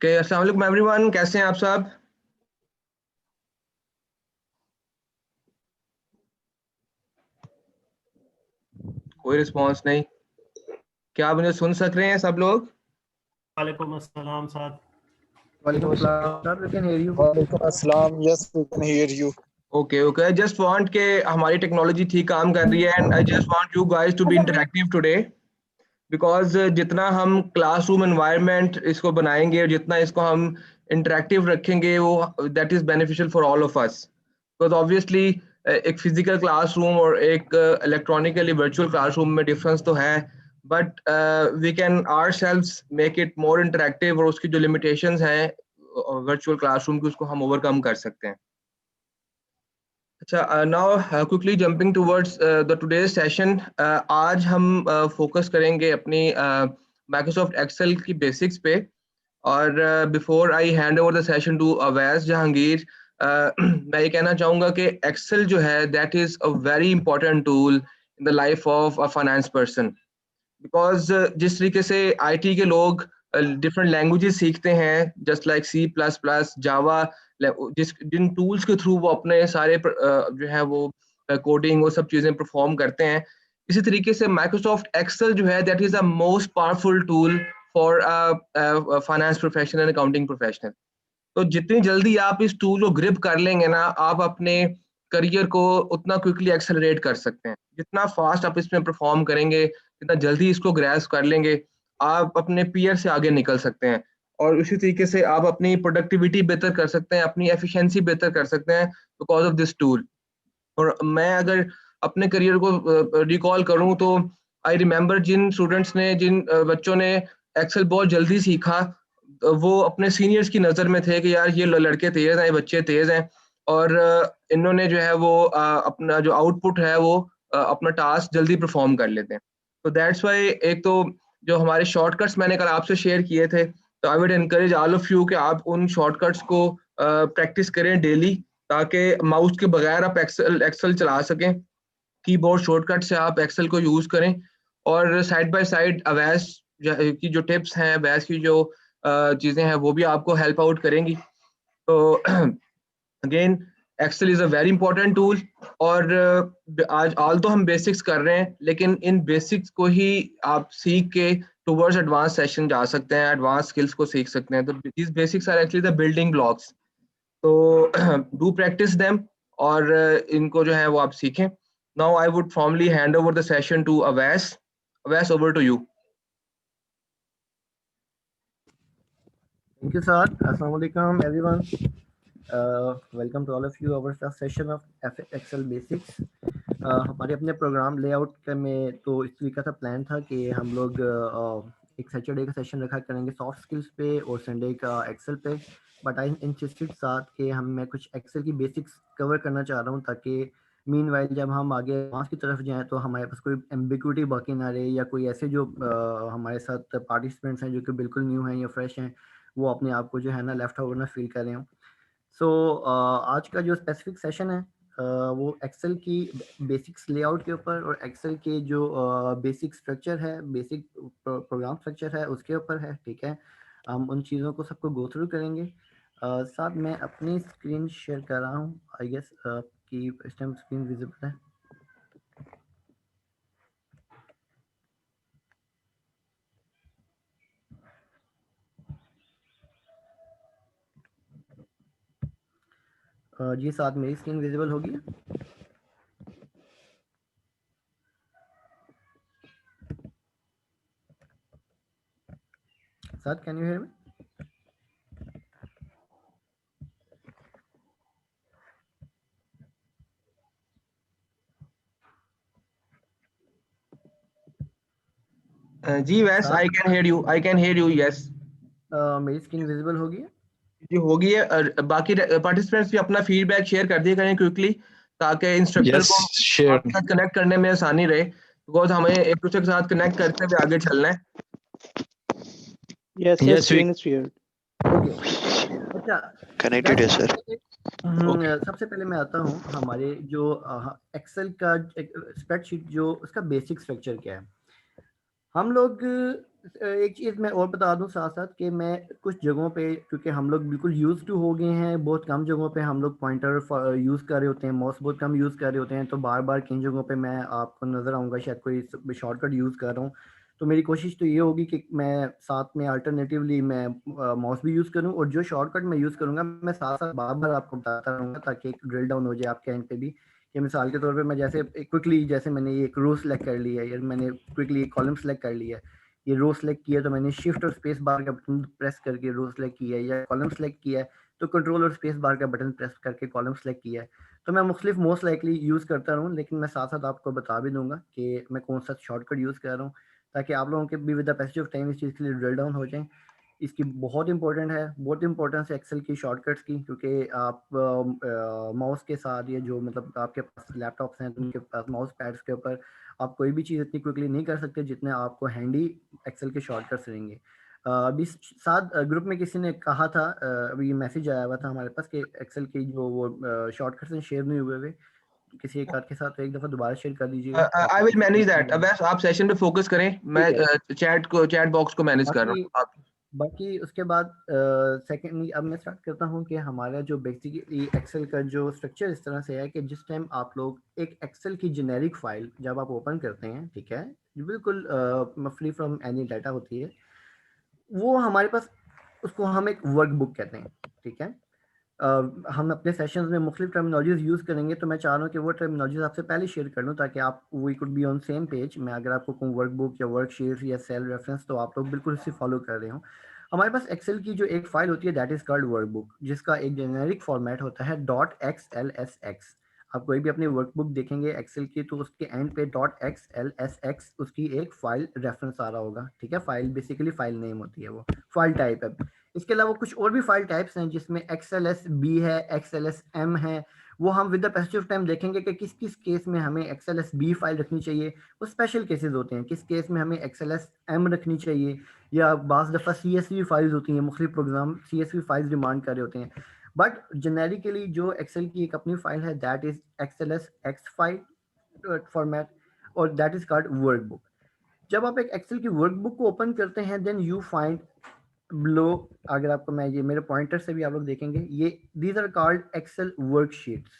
Okay, अस्सलाम वालेकुम everyone, कैसे हैं आप सब? कोई रिस्पांस नहीं। क्या आप मुझे सुन सक रहे हैं सब लोग? वालेकुम अस्सलाम साहब। Walaikum assalam, sir. We can hear you. Walaikum assalam. Yes, we can hear you. Okay okay, I just want के हमारी टेक्नोलॉजी ठीक काम कर रही है and I just want you guys to be interactive today because जितना हम classroom environment इसको बनाएंगे और जितना इसको हम इंटरैक्टिव रखेंगे वो that is beneficial for all of us because obviously एक फिजिकल क्लासरूम और एक इलेक्ट्रॉनिकली वर्चुअल क्लासरूम में डिफरेंस तो है but we can ourselves make it more interactive और उसकी जो लिमिटेशंस हैं वर्चुअल क्लासरूम की उसको हम ओवरकम कर सकते हैं। अच्छा, now quickly jumping towards the today's session. आज हम फोकस करेंगे अपनी माइक्रोसॉफ्ट एक्सेल की बेसिक्स पे और before I hand over the session to Awais Jahangir, मैं ये कहना चाहूँगा कि एक्सेल जो है that is a very important tool in the life of a finance person because जिस तरीके से आईटी के लोग डिफरेंट लैंग्वेजेस सीखते हैं just like C plus plus Java, जिन टूल्स के थ्रू वो अपने सारे जो है वो कोडिंग वो सब चीज़ें परफॉर्म करते हैं, इसी तरीके से माइक्रोसॉफ्ट एक्सेल जो है that is the most powerful tool for finance professional and accounting professional. तो जितनी जल्दी आप इस टूल को ग्रिप कर लेंगे ना, आप अपने करियर को उतना क्विकली एक्सेलरेट कर सकते हैं। जितना फास्ट आप इसमें परफॉर्म करेंगे, जितना जल्दी इसको ग्रैस्प कर लेंगे, आप अपने पीयर से आगे निकल सकते हैं और उसी तरीके से आप अपनी प्रोडक्टिविटी बेहतर कर सकते हैं, अपनी एफिशिएंसी बेहतर कर सकते हैं बिकॉज ऑफ दिस टूल। और मैं अगर अपने करियर को रिकॉल करूं तो आई रिमेम्बर जिन स्टूडेंट्स ने जिन बच्चों ने एक्सेल बहुत जल्दी सीखा, वो अपने सीनियर्स की नज़र में थे कि यार ये लड़के तेज़ हैं, ये बच्चे तेज़ हैं और इन्होंने जो है वो अपना जो आउटपुट है वो अपना टास्क जल्दी परफॉर्म कर लेते हैं। तो दैट्स वाई एक तो जो हमारे शॉर्टकट्स मैंने कल आपसे शेयर किए थे, तो I would encourage all of you कि आप उन शॉर्टकट्स को प्रैक्टिस करें डेली ताकि माउस के बगैर आप एक्सेल चला सकें, कीबोर्ड शॉर्टकट से आप एक्सेल को यूज़ करें और साइड बाय साइड अवैस की जो टिप्स हैं, अवैस की जो चीज़ें हैं वो भी आपको हेल्प आउट करेंगी। तो again Excel is a very important tool और आज ऑल तो हम बेसिक्स कर रहे हैं लेकिन इन बेसिक्स को ही आप सीख के टुवर्ड्स एडवांस सेशन जा सकते हैं, एडवांस स्किल्स को सीख सकते हैं। तो these basics are actually the building blocks. तो डू प्रैक्टिस देम और इनको जो है वो आप सीखें। Now I would formally hand over the session to Awais. Awais, over to you. Thank you, sir. Assalamualaikum, everyone. Welcome to all of you our first session of Excel Basics. हमारे अपने programme layout में तो इस तरीके का प्लान था कि हम लोग एक सैटरडे का सेशन रखा करेंगे सॉफ्ट स्किल्स पे और संडे का एक्सेल पे, बट आई इंसिस्टेड साथ कि मैं कुछ एक्सेल की बेसिक्स कवर करना चाह रहा हूँ ताकि मीनवाइल जब हम आगे एडवांस की तरफ जाएं तो हमारे पास कोई एम्बिग्विटी बाकी ना रहे या कोई ऐसे जो हमारे साथ पार्टिसिपेंट्स हैं जो कि बिल्कुल न्यू हैं या फ्रेश हैं वो अपने आप को जो है ना लेफ्ट आउट ना फील कर रहे हो। सो आज का जो स्पेसिफिक सेशन है वो एक्सेल की बेसिक्स लेआउट के ऊपर और एक्सेल के जो बेसिक स्ट्रक्चर है, बेसिक प्रोग्राम स्ट्रक्चर है उसके ऊपर है। ठीक है, हम उन चीज़ों को सबको गो थ्रू करेंगे। साथ मैं अपनी स्क्रीन शेयर कर रहा हूँ, आई गेस कि इस टाइम स्क्रीन विजिबल है। जी साथ मेरी स्क्रीन विजिबल होगी। साथ कैन यू हियर मी? जी वैस, I can hear you, I can hear you. Yes, मेरी स्क्रीन विजिबल होगी है? जी होगी है। बाकी पार्टिसिपेंट्स भी अपना फीडबैक शेयर कर दिया करें क्विकली ताकि इंस्ट्रक्टर Yes, को share. आपके साथ कनेक्ट करने में आसानी रहे बिकॉज हमें एक दूसरे के साथ कनेक्ट करते हुए आगे चलना है। Yes, Yes, screen is shared. Okay, अच्छा Connected है sir. सबसे पहले मैं आता हूँ हमारे जो एक्सेल का स्प्रेडशीट जो उसका बेसिक स्ट्रक्चर क्या है। हम लोग एक चीज़ मैं और बता दूं साथ साथ कि मैं कुछ जगहों पे, क्योंकि हम लोग बिल्कुल यूज़ टू हो गए हैं, बहुत कम जगहों पे हम लोग पॉइंटर यूज़ कर रहे होते हैं, माउस बहुत कम यूज़ कर रहे होते हैं, तो बार बार किन जगहों पे मैं आपको नज़र आऊँगा शायद कोई शॉर्टकट यूज़ कर रहा हूँ। तो मेरी कोशिश तो ये होगी कि मैं साथ में अल्टरनेटिवली मैं माउस भी यूज़ करूँ, और जो शॉर्टकट मैं यूज़ करूँगा मैं साथ साथ बार बार आपको बताता रहूँगा, ताकि एक ड्रिल डाउन हो जाए आपके एंड पे भी। कि मिसाल के तौर पे मैं जैसे क्विकली, जैसे मैंने ये एक रो सेलेक्ट कर लिया है, या मैंने क्विकली एक कॉलम सेलेक्ट कर लिया है, ये रो सेलेक्ट किया तो मैंने शिफ्ट और स्पेस बार का बटन प्रेस करके रो सेलेक्ट किया है, या कॉलम सेलेक्ट किया है तो कंट्रोल और स्पेस बार का बटन प्रेस करके कॉलम सेलेक्ट किया है। तो मैं मुख्तलिफ मोस्ट लाइकली यूज़ करता रहूँ, लेकिन मैं साथ साथ आपको बता भी दूंगा कि मैं कौन सा शॉर्टकट यूज़ कर रहा हूँ, ताकि आप लोगों के भी with the passage of time इस चीज़ के लिए ड्रिल डाउन हो जाए। इसकी बहुत इंपॉर्टेंट है, बहुत इंपॉर्टेंस है एक्सेल की शॉर्टकट्स की, क्योंकि आप माउस के साथ, या जो मतलब आपके पास लैपटॉप्स हैं उनके पास माउस पैड्स के ऊपर आप कोई भी चीज़ इतनी क्विकली नहीं कर सकते जितने आपको हैंडी एक्सेल के शॉर्टकट्स रहेंगे। अभी साथ ग्रुप में किसी ने कहा था, अभी मैसेज आया हुआ था हमारे पास कि एक्सेल की जो वो शॉर्टकट्स हैं शेयर नहीं हुए हुए, किसी एक आध के साथ, तो एक दफ़ा दोबारा शेयर कर दीजिएगा। I will manage that. अब बस आप सेशन पे फोकस करें, मैं ठीक है। चैट बॉक्स को मैनेज कर रहा बाकी हूँ आप। बाकी उसके बाद सेकेंडली अब मैं स्टार्ट करता हूँ कि हमारा जो बेसिकली एक्सेल का जो स्ट्रक्चर इस तरह से है कि जिस टाइम आप लोग एक एक्सेल की जेनेरिक फाइल जब आप ओपन करते हैं, ठीक है, जो बिल्कुल फ्री फ्रॉम एनी डाटा होती है, वो हमारे पास, उसको हम एक वर्कबुक कहते हैं, ठीक है। हम अपने सेशंस में मुख्तलिफ टर्मिनोलॉजीज यूज़ करेंगे, तो मैं चाह रहा हूँ कि वो टर्मिनोलॉजीज आपसे पहले शेयर कर लूँ, ताकि आप we could be on same page. मैं अगर आपको कहूँ वर्कबुक या वर्कशीट या सेल रेफरेंस, तो आप लोग बिल्कुल इसे फॉलो कर रहे हो। हमारे पास एक्सेल की जो एक फाइल होती है दैट इज़ कॉल्ड वर्कबुक, जिसका एक जेनेरिक फॉर्मेट होता है .xlsx। आप कोई भी अपनी वर्कबुक देखेंगे एक्सेल की, तो उसके एंड पे .xlsx उसकी एक फाइल रेफरेंस आ रहा होगा, ठीक है। फाइल बेसिकली फाइल नेम होती है, वो फाइल टाइप है। इसके अलावा कुछ और भी फाइल टाइप्स हैं, जिसमें XLSB है, XLSM है। वो हम with the passage of time देखेंगे कि किस किस केस में हमें XLSB फाइल रखनी चाहिए, वो स्पेशल केसेस होते हैं। किस केस में हमें XLSM रखनी चाहिए, या बाज़ दफ़ा CSV फाइल्स होती हैं, मुख्तलिफ प्रोग्राम CSV फाइल्स डिमांड कर रहे होते हैं। बट जेनेरिकली जो एक्सेल की एक अपनी फाइल है that is XLSX file format, और दैट इज़ कॉल्ड वर्कबुक। जब आप एक एक्सेल की वर्कबुक को ओपन करते हैं, देन यू फाइंड लो, अगर आपको मैं ये मेरे पॉइंटर से भी आप लोग देखेंगे, ये these are called Excel worksheets,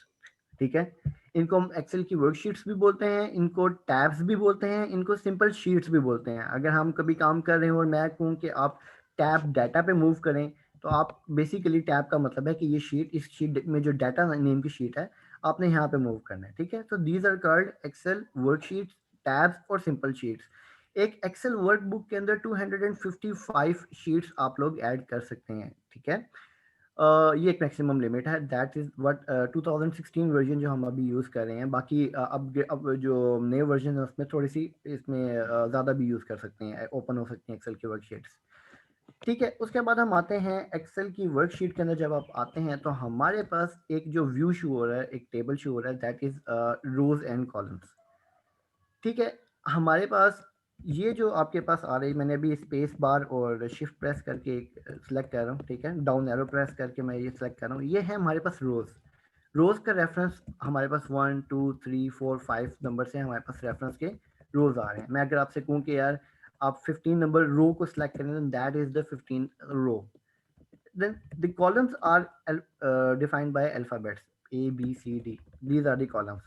ठीक है। इनको हम एक्सेल की वर्कशीट्स भी बोलते हैं, इनको टैब्स भी बोलते हैं, इनको सिंपल शीट्स भी बोलते हैं। अगर हम कभी काम कर रहे हो और मैं कहूँ कि आप टैब डाटा पे मूव करें, तो आप बेसिकली टैब का मतलब है कि ये शीट, इस शीट में जो डाटा नेम की शीट है, आपने यहाँ पे मूव करना है, ठीक है। तो these are called Excel worksheets, tabs और सिंपल शीट्स। एक एक्सेल वर्कबुक के अंदर 255 शीट्स आप लोग ऐड कर सकते हैं, ठीक है। ये एक मैक्सिमम लिमिट है, दैट इज व्हाट 2016 वर्जन जो हम अभी यूज़ कर रहे हैं। बाकी अब जो नए वर्जन है उसमें थोड़ी सी इसमें ज़्यादा भी यूज़ कर सकते हैं, ओपन हो सकती हैं एक्सेल की वर्कशीट्स, ठीक है। उसके बाद हम आते हैं एक्सेल की वर्कशीट के अंदर। जब आप आते हैं तो हमारे पास एक जो व्यू शो हो रहा है, एक टेबल शो हो रहा है, that is rows and columns, ठीक है। हमारे पास ये जो आपके पास आ रही, मैंने अभी स्पेस बार और शिफ्ट प्रेस करके सिलेक्ट कर रहा हूँ, ठीक है, डाउन एरो प्रेस करके मैं ये सिलेक्ट कर रहा हूँ। ये है हमारे पास रोज। रोज का रेफरेंस हमारे पास 1 2 3 4 5 नंबर से हमारे पास रेफरेंस के रोज आ रहे हैं। मैं अगर आपसे कहूँ कि यार आप 15 नंबर रो को सिलेक्ट करें, that is the 15 row. then the columns are defined by alphabets A B C D, these are the columns,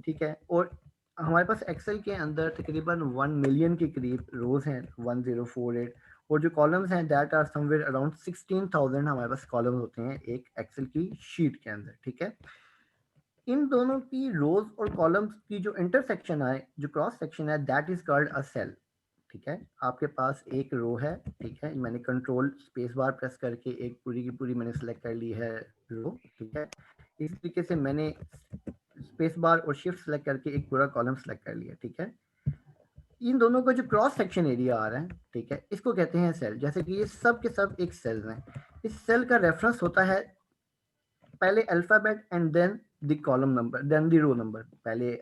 ठीक है। और हमारे पास एक्सेल के अंदर तकरीबन 1 मिलियन के करीब रोज हैं, 1048, और जो कॉलम्स हैं दैट आर समवेयर अराउंड 16,000 हमारे पास कॉलम्स होते हैं एक एक्सेल की शीट के अंदर, ठीक है। इन दोनों की रोज और कॉलम्स की जो इंटरसेक्शन है, जो क्रॉस सेक्शन है, that is called a cell, ठीक है। आपके पास एक रो है, ठीक है, मैंने कंट्रोल स्पेस बार प्रेस करके एक पूरी की पूरी मैंने सेलेक्ट कर ली है रो, ठीक है। इस तरीके से मैंने स्पेस बार और शिफ्ट सेलेक्ट करके एक पूरा कॉलम सेलेक्ट कर लिया, ठीक है। इन दोनों का जो क्रॉस सेक्शन एरिया आ रहा है, ठीक है, इसको कहते हैं सेल। जैसे कि ये सब के सब एक सेल हैं। इस सेल का रेफरेंस होता है पहले alphabet and then the column number, then the row number. पहले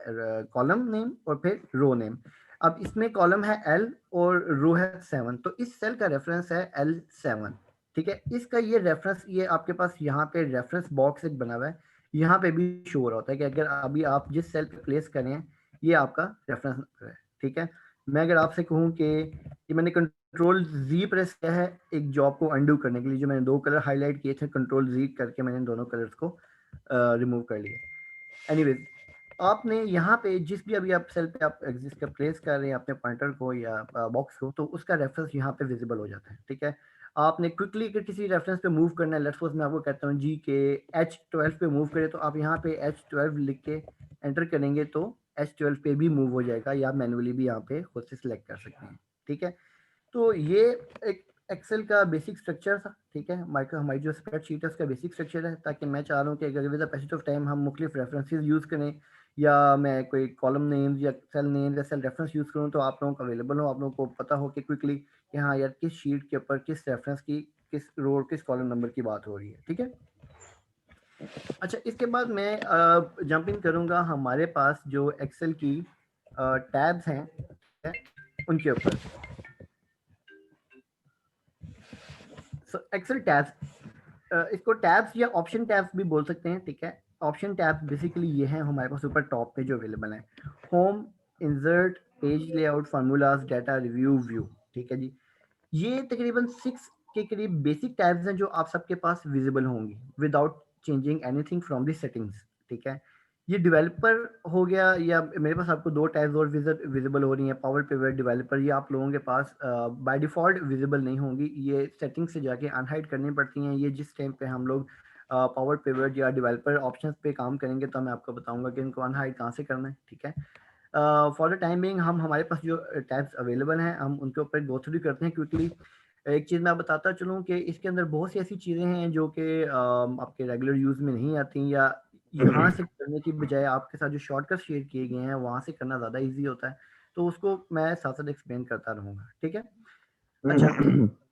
कॉलम नेम और फिर रो नेम। अब इसमें कॉलम है L और रो है 7, तो इस सेल का रेफरेंस है L7, ठीक है। इसका ये रेफरेंस, ये आपके पास यहाँ पे रेफरेंस बॉक्स एक बना हुआ है, यहाँ पे भी शो हो रहा होता है कि अगर अभी आप जिस सेल पे प्लेस करें, ये आपका रेफरेंस नंबर है, ठीक है। मैं अगर आपसे कहूँ कि ये मैंने कंट्रोल Z प्रेस किया है एक जॉब को अनडू करने के लिए, जो मैंने 2 कलर हाईलाइट किए थे, कंट्रोल Z करके मैंने दोनों कलर्स को रिमूव कर लिया। एनीवेज, आपने यहाँ पे जिस भी अभी आप सेल पे आप एग्जिस्ट का प्लेस कर रहे हैं अपने पॉइंटर को या बॉक्स को, तो उसका रेफरेंस यहाँ पे विजिबल हो जाता है। ठीक है, आपने क्विकली अगर किसी रेफरेंस पे मूव करना है, लेट्स सपोज मैं आपको कहता हूँ जी के H12 पे मूव करें, तो आप यहाँ पे H12 लिख के एंटर करेंगे तो H12 पे भी मूव हो जाएगा, या मैनुअली भी यहाँ पे खुद से सिलेक्ट कर सकते हैं। ठीक है, तो ये एक एक्सेल का बेसिक स्ट्रक्चर था। ठीक है, माइक्रो हमारी जो स्प्रेडशीट है उसका बेसिक स्ट्रक्चर है, ताकि मैं चाह रहा हूँ कि अगर with the passage of time हम मुख्तलिफ रेफरेंसेस यूज़ करें, या मैं कोई कॉलम नेम्स या सेल नेम्स या सेल रेफरेंस यूज़ करूँ, तो आप लोगों को अवेलेबल हो, आप लोगों को पता हो कि क्विकली कि हाँ यार किस शीट के ऊपर किस रेफरेंस की किस रो किस कॉलम नंबर की बात हो रही है। ठीक है, अच्छा, इसके बाद मैं जंपिंग करूँगा हमारे पास जो एक्सेल की टैब्स हैं उनके ऊपर। एक्सेल टैब्स, इसको टैब्स या ऑप्शन टैब्स भी बोल सकते हैं। ठीक है, ऑप्शन टैब्स बेसिकली ये हैं हमारे पास ऊपर टॉप पे जो अवेलेबल है, home, insert, page layout, formulas, data, review, view. ठीक है जी, ये तकरीबन 6 के करीब बेसिक टैब्स हैं जो आप सबके पास विजिबल होंगी without changing anything from the settings. ठीक है, ये डेवलपर हो गया, या मेरे पास आपको 2 टैब्स और विजिबल हो रही हैं, पावर पिवट, डेवलपर। ये आप लोगों के पास बाय डिफ़ॉल्ट विजिबल नहीं होंगी, ये सेटिंग से जाके अनहाइड करनी पड़ती हैं। ये जिस टाइम पे हम लोग पावर पिवट या डेवलपर ऑप्शंस पे काम करेंगे तो मैं आपको बताऊंगा कि इनको अनहाइड कहाँ से करना है। ठीक है, फॉर द टाइम बिंग हम हमारे पास जो टैब्स अवेलेबल हैं हम उनके ऊपर गो थ्रू करते हैं क्विकली। एक चीज़ मैं बताता चलूँ कि इसके अंदर बहुत सी ऐसी चीज़ें हैं जो कि आपके रेगुलर यूज़ में नहीं आती, या यहाँ से करने की बजाय आपके साथ जो शॉर्टकट शेयर किए गए हैं वहाँ से करना ज़्यादा ईजी होता है, तो उसको मैं साथ साथ एक्सप्लेन करता रहूँगा। ठीक है, अच्छा,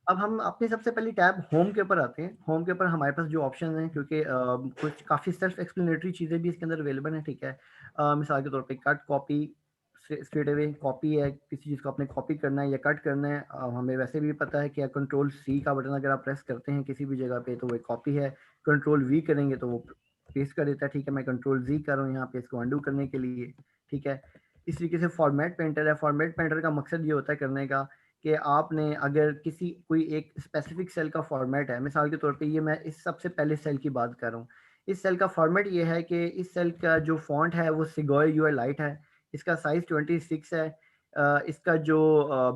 अब हम अपनी सबसे पहली टैब होम के ऊपर आते हैं। होम के ऊपर हमारे पास जो ऑप्शन हैं, क्योंकि कुछ काफ़ी सेल्फ एक्सप्लेनेटरी चीज़ें भी इसके अंदर अवेलेबल हैं। ठीक है, मिसाल के तौर पे cut, copy, straight away copy है, किसी चीज़ को आपने कॉपी करना है या कट करना है, हमें वैसे भी पता है कि कंट्रोल C का बटन अगर आप प्रेस करते हैं किसी भी जगह पे तो वो कॉपी है, कंट्रोल V करेंगे तो वो पेस्ट कर देता है। ठीक है, मैं कंट्रोल Z कर रहा हूँ यहाँ पे इसको अंडू करने के लिए। ठीक है, इस तरीके से फॉर्मेट पेंटर है। फॉर्मेट पेंटर का मकसद ये होता है करने का कि आपने अगर किसी कोई एक स्पेसिफिक सेल का फॉर्मेट है, मिसाल के तौर पे ये मैं इस सबसे पहले सेल की बात कर रहा हूँ, इस सेल का फॉर्मेट ये है कि इस सेल का जो फॉन्ट है वो सिगोय यूआई लाइट है, इसका साइज 26 है, इसका जो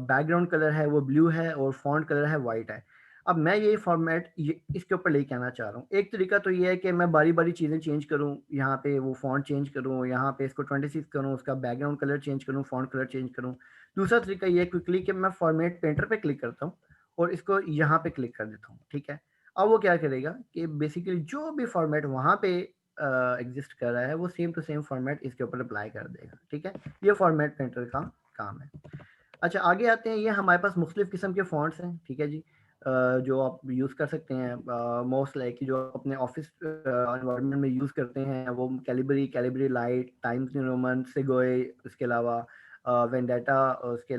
बैकग्राउंड कलर है वो ब्लू है और फॉन्ट कलर है वाइट है। अब मैं ये फॉर्मेट इसके ऊपर लेके आना चाह रहा हूँ। एक तरीका तो ये है कि मैं बारी बारी चीज़ें चेंज करूँ, यहाँ पे वो फॉन्ट चेंज करूँ, यहाँ पे इसको 26 करूँ, उसका बैकग्राउंड कलर चेंज करूँ, फॉन्ट कलर चेंज करूँ। दूसरा तरीका ये है क्विकली कि मैं फॉर्मेट पेंटर पे क्लिक करता हूँ और इसको यहाँ पे क्लिक कर देता हूँ। ठीक है, अब वो क्या करेगा कि बेसिकली जो भी फॉर्मेट वहाँ पे एग्जिस्ट कर रहा है वो सेम टू सेम फॉर्मेट इसके ऊपर अप्लाई कर देगा। ठीक है, ये फॉर्मेट पेंटर का काम है। अच्छा, आगे आते हैं, ये हमारे पास मुख्तलिफ किस्म के फॉन्ट्स हैं। ठीक है जी, जो आप यूज़ कर सकते हैं, मोस्ट लाइक जो आप अपने ऑफिस एनवायरनमेंट में यूज़ करते हैं वो Calibri light, Times New Roman, Segoe, उसके अलावा वेंडाटा, उसके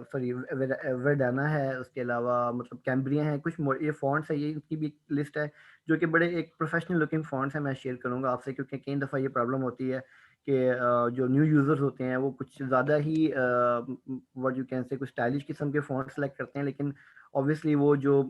सॉरी वेडाना है, उसके अलावा मतलब कैम्ब्रिया है, कुछ ये फॉन्ट्स है, ये उसकी भी एक लिस्ट है जो कि बड़े एक प्रोफेशनल लुकिंग फॉन्ट्स है। मैं शेयर करूँगा आपसे, क्योंकि कई दफ़ा ये प्रॉब्लम होती है कि जो न्यू यूज़र्स होते हैं वो कुछ ज़्यादा ही व्हाट यू कैन से कुछ स्टाइलिश किस्म के फ़ॉन्ट सेलेक्ट करते हैं, लेकिन ऑब्वियसली वो जो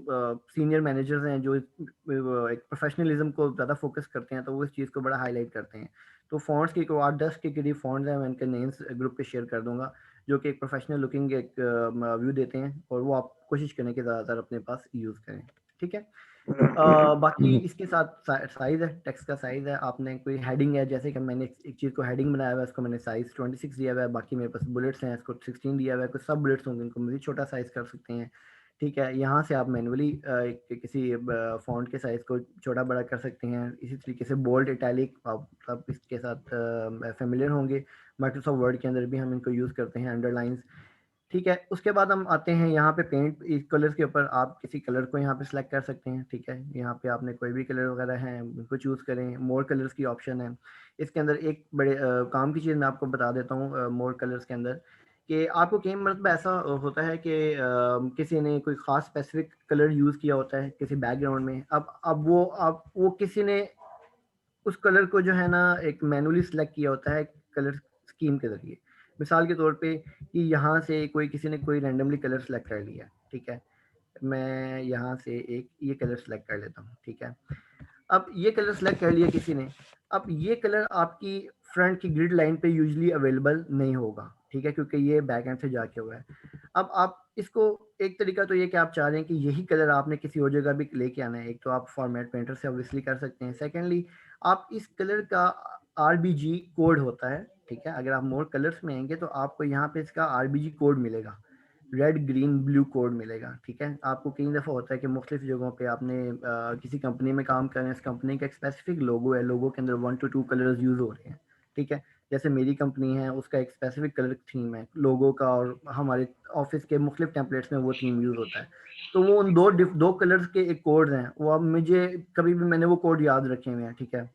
सीनियर मैनेजर्स हैं जो एक प्रोफेशनलिज्म को ज़्यादा फोकस करते हैं तो वो इस चीज़ को बड़ा हाईलाइट करते हैं। तो फ़ॉन्ट्स की 8-10 के करीब फ़ॉन्ट्स हैं, मैं इनके नेम्स ग्रुप पे शेयर कर दूँगा, जो कि एक प्रोफेशनल लुकिंग एक व्यू देते हैं, और वो आप कोशिश करें कि ज़्यादातर अपने पास यूज़ करें। ठीक है, बाकी इसके साथ साइज़ है, टेक्स्ट का साइज़ है, आपने कोई हेडिंग है, जैसे कि मैंने एक चीज़ को हेडिंग बनाया हुआ है, उसको मैंने साइज़ 26 दिया हुआ है, बाकी मेरे पास बुलेट्स हैं, इसको 16 दिया हुआ है, कुछ सब बुलेट्स होंगे इनको मज़ीद छोटा साइज़ कर सकते हैं। ठीक है, यहाँ से आप मैनुअली किसी फ़ॉन्ट के साइज़ को छोटा बड़ा कर सकते हैं। इसी तरीके से बोल्ड, इटैलिक आप सब इसके साथ फ़ैमिलियर होंगे, माइक्रोसॉफ्ट वर्ड के अंदर भी हम इनको यूज़ करते हैं, अंडरलाइंस। ठीक है, उसके बाद हम आते हैं यहाँ पे पेंट, इस कलर के ऊपर आप किसी कलर को यहाँ पे सिलेक्ट कर सकते हैं। ठीक है, यहाँ पे आपने कोई भी कलर वगैरह हैं उनको चूज़ करें, मोर कलर्स की ऑप्शन है। इसके अंदर एक बड़े काम की चीज़ मैं आपको बता देता हूँ मोर कलर्स के अंदर, कि आपको कई मरतबा ऐसा होता है कि किसी ने कोई ख़ास स्पेसिफिक कलर यूज़ किया होता है किसी बैकग्राउंड में, अब वो किसी ने उस कलर को जो है ना एक मैनुअली सिलेक्ट किया होता है कलर स्कीम के ज़रिए। मिसाल के तौर पे कि यहाँ से किसी ने कोई रैंडमली कलर सेलेक्ट कर लिया, ठीक है, मैं यहाँ से एक ये कलर सेलेक्ट कर लेता हूँ, ठीक है। अब ये कलर सेलेक्ट कर लिया किसी ने, अब ये कलर आपकी फ्रंट की ग्रिड लाइन पे यूजुअली अवेलेबल नहीं होगा, ठीक है, क्योंकि ये बैक एंड से जाके हुआ है। अब आप इसको, एक तरीका तो ये कि आप चाह रहे हैं कि यही कलर आपने किसी और जगह भी लेके आना है, एक तो आप फॉर्मेट पेंटर से ऑब्वियसली कर सकते हैं, सेकेंडली आप इस कलर का RBG कोड होता है, ठीक है। अगर आप मोर कलर्स में आएंगे तो आपको यहाँ पे इसका RBG कोड मिलेगा, रेड ग्रीन ब्लू कोड मिलेगा, ठीक है। आपको कई दफ़ा होता है कि मुख्तलिफ जगहों पे आपने किसी कंपनी में काम कर रहे हैं, इस कंपनी का एक स्पेसिफिक लोगो है, लोगो के अंदर 1 to 2 कलर्स यूज़ हो रहे हैं, ठीक है। जैसे मेरी कंपनी है, उसका एक स्पेसिफिक कलर थीम है लोगो का, और हमारे ऑफिस के मुख्तलिफ टेम्पलेट्स में वो थीम यूज़ होता है। तो वो उन दो कलर्स के एक कोड हैं, वो अब मुझे कभी भी मैंने वो कोड याद रखे हुए हैं, ठीक है।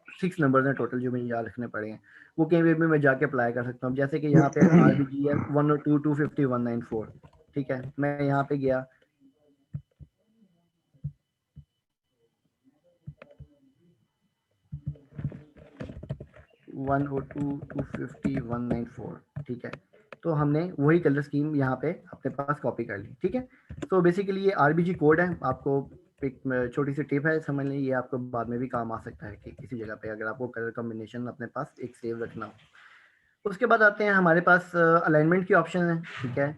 6 नंबर्स हैं टोटल जो मुझे याद रखने पड़े हैं, वो कहीं भी मैं जाके अप्लाई कर सकता हूँ। जैसे कि यहाँ पे RBG है 102 250 194, ठीक है। मैं यहाँ पे गया, वन ओ टू 250 194, ठीक है। तो हमने वही कलर स्कीम यहाँ पे अपने पास कॉपी कर ली, ठीक है। तो बेसिकली ये RBG कोड है, आपको एक छोटी सी टिप है, समझ लें, ये आपको बाद में भी काम आ सकता है कि किसी जगह पे अगर आपको कलर कॉम्बिनेशन अपने पास एक सेव रखना हो। उसके बाद आते हैं हमारे पास अलाइनमेंट के ऑप्शन है, ठीक है।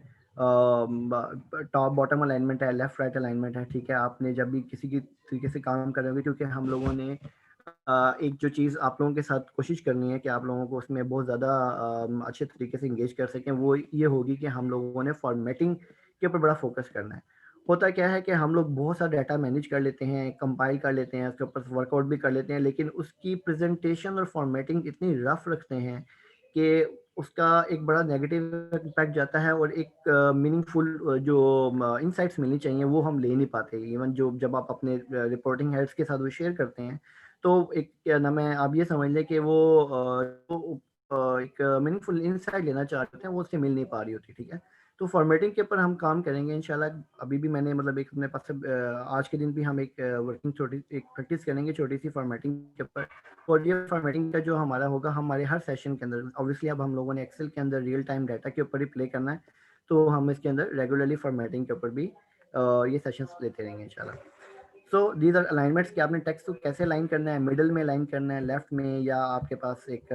टॉप बॉटम अलाइनमेंट है, लेफ्ट राइट अलाइनमेंट है, ठीक है। आपने जब भी किसी की तरीके से काम कर रहे होगे, क्योंकि हम लोगों ने एक जो चीज़ आप लोगों के साथ कोशिश करनी है कि आप लोगों को उसमें बहुत ज़्यादा अच्छे तरीके से इंगेज कर सकें, वो ये होगी कि हम लोगों ने फॉर्मेटिंग के ऊपर बड़ा फोकस करना है। होता क्या है कि हम लोग बहुत सारा डाटा मैनेज कर लेते हैं, कंपाइल कर लेते हैं, उसके ऊपर वर्कआउट भी कर लेते हैं, लेकिन उसकी प्रेजेंटेशन और फॉर्मेटिंग इतनी रफ रखते हैं कि उसका एक बड़ा नेगेटिव इम्पैक्ट जाता है, और एक मीनिंगफुल जो इनसाइट्स मिलनी चाहिए वो हम ले नहीं पाते। इवन जो जब आप अपने रिपोर्टिंग हेड्स के साथ वो शेयर करते हैं, तो एक क्या नाम है, आप ये समझ लें कि वो एक मीनिंगफुल इंसाइट लेना चाहते हैं, वो उससे मिल नहीं पा रही होती, ठीक है। तो फॉर्मेटिंग के ऊपर हम काम करेंगे इंशाल्लाह। अभी भी मैंने मतलब एक अपने पास से आज के दिन भी हम एक वर्किंग छोटी एक प्रैक्टिस करेंगे छोटी सी फॉर्मेटिंग के ऊपर, और ये फॉर्मेटिंग का जो हमारा होगा हमारे हर सेशन के अंदर। ऑब्वियसली अब हम लोगों ने एक्सेल के अंदर रियल टाइम डाटा के ऊपर ही प्ले करना है, तो हम इसके अंदर रेगुलरली फॉर्मेटिंग के ऊपर भी ये सेशंस लेते रहेंगे इंशाल्लाह। सो दीज आर अलाइनमेंट्स कि आपने टेक्स्ट को कैसे अलाइन करना है, मिडल में अलाइन करना है, लेफ्ट में, या आपके पास एक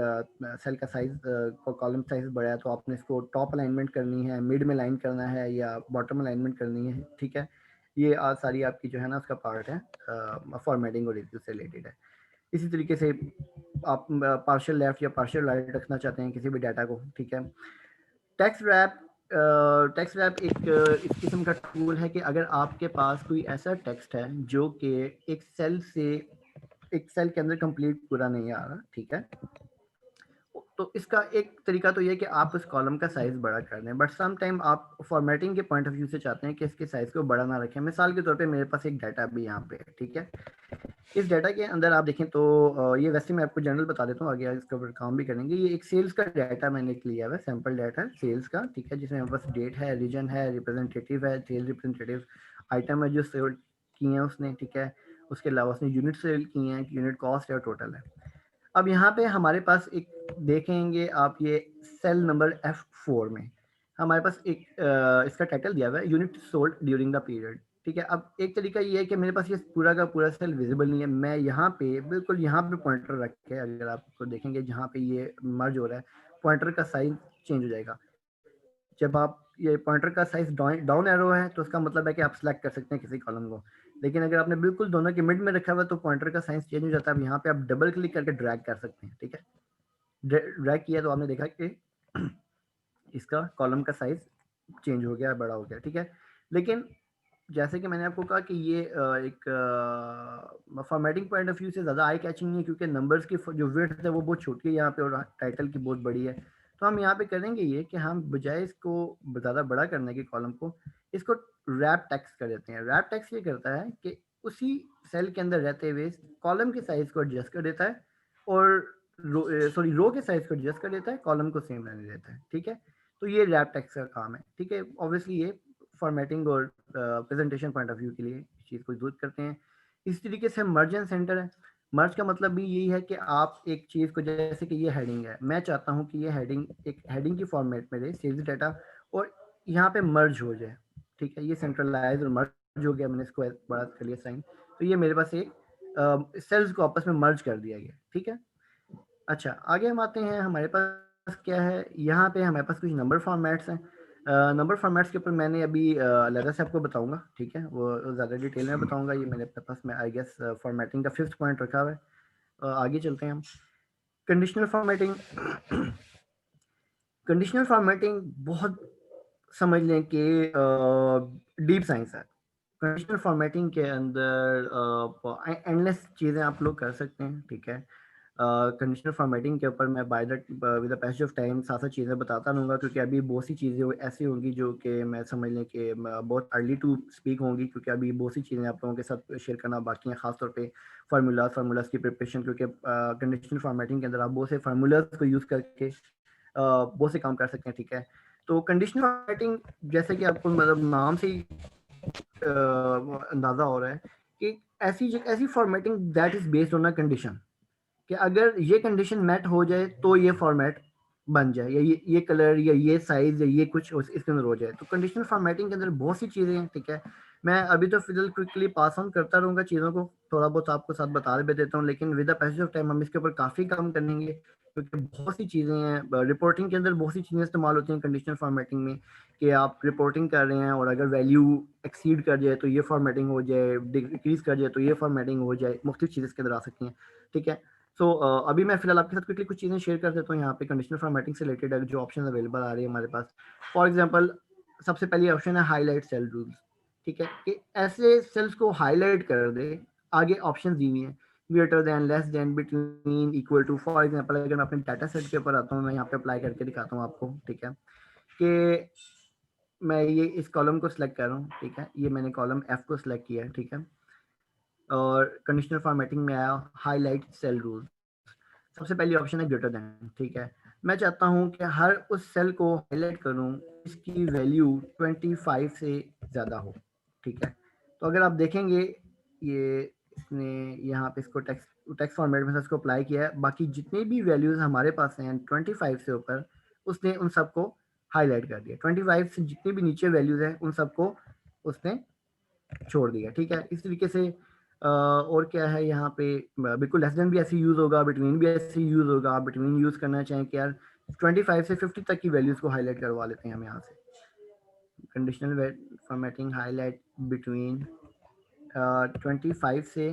सेल का साइज कॉलम साइज बड़ा है तो आपने इसको टॉप अलाइनमेंट करनी है, मिड में अलाइन करना है, या बॉटम अलाइनमेंट करनी है, ठीक है। ये सारी आपकी जो है ना उसका पार्ट है, फॉर्मेटिंग और इससे रिलेटेड है। इसी तरीके से आप पार्शियल लेफ्ट या पार्शियल राइट रखना चाहते हैं किसी भी डाटा को, ठीक है। टेक्स्ट रैप, टेक्स्ट रैप एक इस किस्म का टूल है कि अगर आपके पास कोई ऐसा टेक्स्ट है जो कि एक सेल के अंदर कंप्लीट पूरा नहीं आ रहा, ठीक है, तो इसका एक तरीका तो ये है कि आप उस कॉलम का साइज बड़ा कर दें, बट सम टाइम आप फॉर्मेटिंग के पॉइंट ऑफ व्यू से चाहते हैं कि इसके साइज को बड़ा ना रखें। मिसाल के तौर पे मेरे पास एक डाटा भी यहाँ पे है, ठीक है। इस डाटा के अंदर आप देखें तो ये वैसे मैं आपको जनरल बता देता हूँ, आगे इसके ऊपर काम भी करेंगे। ये एक सेल्स का डाटा मैंने लिया हुआ है, सैंपल डाटा है सेल्स का, ठीक है, जिसमें हमारे पास डेट है, रीजन है, रिप्रेजेंटेटिव है, सेल रिप्रेजेंटेटिव, आइटम है जो सेल किए हैं उसने, ठीक है। उसके अलावा उसने यूनिट सेल किए हैं, यूनिट कॉस्ट है और टोटल है। अब यहाँ पे हमारे पास एक देखेंगे आप, ये सेल नंबर F4 में हमारे पास एक इसका टाइटल दिया हुआ है, unit sold during the period, ठीक है। अब एक तरीका ये है कि मेरे पास ये पूरा का पूरा सेल विजिबल नहीं है, मैं यहाँ पे बिल्कुल यहाँ पे पॉइंटर रख के, अगर आपको देखेंगे जहाँ पे ये मर्ज हो रहा है, पॉइंटर का साइज चेंज हो जाएगा। जब आप ये पॉइंटर का साइज डाउन एरो है तो उसका मतलब है कि आप सिलेक्ट कर सकते हैं किसी कॉलम को, लेकिन अगर आपने बिल्कुल दोनों के मिड में रखा हुआ है तो पॉइंटर का साइज चेंज हो जाता है। अब यहाँ पे आप डबल क्लिक करके ड्रैग कर सकते हैं, ठीक है। ड्रैग किया तो आपने देखा कि इसका कॉलम का साइज चेंज हो गया, बड़ा हो गया, ठीक है। लेकिन जैसे कि मैंने आपको कहा कि ये एक फॉर्मेटिंग पॉइंट ऑफ व्यू से ज़्यादा आई कैचिंग नहीं है, क्योंकि नंबर्स की जो विड्थ है वो बहुत छोटी है यहाँ पे और टाइटल की बहुत बड़ी है। तो हम यहाँ पे करेंगे ये कि हम बजाय इसको ज़्यादा बड़ा करने के कॉलम को, इसको रैप टेक्स्ट कर देते हैं। रैप टेक्स्ट ये करता है कि उसी सेल के अंदर रहते हुए कॉलम के साइज को एडजस्ट कर देता है, और रो के साइज को एडजस्ट कर देता है, कॉलम को सेम रहने देता है, ठीक है। तो ये रैप टेक्स्ट का काम है, ठीक है। ऑब्वियसली ये फॉर्मेटिंग और प्रेजेंटेशन पॉइंट ऑफ व्यू के लिए इस चीज़ को यूज करते हैं। इस तरीके से मर्ज एंड सेंटर है। मर्ज का मतलब भी यही है कि आप एक चीज़ को, जैसे कि ये हेडिंग है, मैं चाहता हूँ कि ये हेडिंग एक हेडिंग की फॉर्मेट में रहे, सेल्स डाटा, और यहाँ पे मर्ज हो जाए। ठीक है, ये सेंट्रलाइज और मर्ज हो गया, मैंने इसको बड़ा कर लिया साइन, तो ये मेरे पास एक सेल्स को आपस में मर्ज कर दिया गया। ठीक है, अच्छा आगे हम आते हैं, हमारे पास क्या है, यहाँ पे हमारे पास कुछ नंबर फॉर्मेट्स हैं। नंबर फॉर्मेट्स के ऊपर मैंने अभी अलग से आपको बताऊंगा, ठीक है, वो ज़्यादा डिटेल में बताऊंगा। ये मैंने अपने पास में आई गेस फॉर्मेटिंग का 5th पॉइंट रखा हुआ है। आगे चलते हैं हम। Conditional formatting. कंडीशनल फॉर्मेटिंग बहुत, समझ लें कि डीप साइंस है। कंडीशनल फॉर्मेटिंग के अंदर एंडलेस चीज़ें आप लोग कर सकते हैं। ठीक है, कंडीशनल फॉर्मेटिंग के ऊपर मैं by the with the passage of time साथ साथ चीज़ें बताता रहूँगा, क्योंकि अभी बहुत सी चीज़ें ऐसी होंगी जो कि मैं समझ लें कि बहुत अर्ली टू स्पीक होंगी, क्योंकि अभी बहुत सी चीज़ें आप लोगों के साथ शेयर करना बाकी हैं, खासतौर पे फार्मूलाज की प्रिपरेशन, क्योंकि कंडीशनल फॉर्मेटिंग के अंदर आप बहुत से फार्मूलाज को यूज़ करके बहुत से काम कर सकते हैं। ठीक है, तो कंडीशनल फॉर्मेटिंग, जैसे कि आपको मतलब नाम से ही अंदाज़ा हो रहा है कि ऐसी formatting that is based on a condition, कि अगर ये कंडीशन मेट हो जाए तो ये फॉर्मेट बन जाए, या ये कलर या ये साइज या ये कुछ इसके अंदर हो जाए। तो कंडीशनल फॉर्मेटिंग के अंदर बहुत सी चीज़ें हैं। ठीक है, मैं अभी तो फिलहाल क्विकली पास ऑन करता रहूँगा चीज़ों को, थोड़ा बहुत आपको साथ बता भी देता हूँ, लेकिन with the passage of time हम इसके ऊपर काफ़ी काम करेंगे, क्योंकि बहुत सी चीज़ें हैं। रिपोर्टिंग के अंदर बहुत सी चीज़ें इस्तेमाल होती हैं कंडीशनल फॉर्मेटिंग में, कि आप रिपोर्टिंग कर रहे हैं और अगर वैल्यू एक्सीड कर जाए तो ये फॉर्मेटिंग हो जाए, डिक्रीज कर जाए तो ये फॉर्मेटिंग हो जाए, मुख्तलिफ चीज़ें इसके अंदर आ सकती हैं। ठीक है, सो अभी मैं फिलहाल आपके साथ क्विकली कुछ चीज़ें शेयर कर देता हूँ यहाँ पे कंडीशनल फॉर्मेटिंग से रिलेटेड जो ऑप्शन अवेलेबल आ रही है हमारे पास। फॉर एग्जांपल, सबसे पहली ऑप्शन है हाईलाइट सेल रूल्स। ठीक है, कि ऐसे सेल्स को हाईलाइट कर दे, आगे ऑप्शन दी हुई हैं, greater than, less than, between, equal to. For example, अगर मैं अपने डाटा सेट के ऊपर आता हूँ, मैं यहाँ पे अप्लाई करके दिखाता हूँ आपको। ठीक है, कि मैं ये इस कॉलम को सिलेक्ट कर रहा हूँ। ठीक है, ये मैंने कॉलम एफ को सिलेक्ट किया है। ठीक है, और कंडीशनल फॉर्मेटिंग में आया हाईलाइट सेल रूल। सबसे पहली ऑप्शन है ग्रेटर देन। ठीक है, मैं चाहता हूं कि हर उस सेल को हाईलाइट करूं इसकी वैल्यू 25 से ज़्यादा हो। ठीक है, तो अगर आप देखेंगे, ये इसने यहाँ पे इसको टेक्स्ट फॉर्मेट में इसको अप्लाई किया है, बाकी जितने भी वैल्यूज हमारे पास हैं 25 से ऊपर, उसने उन सबको हाईलाइट कर दिया। 25 से जितने भी नीचे वैल्यूज हैं उन सबको उसने छोड़ दिया। ठीक है, इस तरीके से और क्या है यहाँ पे, बिल्कुल लेस देन भी ऐसे यूज होगा, बिटवीन भी ऐसे यूज होगा। आप बिटवीन यूज करना चाहें कि यार 25 से 50 तक की वैल्यूज को हाईलाइट करवा लेते हैं हम यहाँ से। कंडीशनल फॉर्मेटिंग हाईलाइट बिटवीन 25 से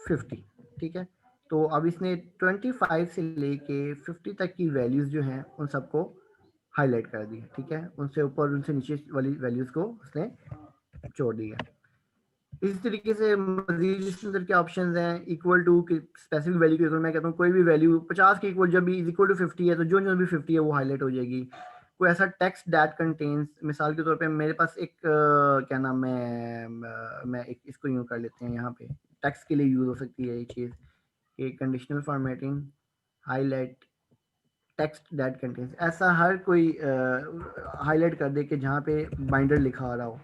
50। ठीक है, तो अब इसने 25 से लेके 50 तक की वैल्यूज जो हैं उन सबको हाईलाइट कर दी। ठीक है, उनसे ऊपर उनसे नीचे वाली वैल्यूज को उसने छोड़ दिया। इस तरीके से मजीद इसके अंदर क्या ऑप्शन हैं, इक्वल टू की स्पेसिफिक वैल्यू के इक्वल, मैं कहता हूँ कोई भी वैल्यू 50 के इक्वल जब भी इज इक्वल टू 50 है, तो जो जो भी 50 है वो हाईलाइट हो जाएगी। कोई ऐसा टेक्स्ट दैट कंटेन्स, मिसाल के तौर पे मेरे पास एक क्या नाम है, मैं एक इसको यूँ कर लेते हैं, यहाँ पे टेक्स्ट के लिए यूज हो सकती है ये चीज़, कि conditional formatting highlight text that contains, ऐसा हर कोई हाईलाइट कर दे कि जहाँ पे बाइंडर लिखा आ रहा हो।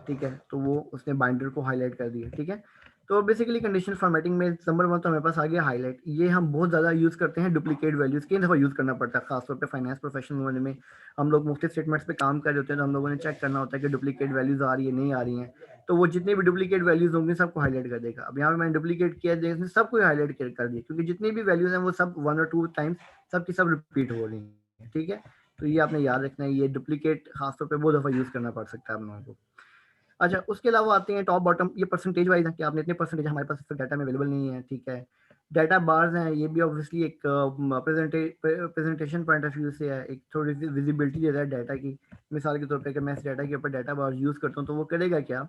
ठीक है, तो वो उसने बाइंडर को हाईलाइट कर दिया। ठीक है, तो बेसिकली कंडीशनल फॉर्मेटिंग में नंबर 1 तो हमारे पास आ गया हाईलाइट। ये हम बहुत ज़्यादा यूज़ करते हैं, डुप्लीकेट वैल्यूज़ कई दफ़ा यूज़ करना पड़ता है, खासतौर पे फाइनेंस प्रोफेशनल होने में। हम लोग मुख्तलिफ स्टेटमेंट्स पे काम कर रहे होते हैं, तो हम लोगों ने चेक करना होता है कि डुप्लीकेट वैल्यूज़ आ रही है नहीं आ रही हैं, तो वो जितने भी डुप्लीकेट वैल्यूज़ होंगे सबको हाईलाइट कर देगा। अब यहाँ पे मैंने डुप्लीकेट किया, देखिए सबको हाईलाइट कर दिया, क्योंकि जितनी भी वैल्यूज़ हैं वो सब 1 और 2 टाइम्स सब की सब रिपीट हो रही हैं। ठीक है, तो ये आपने याद रखना है, ये डुप्लीकेट खासतौर पर बहुत दफ़ा यूज़ करना पड़ सकता है हम लोगों को। अच्छा, उसके अलावा आते हैं टॉप बॉटम, ये परसेंटेज वाइज है कि आपने इतने परसेंटेज, हमारे पास डाटा में अवेलेबल नहीं है। ठीक है, डाटा बार्स हैं, ये भी ऑब्वियसली एक प्रेजेंटेशन पॉइंट ऑफ व्यू से है, एक थोड़ी सी विजिबिलिटी देता है डाटा की। मिसाल के तौर पे कि मैं इस डाटा के ऊपर डाटा बार्स यूज़ करता हूँ, तो वो करेगा क्या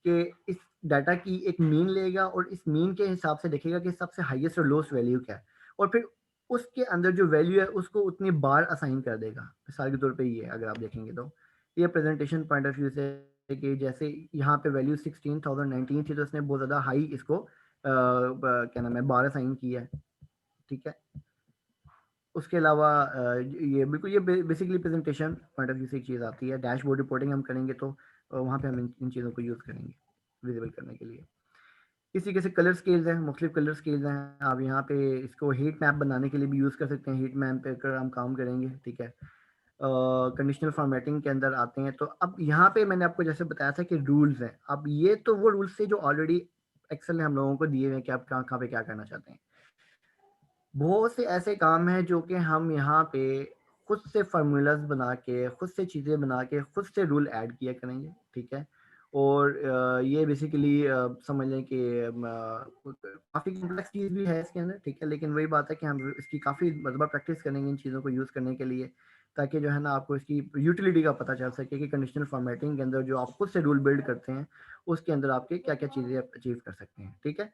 कि इस डाटा की एक मीन लेगा और इस मीन के हिसाब से देखेगा कि सबसे हाईएस्ट और लोएस्ट वैल्यू क्या है, और फिर उसके अंदर जो वैल्यू है उसको उतनी बार असाइन कर देगा। मिसाल के तौर पे ये अगर आप देखेंगे तो ये प्रेजेंटेशन पॉइंट ऑफ व्यू से, कि जैसे यहाँ पे वैल्यू 16,019 थी, तो उसने बहुत ज़्यादा हाई इसको क्या नाम है 12 साइन किया है। ठीक है, उसके अलावा ये बिल्कुल ये basically presentation point of view से एक चीज़ आती है। डैशबोर्ड रिपोर्टिंग हम करेंगे तो वहाँ पे हम इन चीज़ों को यूज़ करेंगे। विजिबल करने के लिए। इसी तरीके से कलर स्केल्स हैं, मुख्तलिफ कलर स्केल्स हैं। आप यहाँ पे इसको हीट मैप बनाने के लिए भी यूज़ कर सकते हैं। हीट मैप पे अगर हम काम करेंगे, ठीक है। कंडीशनल फॉर्मेटिंग के अंदर आते हैं तो अब यहाँ पे मैंने आपको जैसे बताया था कि रूल्स हैं। अब ये तो वो रूल्स थे जो ऑलरेडी एक्सेल ने हम लोगों को दिए हुए हैं कि आप कहाँ पे क्या करना चाहते हैं। बहुत से ऐसे काम हैं जो कि हम यहाँ पे खुद से फार्मूलाज बना के, खुद से चीज़ें बना के, खुद से रूल ऐड किया करेंगे, ठीक है। और ये बेसिकली समझ लें कि काफ़ी कॉम्प्लेक्स चीज़ भी है इसके अंदर, ठीक है। लेकिन वही बात है कि हम इसकी काफ़ी मतलब प्रैक्टिस करेंगे इन चीज़ों को यूज़ करने के लिए, ताकि जो है ना आपको इसकी यूटिलिटी का पता चल सके कि कंडीशनल फॉर्मेटिंग के अंदर जो आप खुद से रूल बिल्ड करते हैं उसके अंदर आपके क्या क्या चीज़ें आप अचीव कर सकते हैं, ठीक है।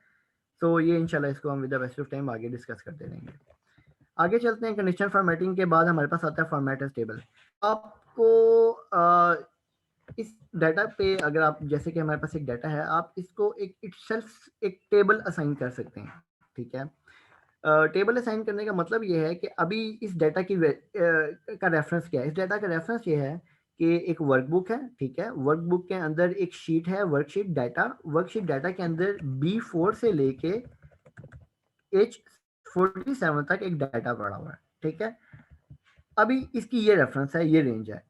तो ये इंशाल्लाह इसको हम with the best of time आगे डिस्कस करते रहेंगे। आगे चलते हैं। कंडीशनल फॉर्मेटिंग के बाद हमारे पास आता है फॉर्मेट एज टेबल। आपको इस डाटा पे अगर आप जैसे कि हमारे पास एक डाटा है, आप इसको एक इटसेल्फ एक टेबल असाइन कर सकते हैं, ठीक है। टेबल असाइन करने का मतलब ये है कि अभी इस डाटा की का रेफरेंस क्या है। इस डाटा का रेफरेंस ये है कि एक वर्कबुक है, ठीक है। वर्कबुक के अंदर एक शीट है, वर्कशीट डाटा के अंदर B4 से लेके H47 तक एक डाटा पड़ा हुआ है, ठीक है। अभी इसकी ये रेफरेंस है, ये रेंज है।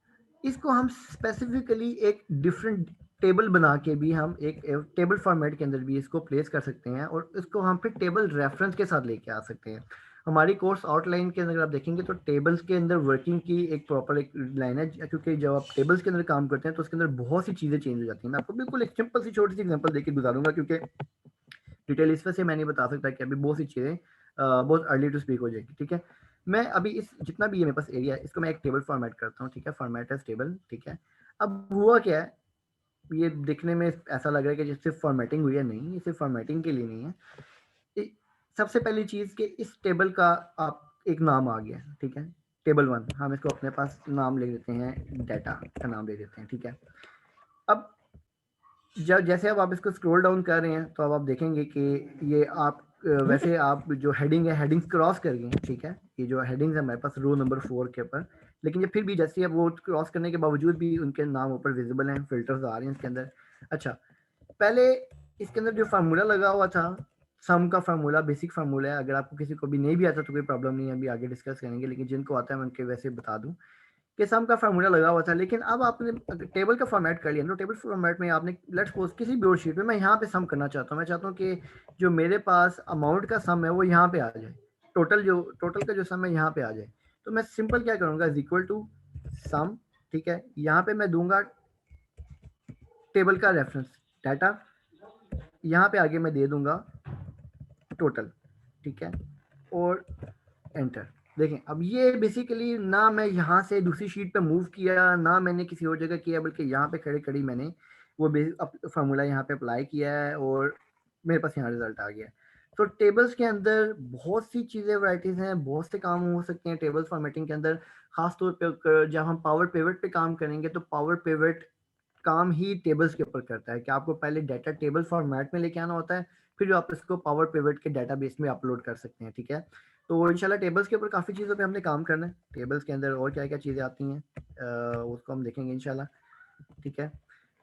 इसको हम स्पेसिफिकली एक डिफरेंट टेबल बना के भी हम एक टेबल फॉर्मेट के अंदर भी इसको प्लेस कर सकते हैं और इसको हम फिर टेबल रेफरेंस के साथ लेके आ सकते हैं। हमारी कोर्स आउटलाइन के अंदर आप देखेंगे तो टेबल्स के अंदर वर्किंग की एक प्रॉपर एक लाइन है, क्योंकि जब आप टेबल्स के अंदर काम करते हैं तो उसके अंदर बहुत सी चीज़ें चेंज हो जाती हैं। मैं आपको बिल्कुल एक सिंपल सी छोटी सी एग्जांपल देके गुजारूंगा, क्योंकि डिटेल इस वजह से मैं नहीं बता सकता कि अभी बहुत सी चीज़ें बहुत अर्ली टू स्पीक हो जाएगी, ठीक है। मैं अभी इस जितना भी ये मेरे पास एरिया है इसको मैं एक टेबल फॉर्मेट करता हूँ, ठीक है। फॉर्मेट एज टेबल, ठीक है। अब हुआ क्या है, ये दिखने में ऐसा लग रहा है कि जैसे फॉर्मेटिंग हुई है, नहीं, ये सिर्फ फॉर्मेटिंग के लिए नहीं है। सबसे पहली चीज़ कि इस टेबल का आप एक नाम आ गया, ठीक है। टेबल 1 हम इसको अपने पास नाम ले लेते हैं, डाटा का नाम ले लेते हैं, ठीक है। अब जब जैसे अब आप इसको स्क्रॉल डाउन कर रहे हैं तो अब आप देखेंगे कि ये आप वैसे आप जो हेडिंग है, हेडिंग्स क्रॉस कर गए हैं, ठीक है। ये जो हेडिंग्स है हमारे पास रो नंबर 4 के ऊपर, लेकिन ये फिर भी जैसे अब वो क्रॉस करने के बावजूद भी उनके नाम ऊपर विजिबल हैं, फिल्टर्स आ रहे हैं इसके अंदर। अच्छा, पहले इसके अंदर जो फार्मूला लगा हुआ था, सम का फार्मूला, बेसिक फार्मूला है। अगर आपको किसी को भी नहीं भी आता तो कोई प्रॉब्लम नहीं है, अभी आगे डिस्कस करेंगे, लेकिन जिनको आता है मैं उनके वैसे बता दूं कि सम का फार्मूला लगा हुआ था। लेकिन अब आपने टेबल का फॉर्मेट कर लिया तो टेबल फॉर्मेट में आपने लेट्स सपोज किसी भी और शीट में मैं यहाँ पे सम करना चाहता हूँ। मैं चाहता हूँ कि जो मेरे पास अमाउंट का सम है वो यहाँ पे आ जाए, टोटल का जो सम है यहाँ पे आ जाए। तो मैं सिंपल क्या करूँगा, इज इक्वल टू सम, ठीक है। यहाँ पे मैं दूंगा टेबल का रेफरेंस डाटा, यहाँ पे आगे मैं दे दूंगा टोटल, ठीक है, और एंटर। देखें अब ये बेसिकली ना मैं यहाँ से दूसरी शीट पे मूव किया, ना मैंने किसी और जगह किया, बल्कि यहाँ पे खड़े खड़ी मैंने वो फार्मूला यहाँ पे अप्लाई किया है और मेरे पास यहाँ रिजल्ट आ गया। तो टेबल्स के अंदर बहुत सी चीज़ें वैराइटीज़ हैं, बहुत से काम हो सकते हैं टेबल्स फॉर्मेटिंग के अंदर। खासतौर पर जब हम पावर पिवट पे काम करेंगे तो पावर पिवट काम ही टेबल्स के ऊपर करता है कि आपको पहले डाटा टेबल फॉर्मेट में लेके आना होता है, फिर आप इसको पावर पिवट के डाटाबेस में अपलोड कर सकते हैं, ठीक है। तो इंशाल्लाह टेबल्स के ऊपर काफ़ी चीज़ों पे हमने काम करना है। टेबल्स के अंदर और क्या क्या चीज़ें आती हैं उसको हम देखेंगे इंशाल्लाह, ठीक है।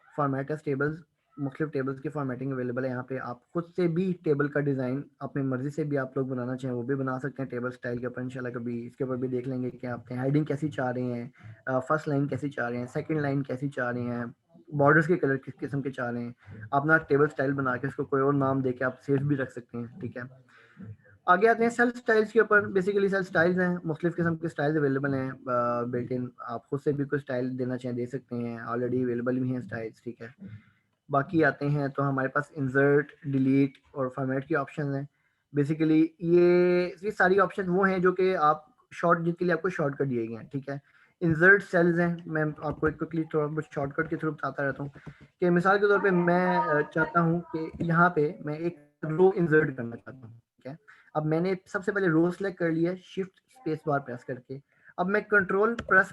फॉर्मेट एज टेबल्स, मुख्तलिफ टेबल्स की फॉर्मेटिंग अवेलेबल है यहाँ पे। आप खुद से भी टेबल का डिज़ाइन अपनी मर्जी से भी आप लोग बनाना चाहें वो भी बना सकते हैं टेबल स्टाइल के ऊपर। इंशाल्लाह कभी इसके ऊपर भी देख लेंगे कि आप हेडिंग कैसी चाह रहे हैं, फर्स्ट लाइन कैसी चाह रहे हैं, सेकंड लाइन कैसी चाह रहे हैं, बॉर्डर्स के कलर किस किस्म के चाह रहे हैं। अपना टेबल स्टाइल बना के इसको कोई और नाम दे के आप सेव भी रख सकते हैं, ठीक है। आगे आते हैं सेल स्टाइल्स के ऊपर। बेसिकली सेल स्टाइल्स हैं, मुख्तलिफ किस्म के स्टाइल्स अवेलेबल हैं बिल्ट इन। आप खुद से भी कोई स्टाइल देना चाहें दे सकते हैं, ऑलरेडी अवेलेबल भी हैं स्टाइल्स, ठीक है। बाकी आते हैं तो हमारे पास इंसर्ट, डिलीट और फॉर्मेट की ऑप्शन हैं। बेसिकली ये सारी ऑप्शन वो हैं जो कि आप जिनके लिए आपको शॉर्टकट दिए गए हैं, ठीक है। इंसर्ट सेल्स हैं, मैं आपको एक क्विकली थोड़ा बहुत शॉर्टकट के थ्रू बताता रहता हूँ कि मिसाल के तौर पे मैं चाहता हूँ कि यहाँ पे मैं एक रो इंसर्ट करना चाहता हूँ, ठीक है। अब मैंने सबसे पहले रो सेलेक्ट कर लिया, शिफ्ट स्पेस बार प्रेस करके। अब मैं कंट्रोल प्रेस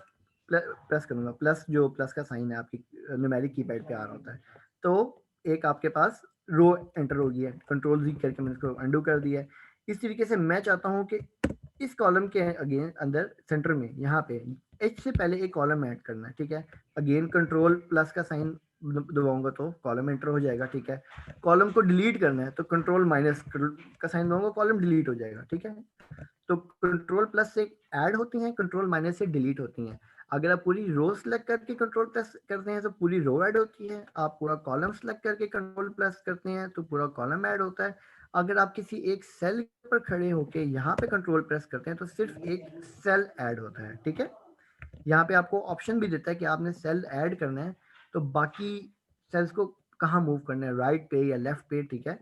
करूँगा, प्लस जो प्लस का साइन है आपकी न्यूमेरिक कीपैड पे आ रहा होता है, तो एक आपके पास रो एंटर हो गया। कंट्रोल Z करके मैंने इसको अंडू कर दिया। इस तरीके से मैं चाहता हूँ कि इस कॉलम के अगेन अंदर सेंटर में यहाँ पे H से पहले एक कॉलम ऐड करना है, ठीक है। अगेन कंट्रोल प्लस का साइन दबाऊंगा तो कॉलम एंटर हो जाएगा, ठीक है। कॉलम को डिलीट करना है तो कंट्रोल माइनस का साइन दूंगा, कॉलम डिलीट हो जाएगा, ठीक है। तो कंट्रोल प्लस से ऐड होती हैं, कंट्रोल माइनस से डिलीट होती हैं। अगर आप पूरी रो सेलेक्ट करके कंट्रोल प्लस करते हैं तो पूरी रो ऐड होती है, आप पूरा कॉलम सेलेक्ट करके कंट्रोल प्लस करते हैं तो पूरा कॉलम ऐड होता है। अगर आप किसी एक सेल पर खड़े होके यहाँ पे कंट्रोल प्रेस करते हैं तो सिर्फ एक सेल ऐड होता है, ठीक है। यहाँ पे आपको ऑप्शन भी देता है कि आपने सेल ऐड करना है तो बाकी सेल्स को कहाँ मूव करना है, राइट पे या लेफ्ट पे, ठीक है।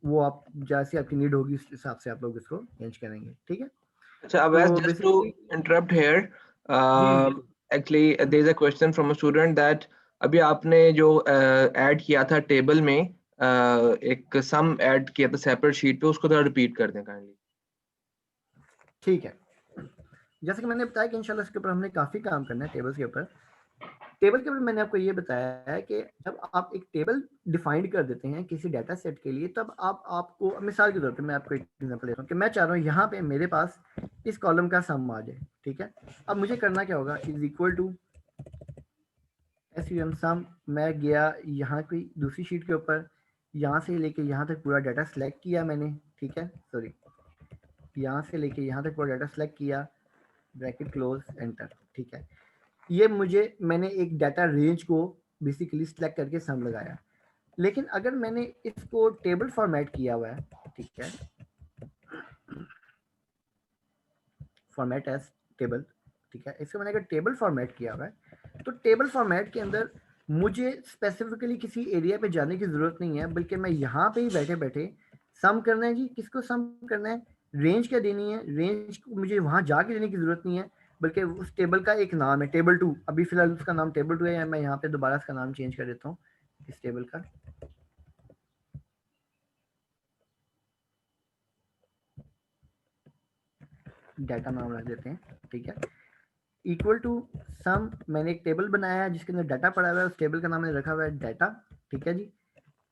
वो आप जैसे आपकी नीड होगी उस हिसाब से आप लोग इसको चेंज करेंगे, ठीक है। अच्छा अवैस, तो just to basically interrupt here, जी जी actually there is a question from a student that अभी आपने जो ऐड किया था टेबल में, एक सम ऐड किया था सेपरेट शीट पे, उसको थोड़ा रिपीट कर दें काइंडली। ठीक है। जैसे कि मैंने बताया कि इंशाल्लाह इसके ऊपर हमने काफ़ी काम करना है टेबल्स के ऊपर। टेबल के ऊपर मैंने आपको ये बताया है कि जब आप एक टेबल डिफाइन कर देते हैं किसी डाटा सेट के लिए, तब आपको मिसाल के तौर पे मैं आपको एक एग्जांपल देता हूँ कि मैं चाह रहा हूँ यहाँ पे मेरे पास इस कॉलम का सम आ जाए, ठीक है। अब मुझे करना क्या होगा, इज इक्वल टू एसयूएम सम। मैं गया यहाँ कोई दूसरी शीट के ऊपर, यहाँ से लेके यहाँ तक पूरा डाटा सेलेक्ट किया मैंने, ठीक है, सॉरी, यहाँ से लेके यहाँ तक पूरा डाटा सेलेक्ट किया, ब्रैकेट क्लोज, एंटर, ठीक है। ये मैंने एक डाटा रेंज को बेसिकली सिलेक्ट करके सम लगाया। लेकिन अगर मैंने इसको टेबल फॉर्मेट किया हुआ है, ठीक है, फॉर्मेट एज टेबल, ठीक है, इसको मैंने अगर टेबल फॉर्मेट किया हुआ है तो टेबल फॉर्मेट के अंदर मुझे स्पेसिफिकली किसी एरिया पे जाने की जरूरत नहीं है, बल्कि मैं यहाँ पे ही बैठे बैठे सम करना है जी। किसको सम करना है, रेंज क्या देनी है, रेंज को मुझे वहां जाके देने की जरूरत नहीं है, बल्कि उस टेबल का एक नाम है टेबल 2, अभी फिलहाल उसका नाम टेबल 2 है, या मैं यहाँ पे दोबारा इसका नाम चेंज कर देता हूँ इस टेबल का, डाटा नाम रख देते हैं, ठीक है। इक्वल टू सम, मैंने एक टेबल बनाया है जिसके अंदर डाटा पड़ा हुआ है, उस टेबल का नाम मैंने रखा हुआ है डाटा, ठीक है जी।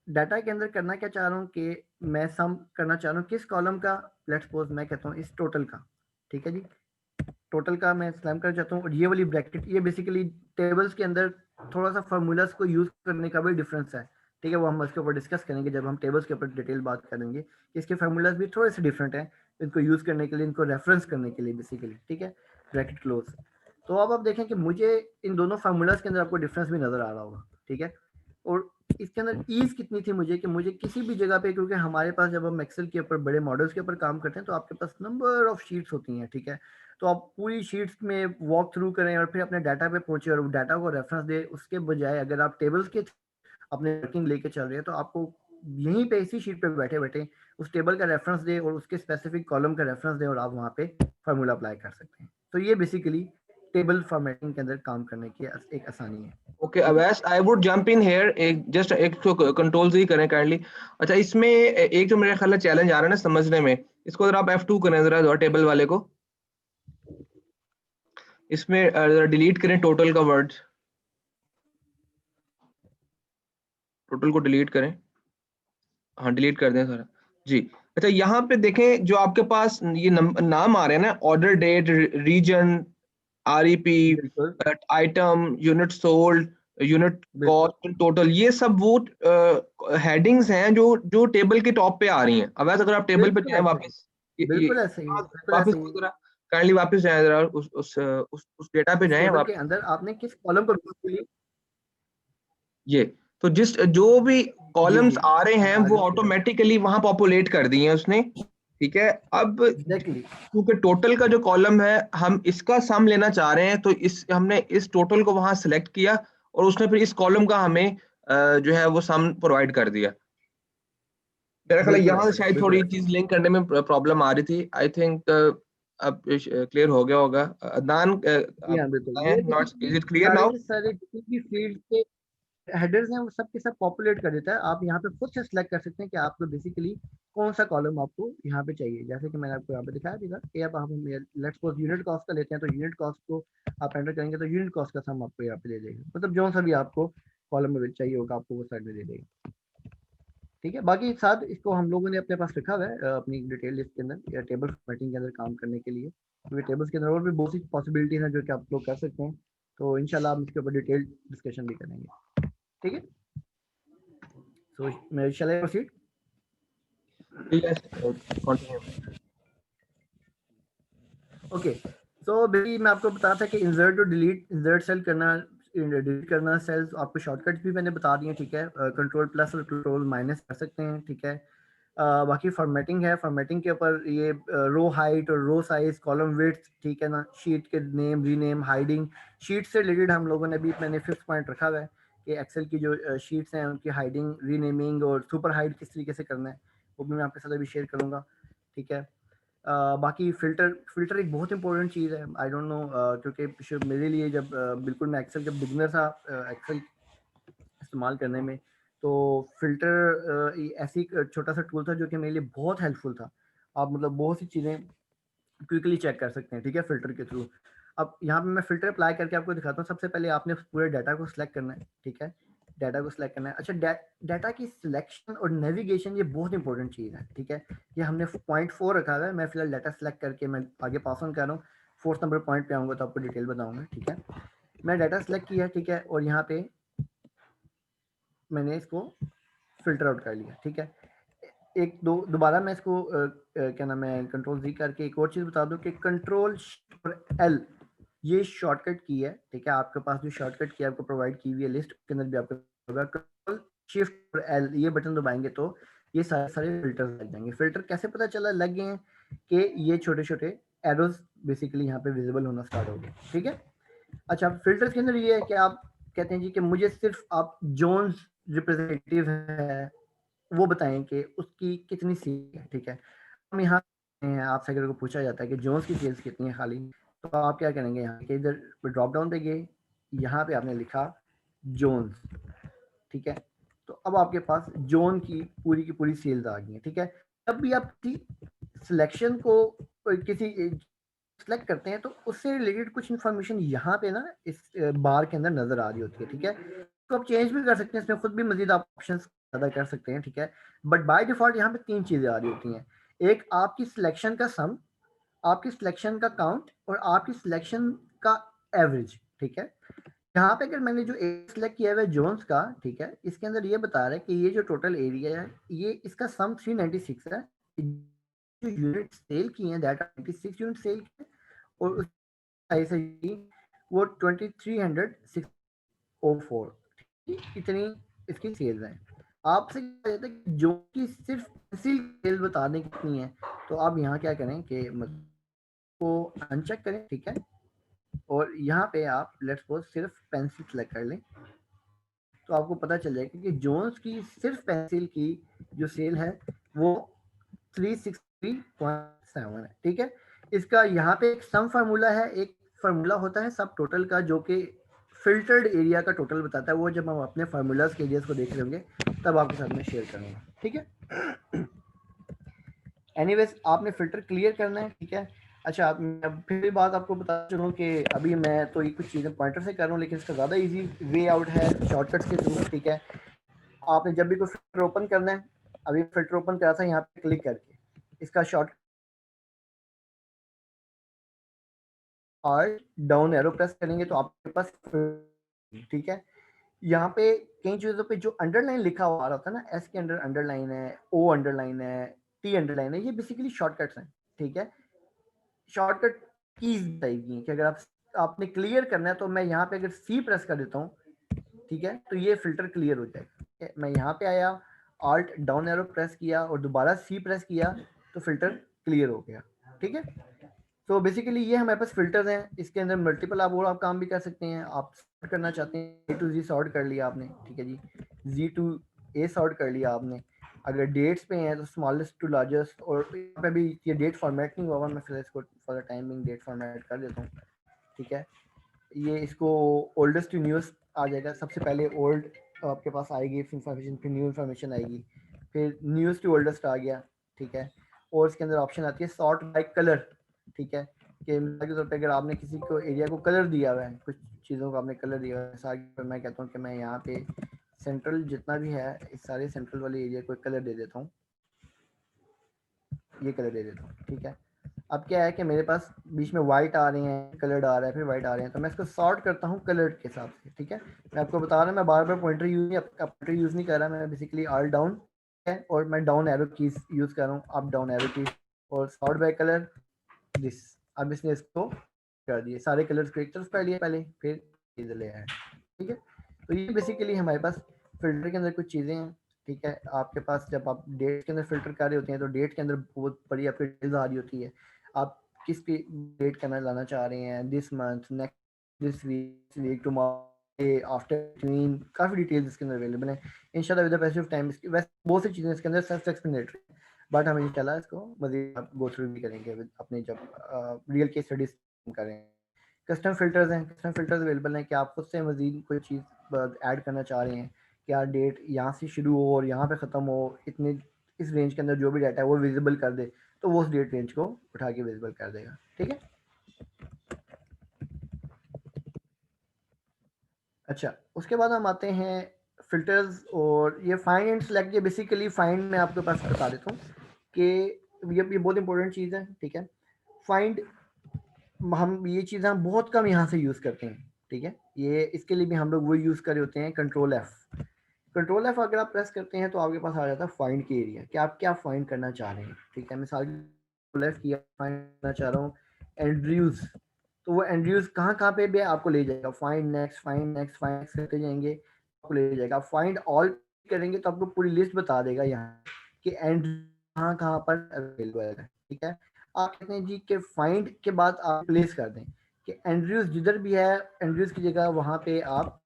डाटा के अंदर करना क्या चाह रहा हूँ कि मैं सम करना चाह रहा हूँ किस कॉलम का, लेट्स सपोज मैं कहता हूँ इस टोटल का, ठीक है जी। टोटल का मैं सम करना चाहता हूँ, और ये वाली ब्रैकेट, ये बेसिकली टेबल्स के अंदर थोड़ा सा फार्मूलाज को यूज करने का भी डिफरेंस है, ठीक है। वो हम इसके ऊपर डिस्कस करेंगे जब हम टेबल्स के ऊपर डिटेल बात करेंगे। इसके फार्मूलाज भी थोड़े से डिफरेंट हैं इनको यूज करने के लिए, इनको रेफरेंस करने के लिए बेसिकली, ठीक है, ब्रैकेट क्लोज। तो अब आप देखें कि मुझे इन दोनों फार्मूलाज के अंदर आपको डिफरेंस भी नजर आ रहा होगा, ठीक है। और इसके अंदर ईज कितनी थी मुझे, कि मुझे किसी भी जगह पे, क्योंकि हमारे पास जब हम एक्सेल के ऊपर बड़े मॉडल्स के ऊपर काम करते हैं तो आपके पास नंबर ऑफ शीट्स होती हैं, ठीक है। तो आप पूरी शीट्स में वॉक थ्रू करें और फिर अपने डाटा पे पहुंचे और डाटा को रेफरेंस दे, उसके बजाय अगर आप टेबल्स के अपने वर्किंग लेके चल रहे हैं तो आपको यहीं पे इसी शीट पे बैठे बैठे उस टेबल का रेफरेंस दे और उसके स्पेसिफिक कॉलम का रेफरेंस दे और आप वहाँ पे फार्मूला अप्लाई कर सकते हैं। तो ये बेसिकली टेबल फॉर्मेटिंग के अंदर काम करने की एक आसानी है। Okay Awais, I would jump in here, एक जस्ट एक तो कंट्रोल ही करें काइंडली। अच्छा, इसमें एक जो मेरे ख्याल चैलेंज आ रहा है ना समझने में, इसको जरा आप F2 करें जरा टेबल वाले को, इसमें जरा डिलीट करें टोटल का वर्ड, टोटल को डिलीट करें, हाँ डिलीट कर दें सारा जी। अच्छा यहाँ पे देखें जो आपके पास ये नाम आ रहे हैं ना, ऑर्डर डेट, रीजन, REP, बिल्कुल आइटम, यूनिट सोल्ड, यूनिट बिल्कुल कॉस्ट, टोटल, ये सब वो हेडिंग्स हैं जो जो टेबल के टॉप पे आ रही हैं। अब अगर आप टेबल पे बिल्कुल जाएं ऐसे ही, वापस, बिल्कुल ऐसे ही, बिल्कुल वापस ऐसे ही। जरा काइंडली वापस जाएं जरा उस डेटा पे इस जाएं टेबल के वापस। अंदर आपने किस कॉलम को बेसिकली, ये तो जिस जो भी जी कॉलम्स जी आ रहे मैं हैं वो आगे की तरफ, ऑटोमेटिकली वहां पॉपुलेट कर दिए हैं उसने, ठीक है। अब एग्जैक्टली क्योंकि टोटल का जो कॉलम है हम इसका सम लेना चाह रहे हैं, तो इस हमने इस टोटल को वहां सेलेक्ट किया और उसने फिर इस कॉलम का हमें जो है वो सम प्रोवाइड कर दिया। मेरा ख्याल है बिल्कुल यहाँ ऐसे से ही, शायद बिल्कुल थोड़ी ऐसे ही। चीज लिंक करने में प्रॉब्लम आ रही थी, आई थिंक अब क्लियर हो गया होगा। अदनान, जी आप हाँ बिल्कुल, बताएं, ये not, is basically it clear सारे नाउ? के सारे जितनी भी फील्ड के हेडर्स हैं वो सब के सब पॉपुलेट कर देता है। आप यहाँ पे खुद से सिलेक्ट कर सकते हैं कि आपको बेसिकली कौन सा कॉलम आपको यहाँ पे चाहिए। जैसे कि मैंने आपको यहाँ पे दिखाया भी था कि अब हम लेट्स सपोज यूनिट कॉस्ट का लेते हैं, तो यूनिट कॉस्ट को आप एंटर करेंगे तो यूनिट कॉस्ट का सम आपको यहाँ पे दे देगा, मतलब जो सा भी आपको कॉलम में चाहिए होगा आपको वो साइड में दे देगा, ठीक है। बाकी साथ इसको हम लोगों ने अपने पास रखा हुआ है अपनी डिटेल लिस्ट के अंदर या टेबल फॉर्मेटिंग के अंदर काम करने के लिए, क्योंकि टेबल्स के अंदर और भी बहुत सी पॉसिबिलिटीज हैं जो कि आप लोग कर सकते हैं। तो इंशाल्लाह हम इसके ऊपर डिटेल डिस्कशन भी करेंगे। ठीक है, सो मैं shall I proceed? Yes, continue. Okay, so basically मैं आपको बता था कि इंसर्ट और डिलीट, इंसर्ट सेल करना, डिलीट करना सेल्स, आपको शॉर्टकट्स भी मैंने बता दिए, ठीक है। कंट्रोल प्लस और कंट्रोल माइनस कर सकते हैं, ठीक है। बाकी फॉर्मेटिंग है, फॉर्मेटिंग के ऊपर ये रो हाइट और रो साइज, कॉलम विड्थ, ठीक है ना, शीट के नेम, रीनेम, हाइडिंग, शीट से रिलेटेड हम लोगों ने भी, मैंने 5th पॉइंट रखा हुआ है कि एक्सेल की जो शीट्स हैं उनकी हाइडिंग, रीनेमिंग और सुपर हाइड किस तरीके से करना है, वो भी मैं आपके साथ अभी शेयर करूँगा, ठीक है। बाकी फ़िल्टर एक बहुत इंपॉर्टेंट चीज़ है, आई डोंट नो, क्योंकि मेरे लिए जब बिल्कुल मैं एक्सेल जब बिगिनर था एक्सेल इस्तेमाल करने में, तो फ़िल्टर ऐसी एक छोटा सा टूल था जो कि मेरे लिए बहुत हेल्पफुल था। आप मतलब बहुत सी चीज़ें क्विकली चेक कर सकते हैं, ठीक है, फ़िल्टर के थ्रू। अब यहाँ पे मैं फ़िल्टर अप्लाई करके आपको दिखाता हूँ। सबसे पहले आपने पूरे डाटा को सिलेक्ट करना है, ठीक है, डाटा को सिलेक्ट करना है। अच्छा, डाटा की सिलेक्शन और नेविगेशन ये बहुत इंपॉर्टेंट चीज़ है, ठीक है। ये हमने पॉइंट 4 रखा हुआ है, मैं फिलहाल डाटा सिलेक्ट करके मैं आगे पास ऑन कर रहा हूँ। 4th नंबर पॉइंट पे आऊँगा तो आपको डिटेल बताऊँगा, ठीक है। मैं डाटा सिलेक्ट किया, ठीक है, और यहाँ पे मैंने इसको फ़िल्टर आउट कर लिया, ठीक है। एक दो दोबारा मैं इसको क्या नाम है, कंट्रोल जी करके एक और चीज़ बता दूं कि कंट्रोल एल ये शॉर्टकट की है, ठीक है। आपके पास जो शॉर्टकट की आपको प्रोवाइड की हुई है लिस्ट के अंदर भी आपको होगा, कंट्रोल शिफ्ट और एल ये बटन दबाएंगे तो ये सारे सारे फिल्टर लग जाएंगे। फिल्टर कैसे पता चला लग गए हैं कि ये छोटे छोटे एरोज बेसिकली यहाँ पे विजिबल होना स्टार्ट हो गए, ठीक है। अच्छा, फिल्टर्स के अंदर ये है कि आप कहते हैं जी कि मुझे सिर्फ आप जोन्स रिप्रेजेंटेटिव है वो बताएं कि उसकी कितनी सेल है, ठीक है। हम यहाँ आपसे अगर को पूछा जाता है कि जोन्स की सेल्स कितनी है खाली, तो आप क्या करेंगे, यहाँ के इधर ड्रॉप डाउन पे गए, यहाँ पे आपने लिखा जोन्स, ठीक है। तो अब आपके पास जोन की पूरी सेल्स आ गई है, ठीक है। तब भी आप सिलेक्शन को किसी सेलेक्ट करते हैं तो उससे रिलेटेड कुछ इन्फॉर्मेशन यहाँ पे ना इस बार के अंदर नजर आ रही होती है, ठीक है। तो आप चेंज भी कर सकते हैं, इसमें खुद भी मजीद ऑप्शंस पैदा कर सकते हैं, ठीक है। बट बाय डिफॉल्ट यहाँ पे 3 चीजें आ रही होती हैं। एक आपकी सिलेक्शन का सम, आपकी सिलेक्शन का काउंट और आपकी सिलेक्शन का एवरेज, ठीक है। यहाँ पे अगर मैंने जो सिलेक्ट किया हुआ है जोन्स का, ठीक है, इसके अंदर ये बता रहा है कि ये जो टोटल एरिया है ये इसका सम 396 है। जो यूनिट सेल की है दैट 96 यूनिट सेल की है और उस ऐसे ही वो 2304 इतनी इसकी सेल्स हैं। आपसे क्या कहता है कि जो कि सिर्फ पेंसिल सेल बताने कितनी है, तो आप यहाँ क्या करें कि को अनचेक करें, ठीक है, और यहाँ पे आप लेट्स सपोज सिर्फ पेंसिल सेलेक्ट कर लें, तो आपको पता चल जाएगा कि जोन्स की सिर्फ पेंसिल की जो सेल है वो 360.7 है, ठीक है। इसका यहाँ पे एक सम फार्मूला है, एक फार्मूला होता है सब टोटल का जो कि फिल्टर्ड एरिया का टोटल बताता है। वो जब हम अपने फार्मूलाज के एरियाज को देख रहे होंगे तब आपके साथ में शेयर करूँगा, ठीक है। एनीवेज आपने फिल्टर क्लियर करना है, ठीक है। अच्छा, मैं फिर भी बात आपको बता चलूँ कि अभी मैं तो ये कुछ चीज़ें पॉइंटर से कर रहा हूँ, लेकिन इसका ज़्यादा इजी वे आउट है शॉर्टकट्स के थ्रू, ठीक है। आपने जब भी कोई फिल्टर ओपन करना है, अभी फिल्टर ओपन करा था, यहाँ पे क्लिक करके इसका शॉर्ट और डाउन एरो प्रेस करेंगे तो आपके पास, ठीक है। यहाँ पे कई चीज़ों पे जो अंडरलाइन लिखा हुआ आ रहा था ना, एस के अंडर अंडरलाइन है, ओ अंडरलाइन है, टी अंडरलाइन है, ये बेसिकली शॉर्टकट्स हैं, ठीक है। शॉर्टकट कीज बताएगी कि अगर आपने क्लियर करना है तो मैं यहाँ पे अगर सी प्रेस कर देता हूँ, ठीक है, तो ये फिल्टर क्लियर हो जाएगा। मैं यहाँ पे आया, ऑल्ट डाउन एरो प्रेस किया और दोबारा सी प्रेस किया तो फिल्टर क्लियर हो गया, ठीक है। तो बेसिकली ये हमारे पास फिल्टर्स हैं, इसके अंदर मल्टीपल आप और आप काम भी कर सकते हैं। आप सॉर्ट करना चाहते हैं, A to Z सॉर्ट कर लिया आपने, ठीक है जी, Z to A सॉर्ट कर लिया आपने। अगर डेट्स पे हैं तो स्मॉलेस्ट टू लार्जेस्ट, और यहाँ पे भी ये डेट फॉर्मेट नहीं हुआ, मैं फिर इसको for the timing date format कर देता हूँ, ठीक है। ये इसको ओल्डेस्ट टू न्यूएस्ट आ जाएगा, सबसे पहले ओल्ड आपके पास आएगी इन्फॉर्मेशन, फिर न्यू इन्फॉर्मेशन आएगी, फिर न्यूएस्ट टू ओल्डेस्ट आ गया, ठीक है। और इसके अंदर ऑप्शन आती है सॉर्ट बाय कलर, ठीक है, कि मिसाल के तौर पे अगर आपने किसी को एरिया को कलर दिया हुआ है, कुछ चीज़ों को आपने कलर दिया हुआ है, मिसाल के मैं कहता हूँ कि मैं यहाँ पे सेंट्रल जितना भी है इस सारे सेंट्रल वाले एरिया को कलर दे देता हूँ, ये कलर दे देता हूँ, ठीक है। अब क्या है कि मेरे पास बीच में वाइट आ रहे हैं, कलर्ड आ रहा है, फिर वाइट आ रहे हैं, तो मैं इसको सॉर्ट करता हूँ कलर्ड के हिसाब से, ठीक है। मैं आपको बता रहा हूँ, मैं बार बार पॉइंटर यूज़ नहीं कर रहा, मैं बेसिकली ऑल डाउन है और मैं डाउन एरो कीज यूज़ कर रहा हूँ, अप डाउन एरो कीज, और सॉर्ट बाय कलर दिस। अब इसने इसको कर दिए, सारे कलर्स को एक तरफ कर लिए पहले, फिर इधर ले आया, ठीक है। तो ये बेसिकली हमारे पास फिल्टर के अंदर कुछ चीज़ें हैं, ठीक है। आपके पास जब आप डेट के अंदर फिल्टर कर रहे होते हैं तो डेट के अंदर बहुत बड़ी आपकी डिटेल्स आ रही होती है, आप किस डेट के अंदर लाना चाह रहे हैं, this month, next, this week, tomorrow, after, between, काफ़ी डिटेल्स इसके अंदर अवेलेबल है। इंशाल्लाह with the passage of time इसकी वैसे बहुत सी चीज़ें इसके अंदर सेल्फ एक्सप्लेनेटरी, बट हम इंशाल्लाह इसको मज़ीद गो थ्रू भी करेंगे अपने जब रियल केस स्टडीज करेंगे। कस्टम फिल्टर्स हैं, कस्टम फिल्टर्स अवेलेबल हैं कि आप खुद से मज़ीद कोई चीज़ ऐड करना चाह रहे हैं, क्या डेट यहाँ से शुरू हो और यहाँ पे ख़त्म हो, इतने इस रेंज के अंदर जो भी डाटा है वो विजिबल कर दे, तो वो उस डेट रेंज को उठा के विजिबल कर देगा, ठीक है। अच्छा, उसके बाद हम आते हैं फिल्टर्स, और ये फाइंड एंड सेलेक्ट। ये बेसिकली फाइंड में आपके पास बता देता हूँ कि ये बहुत इंपॉर्टेंट चीज़ है, ठीक है। फाइंड हम ये चीज़ हम बहुत कम यहाँ से यूज़ करते हैं, ठीक है। ये इसके लिए भी हम लोग वो यूज़ कर रहे होते हैं कंट्रोल एफ। कंट्रोल एफ अगर आप प्रेस करते हैं तो आपके पास आ जाता है फाइंड के एरिया, कि आप क्या फाइंड करना चाह रहे हैं, ठीक है। मिसाल कंट्रोल एफ किया, फाइंड करना चाह रहा हूँ एंड्रयूज, तो वो एंड्रयूज कहाँ कहाँ पे भी आपको ले जाएगा, find next, find next, find next करते जाएंगे, आपको ले जाएगा। फाइंड ऑल करेंगे तो आपको पूरी लिस्ट बता देगा यहाँ कि एंड कहाँ कहाँ पर अवेलेबल है, ठीक है। आप कहते हैं जी कि फाइंड के बाद आप प्लेस कर दें कि एंड्रयूज जिधर भी है, एंड्रयूज की जगह वहाँ पे आप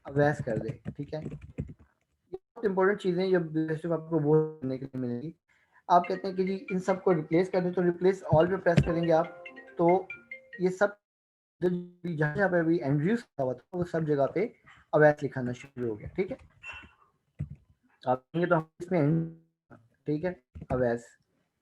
अवैस कर दें, ठीक है। बहुत इंपॉर्टेंट चीज़ें जो आपको वो करने के लिए मिलेगी। आप कहते हैं कि जी इन सब को रिप्लेस कर दें, तो रिप्लेस ऑल पे प्रेस करेंगे आप, तो ये सब जहाँ जहाँ पे भी एंड्रयूज हुआ था वो सब जगह पे अवैस लिखाना शुरू हो गया, ठीक है। आप कहेंगे तो हम इसमें, ठीक है, अवैस,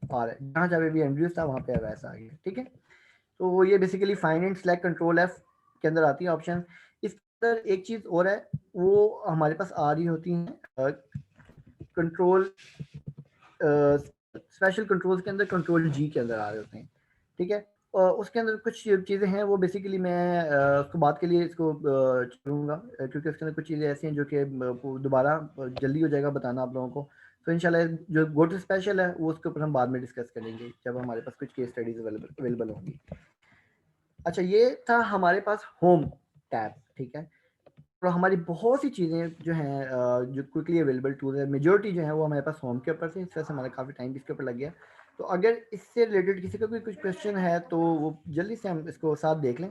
और जहाँ जहाँ भी एंड्रयूज था वहाँ पे अवैस आ गया, ठीक है। तो ये basically find and select control F के अंदर आती है ऑप्शन। इसके अंदर एक चीज़ और है, वो हमारे पास आ रही होती है कंट्रोल स्पेशल कंट्रोल्स के अंदर, कंट्रोल जी के अंदर आ रहे होते हैं, ठीक है। उसके अंदर कुछ चीज़ें हैं, वो बेसिकली मैं उसको बात के लिए इसको चलूँगा, क्योंकि उसके अंदर कुछ चीज़ें ऐसी हैं जो कि दोबारा जल्दी हो जाएगा बताना आप लोगों को। तो इंशाल्लाह जो गो टू स्पेशल है वो उसके ऊपर हम बाद में डिस्कस करेंगे जब हमारे पास कुछ केस स्टडीज अवेलेबल होंगी। अच्छा, ये था हमारे पास होम टैब, ठीक है। तो हमारी बहुत सी चीज़ें जो हैं जो क्विकली अवेलेबल टूल है, मेजोरिटी जो है वो हमारे पास होम के ऊपर से, इस वजह से हमारा काफ़ी टाइम भी इसके ऊपर लग गया। तो अगर इससे रिलेटेड किसी का भी कुछ क्वेश्चन है तो वो जल्दी से हम इसको साथ देख लें।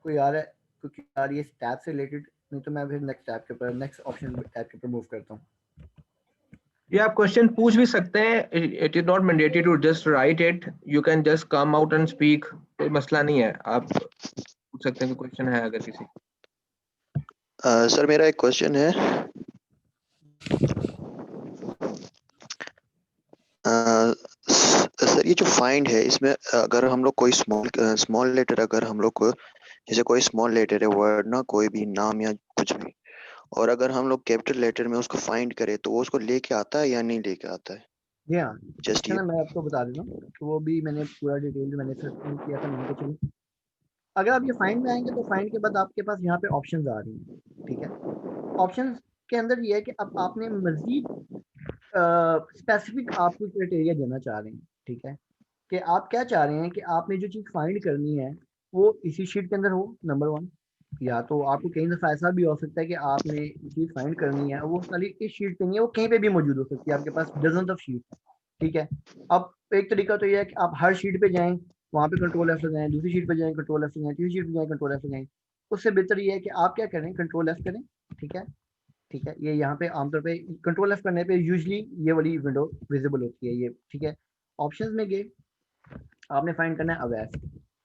कोई आ रहा है क्योंकि यार ये टैब से रिलेटेड, नहीं तो मैं फिर नेक्स्ट टैब के ऊपर, नेक्स्ट ऑप्शन टैब के ऊपर मूव करता हूँ। ये आप क्वेश्चन पूछ भी सकते हैं, it is not mandatory to just write it, you can just come out and speak, कोई मसला नहीं है, आप पूछ सकते हैं कि क्वेश्चन है अगर किसी। सर मेरा एक क्वेश्चन है। सर ये जो फाइंड है इसमें अगर हम लोग कोई स्मॉल लेटर, अगर हम लोग को जैसे कोई स्मॉल लेटर है वर्ड ना, कोई भी नाम या कुछ भी, और अगर हम लोग कैपिटल लेटर में उसको फाइंड करें तो वो उसको लेके आता है या नहीं लेके आता है? हाँ, जस्ट अच्छा ये। ना, मैं आपको बता देता हूँ, तो वो भी मैंने पूरा डिटेल मैंने सर्च किया था, मैंने कहा चलो अगर आप ये फाइंड में आएंगे तो फाइंड के बाद आपके पास यहाँ पे ऑप्शंस आ रही हैं, ठीक है। ऑप्शंस के अंदर ये है कि अब आपने मजीद स्पेसिफिक आपको क्राइटेरिया देना चाह रहे हैं, ठीक है, कि आप क्या चाह रहे हैं कि आपने जो चीज़ फाइंड करनी है वो इसी शीट के अंदर हो, नंबर वन। या तो आपको कई दफ़ा ऐसा भी हो सकता है कि आपने चीज़ फाइंड करनी है वो खाली इस शीट पे नहीं है, वो कहीं पे भी मौजूद हो सकती है, आपके पास डजन ऑफ शीट, ठीक है। अब एक तरीका तो ये है कि आप हर शीट पे जाएं, वहाँ पे कंट्रोल एफ लगाएं, दूसरी शीट पे जाएं कंट्रोल एफ लगाएं, तीसरी शीट पे जाएं कंट्रोल एफ लगाएं। उससे बेहतर ये है कि आप क्या करें, कंट्रोल एफ करें, ठीक है। ठीक है, ये यहाँ पे आमतौर पे कंट्रोल एफ करने पे यूजली ये वाली विंडो विजिबल होती है, ये ठीक है। ऑप्शंस में गए, आपने फाइंड करना है अवैस।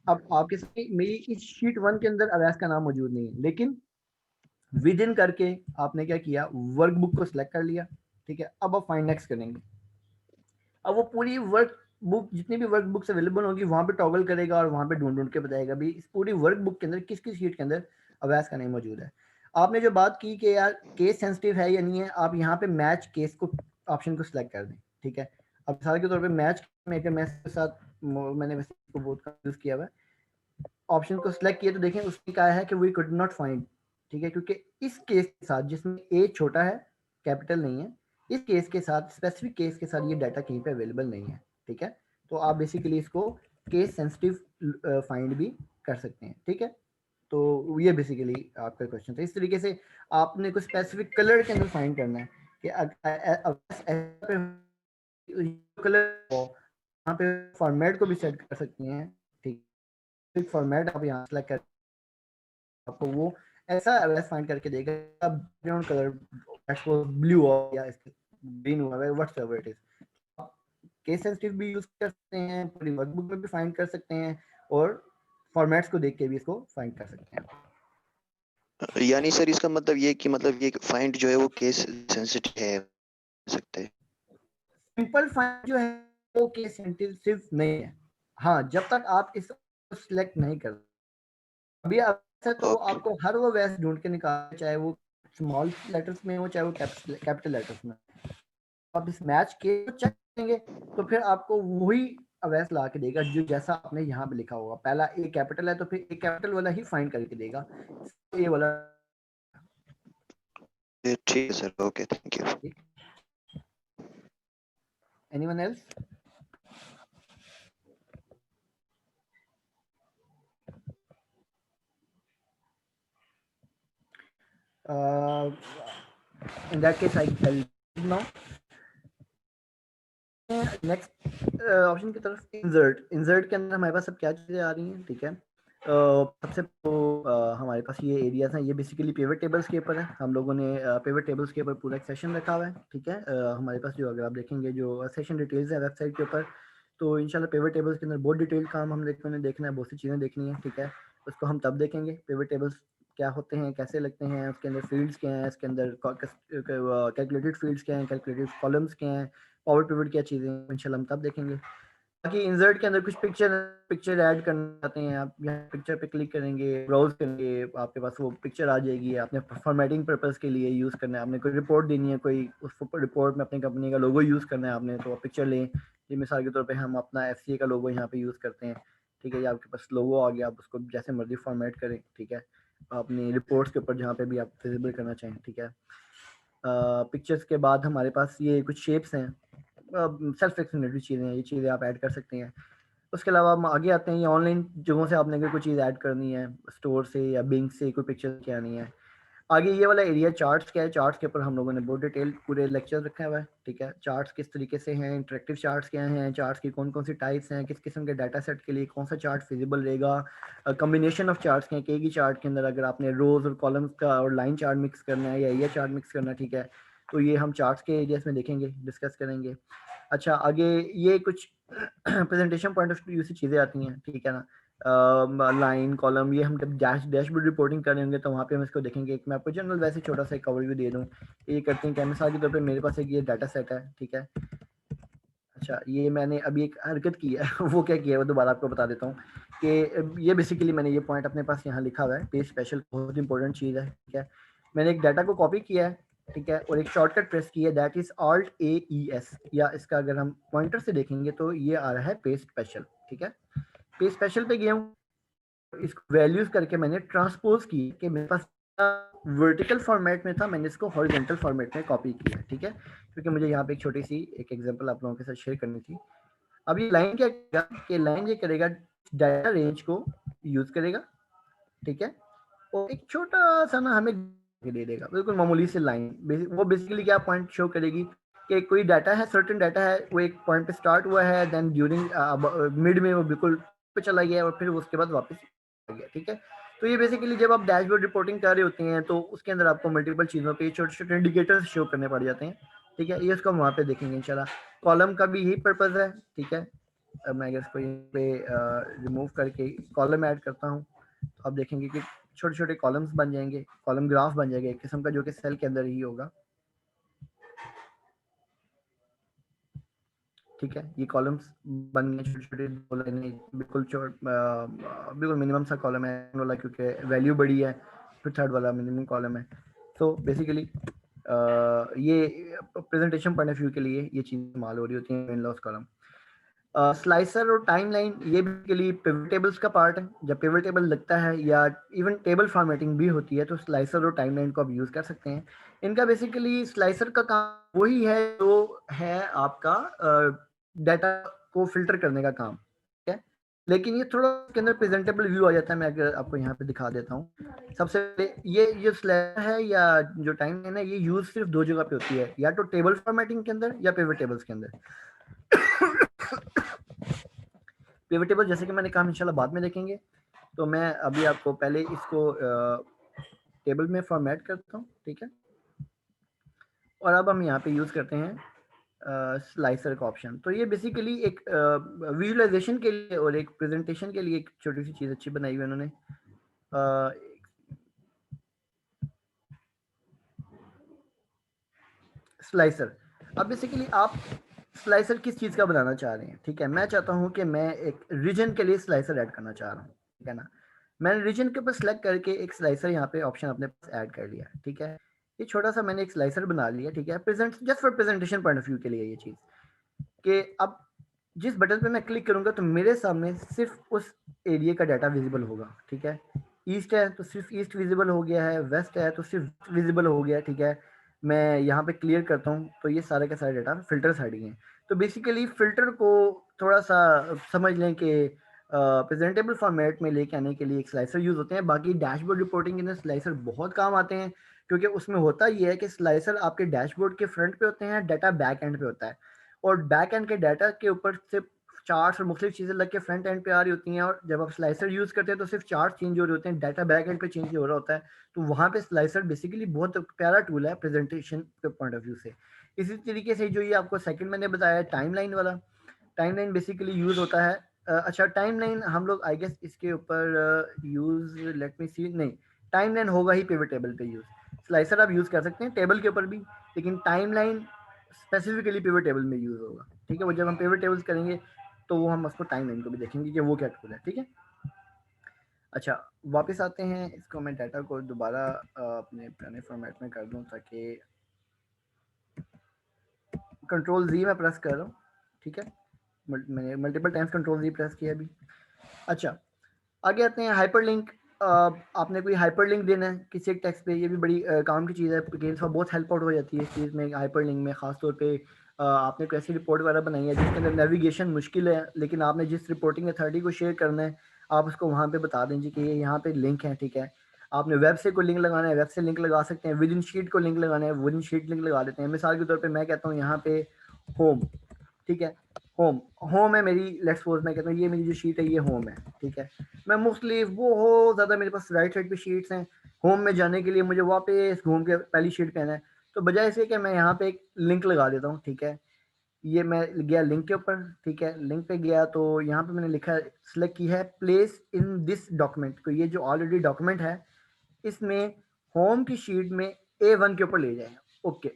अब आपके सामने मेरी इस शीट वन के अंदर अवैस का नाम मौजूद नहीं है, लेकिन विद इन करके आपने क्या किया, वर्क बुक को सिलेक्ट कर लिया, ठीक है। अब आप फाइंड नेक्स्ट करेंगे, अब वो पूरी वर्क बुक, जितनी भी वर्क बुक्स अवेलेबल होगी वहाँ पे टॉगल करेगा और वहाँ पे ढूंढ ढूंढ के बताएगा भी इस पूरी वर्क बुक के अंदर किस किस शीट के अंदर अवैस का नहीं मौजूद है। आपने जो बात की कि यार केस सेंसिटिव है या नहीं है, आप यहाँ पे मैच केस को ऑप्शन को सिलेक्ट कर दें, ठीक है। अब मिसाल के तौर पे मैच मेकर मैं के साथ मैंने को बहुत का यूज किया हुआ है। ऑप्शन को सिलेक्ट किया तो देखें उसमें क्या है कि वी कुड नॉट फाइंड, ठीक है, क्योंकि इस केस के साथ जिसमें ए छोटा है, कैपिटल नहीं है, इस केस के साथ, स्पेसिफिक केस के साथ ये डाटा कहीं पे अवेलेबल नहीं है, ठीक है। तो आप बेसिकली इसको केस सेंसिटिव फाइंड भी कर सकते हैं, ठीक है। तो ये बेसिकली आपका क्वेश्चन था। इस तरीके से आपने कुछ स्पेसिफिक कलर के अंदर फाइंड करना है कि कलर यहाँ पे फॉर्मेट को भी सेट कर सकते हैं, ठीक, फॉर्मेट आप यहाँ सेलेक्ट कर, आपको वो ऐसा एवरेज फाइंड करके देगा, बैकग्राउंड कलर ब्लू हो या ग्रीन हो, whatever it is. Case sensitive भी यूज कर सकते हैं, पूरी वर्कबुक में भी फाइंड कर सकते हैं, और फॉर्मेट्स को देख के भी इसको फाइंड कर सकते हैं। यानी सर इसका मतलब ये कि मतलब ये फाइंड जो है वो केस सेंसिटिव है सकते हैं। सिंपल फाइंड जो है वो केस सेंसिटिव नहीं है, हाँ, जब तक आप इसको सिलेक्ट नहीं कर, अभी आपसे तो ओके आपको हर वो वैस ढूंढ के निकाल, चाहे वो स्मॉल लेटर्स में हो चाहे वो कैपिटल लेटर्स में, आप इस मैच के चेक करेंगे तो फिर आपको वही अवैस ला के देगा जो जैसा आपने यहाँ पे लिखा होगा। पहला ए कैपिटल है तो फिर ए कैपिटल वाला ही फाइंड करके देगा, ए वाला। ठीक है sir, okay, thank you. Anyone else? in that case I'll now next option की तरफ इंसर्ट के अंदर हमारे पास सब क्या चीज़ें आ रही हैं, ठीक है। सबसे तो हमारे पास ये एरियाज हैं, ये बेसिकली पिवट टेबल्स के ऊपर है। हम लोगों ने पिवट टेबल्स के ऊपर पूरा एक सेशन रखा हुआ है, ठीक है। हमारे पास जो अगर आप देखेंगे जो सेशन डिटेल्स है वेबसाइट के ऊपर, तो इंशाल्लाह पिवट टेबल्स के अंदर बहुत डिटेल काम हम लोगों ने देखना है, बहुत सी चीज़ें देखनी है, ठीक है। उसको हम तब देखेंगे पिवट टेबल्स क्या होते हैं, कैसे लगते हैं, उसके अंदर फील्ड्स क्या हैं, इसके अंदर कैलकुलेटेड फील्ड्स क्या हैं, कैलकुलेटेड कॉलम्स क्या हैं, पावर पिवट क्या चीज़ें हैं, इंशाल्लाह हम तब देखेंगे। बाकी इंसर्ट के अंदर कुछ पिक्चर ऐड करना चाहते हैं आप, यहाँ पिक्चर पे क्लिक करेंगे, ब्राउज करेंगे, आपके पास वो पिक्चर आ जाएगी। आपने फॉर्मेटिंग पर्पस के लिए यूज़ करना है, आपने कोई रिपोर्ट देनी है, कोई उस रिपोर्ट में अपनी कंपनी का लोगो यूज़ करना है आपने, तो आप पिक्चर लें। ये मिसाल के तौर पे हम अपना FCA का लोगो यहाँ पे यूज़ करते हैं, ठीक है। ये आपके पास लोगो आ गया, आप उसको जैसे मर्जी फॉर्मेट करें, ठीक है, अपनी रिपोर्ट्स के ऊपर जहाँ पे भी आप विजिबल करना चाहें, ठीक है। पिक्चर्स के बाद हमारे पास ये कुछ शेप्स हैं, सेल्फ एक्सप्लेनेटरी चीज़ें हैं, ये चीज़ें आप ऐड कर सकते हैं। उसके अलावा हम आगे आते हैं, ये ऑनलाइन जगहों से आपने अगर कोई चीज़ ऐड करनी है, स्टोर से या बिंग से कोई पिक्चर क्या आनी है। आगे ये वाला एरिया चार्ट्स क्या है, चार्ट्स के ऊपर हम लोगों ने बहुत डिटेल पूरे लेक्चर रखा हुआ है, ठीक है। चार्ट्स किस तरीके से हैं, इंटरेक्टिव चार्ट्स क्या हैं, चार्ट्स की कौन कौन सी टाइप्स हैं, किस किस्म के डाटा सेट के लिए कौन सा चार्ट फिजिबल रहेगा, कम्बिनेशन ऑफ चार्ट्स के हैं, एक ही चार्ट के अंदर अगर आपने रोज और कॉलम्स का और लाइन चार्ट मिक्स करना है या एरिया चार्ट मिक्स करना है, ठीक है। तो ये हम चार्ट्स के एरियाज में देखेंगे, डिस्कस करेंगे। अच्छा, आगे ये कुछ प्रेजेंटेशन पॉइंट ऑफ व्यू से चीज़ें आती हैं, ठीक है ना। लाइन कॉलम, ये हम जब डैशबोर्ड रिपोर्टिंग कर रहे होंगे तो वहाँ पे हम इसको देखेंगे। एक मैं आपको जनरल वैसे छोटा सा एक ओवरव्यू दे दूँ। ये करते हैं कि मिसाल के तौर पे मेरे पास एक ये डाटा सेट है, ठीक है। अच्छा, ये मैंने अभी एक हरकत की है वो क्या किया है वो दोबारा आपको बता देता हूँ कि ये बेसिकली मैंने ये पॉइंट अपने पास यहाँ लिखा हुआ है, पेज स्पेशल बहुत इंपॉर्टेंट चीज़ है, ठीक है। मैंने एक डाटा को कॉपी किया है, ठीक है, और एक शॉर्टकट प्रेस की है, दैट इज Alt+AES, या इसका अगर हम पॉइंटर से देखेंगे तो ये आ रहा है पेज स्पेशल, ठीक है। पेज स्पेशल पे गया हूँ, इसको वैल्यूज करके मैंने ट्रांसपोज की कि मेरे पास वर्टिकल फॉर्मेट में था, मैंने इसको हॉरिजॉन्टल फॉर्मेट में कॉपी किया, ठीक है, क्योंकि मुझे यहाँ पे एक छोटी सी एक एग्जांपल आप लोगों के साथ शेयर करनी थी। अब ये लाइन क्या करेगा कि लाइन ये करेगा, डाटा रेंज को यूज करेगा, ठीक है, और एक छोटा सा ना हमें दे देगा, बिल्कुल मामूली सी लाइन। वो बेसिकली क्या पॉइंट शो करेगी कि कोई डाटा है, सर्टेन डाटा है, वो एक पॉइंट पे स्टार्ट हुआ है, देन ड्यूरिंग मिड में वो बिल्कुल पे चला गया और फिर उसके बाद वापस आ गया, ठीक है। तो ये बेसिकली जब आप डैशबोर्ड रिपोर्टिंग कर रहे होते हैं तो उसके अंदर आपको मल्टीपल चीज़ों पे छोटे छोटे इंडिकेटर्स शो करने पड़ जाते हैं, ठीक है। ये उसको हम वहाँ पे देखेंगे इंशाल्लाह। कॉलम का भी यही पर्पज़ है, ठीक है। अब मैं अगर इसको यहाँ पे रिमूव करके कॉलम ऐड करता हूँ तो आप देखेंगे कि छोटे छोटे कॉलम्स बन जाएंगे, कॉलम ग्राफ बन जाएगा एक किस्म का, जो कि सेल के अंदर ही होगा, ठीक है। ये कॉलम्स बन गए छोटे छोटे, बिल्कुल बिल्कुल मिनिमम सा कॉलम है वाला, क्योंकि वैल्यू बड़ी है, फिर थर्ड वाला मिनिमम कॉलम है। तो बेसिकली ये प्रेजेंटेशन पॉइंट ऑफ व्यू के लिए ये चीज़ इस्तेमाल हो रही होती है, मेन लॉस कॉलम। स्लाइसर और टाइमलाइन ये बेसिकली पिवट टेबल्स का पार्ट है। जब पिवट टेबल लगता है या इवन टेबल फॉर्मेटिंग भी होती है तो स्लाइसर और टाइमलाइन को आप यूज़ कर सकते हैं। इनका बेसिकली स्लाइसर का काम वही है जो है आपका डाटा को फिल्टर करने का काम, ठीक है। लेकिन ये थोड़ा इसके अंदर प्रेजेंटेबल व्यू आ जाता है। मैं अगर आपको यहाँ पे दिखा देता हूँ। सबसे पहले ये स्लाइसर है या जो टाइमलाइन है ये यूज सिर्फ दो जगह पे होती है, या तो टेबल फॉर्मेटिंग के अंदर या पिवट टेबल्स के अंदर। पिवट टेबल जैसे कि मैंने कहा इंशाल्लाह बाद में देखेंगे, तो मैं अभी आपको पहले इसको टेबल में फॉर्मेट करता हूँ, ठीक है। और अब हम यहाँ पे यूज़ करते हैं स्लाइसर का ऑप्शन। तो ये बेसिकली एक विजुअलाइजेशन के लिए और एक प्रेजेंटेशन के लिए एक छोटी सी चीज़ अच्छी बनाई हुई उन्होंने। स्लाइसर, अब बेसिकली आप स्लाइसर किस चीज़ का बनाना चाह रहे हैं, ठीक है। मैं चाहता हूँ कि मैं एक रीजन के लिए स्लाइसर ऐड करना चाह रहा हूँ, ठीक है ना। मैंने रीजन के ऊपर सेलेक्ट करके एक स्लाइसर यहाँ पे ऑप्शन अपने पास ऐड कर लिया, ठीक है। ये छोटा सा मैंने एक स्लाइसर बना लिया, ठीक है, present just for presentation point of view के लिए ये चीज़ कि अब जिस बटन पे मैं क्लिक करूँगा तो मेरे सामने सिर्फ उस एरिया का डाटा विजिबल होगा, ठीक है। ईस्ट है तो सिर्फ ईस्ट विजिबल हो गया है, वेस्ट है तो सिर्फ विजिबल हो गया, ठीक है। मैं यहाँ पे क्लियर करता हूँ तो ये सारे के सारे डाटा फिल्टर साइड हैं। तो बेसिकली फिल्टर को थोड़ा सा समझ लें कि प्रेजेंटेबल फॉर्मेट में लेके आने के लिए एक स्लाइसर यूज़ होते हैं। बाकी डैशबोर्ड रिपोर्टिंग के अंदर स्लाइसर बहुत काम आते हैं, क्योंकि उसमें होता ये है कि स्लाइसर आपके डैशबोर्ड के फ्रंट पे होते हैं, डाटा बैक एंड पे होता है, और बैक एंड के डाटा के ऊपर से चार्ट्स और मुख्तलिफ चीज़ें लग के फ्रंट एंड पे आ रही होती हैं। और जब आप स्लाइसर यूज़ करते हैं तो सिर्फ चार्ट चेंज हो रहे होते हैं, डाटा बैक एंड पे चेंज हो रहा होता है। तो वहाँ पे स्लाइसर बेसिकली बहुत प्यारा टूल है प्रेजेंटेशन के पॉइंट ऑफ व्यू से। इसी तरीके से जो ये आपको सेकंड मैंने बताया टाइमलाइन वाला, टाइमलाइन बेसिकली यूज़ होता है। अच्छा, टाइमलाइन हम लोग आई गेस इसके ऊपर यूज़ लेट मी सी, नहीं, टाइमलाइन होगा ही पिवट टेबल पे यूज़। स्लाइसर आप यूज़ कर सकते हैं टेबल के ऊपर भी, लेकिन टाइमलाइन स्पेसिफिकली पिवट टेबल में यूज़ होगा, ठीक है। वो जब हम पिवट टेबल्स करेंगे तो वो हम उसको टाइमलाइन को भी देखेंगे कि वो क्या टूल है, ठीक है। अच्छा, वापस आते हैं, इसको मैं डाटा को दोबारा अपने पुराने फॉर्मेट में कर दूं, ताकि कंट्रोल जी मैं प्रेस कर रहा हूँ, ठीक है। मैंने मल्टीपल टाइम्स कंट्रोल जी प्रेस किया अभी। अच्छा, आगे आते हैं हाइपरलिंक। आपने कोई हाइपरलिंक देना है किसी एक टेक्स्ट पे, ये भी बड़ी काम की चीज़ है, कई दफ़ा बहुत हेल्प आउट हो जाती है इस चीज़ में, हाइपरलिंक में। ख़ासतौर पे आपने कोई ऐसी रिपोर्ट वगैरह बनाई है जिसके अंदर नेविगेशन मुश्किल है, लेकिन आपने जिस रिपोर्टिंग अथॉरिटी को शेयर करना है आप उसको वहाँ पे बता दीजिए कि ये यहाँ पे लिंक है, ठीक है। आपने वेब से कोई लिंक लगाना है, वेब से लिंक लगा सकते हैं। विद इन शीट को लिंक लगाना है, विद इन शीट लिंक लगा देते हैं। मिसाल के तौर पर मैं कहता हूँ यहाँ पे होम, ठीक है, होम होम है मेरी, लेट्स सपोज मैं कहता हूँ ये मेरी जो शीट है ये होम है, ठीक है। मैं मुख्तलिफ बहुत ज़्यादा मेरे पास राइट साइड पे शीट्स हैं, होम में जाने के लिए मुझे वापस घूम के पहली शीट पे आना है। तो बजाय इसके कि मैं यहाँ पे एक लिंक लगा देता हूँ, ठीक है। ये मैं गया लिंक के ऊपर, ठीक है, लिंक पे गया तो यहाँ पे मैंने लिखा सिलेक्ट की है प्लेस इन दिस डॉक्यूमेंट। तो ये जो ऑलरेडी डॉक्यूमेंट है इसमें होम की शीट में A1 के ऊपर ले जाए, ओके,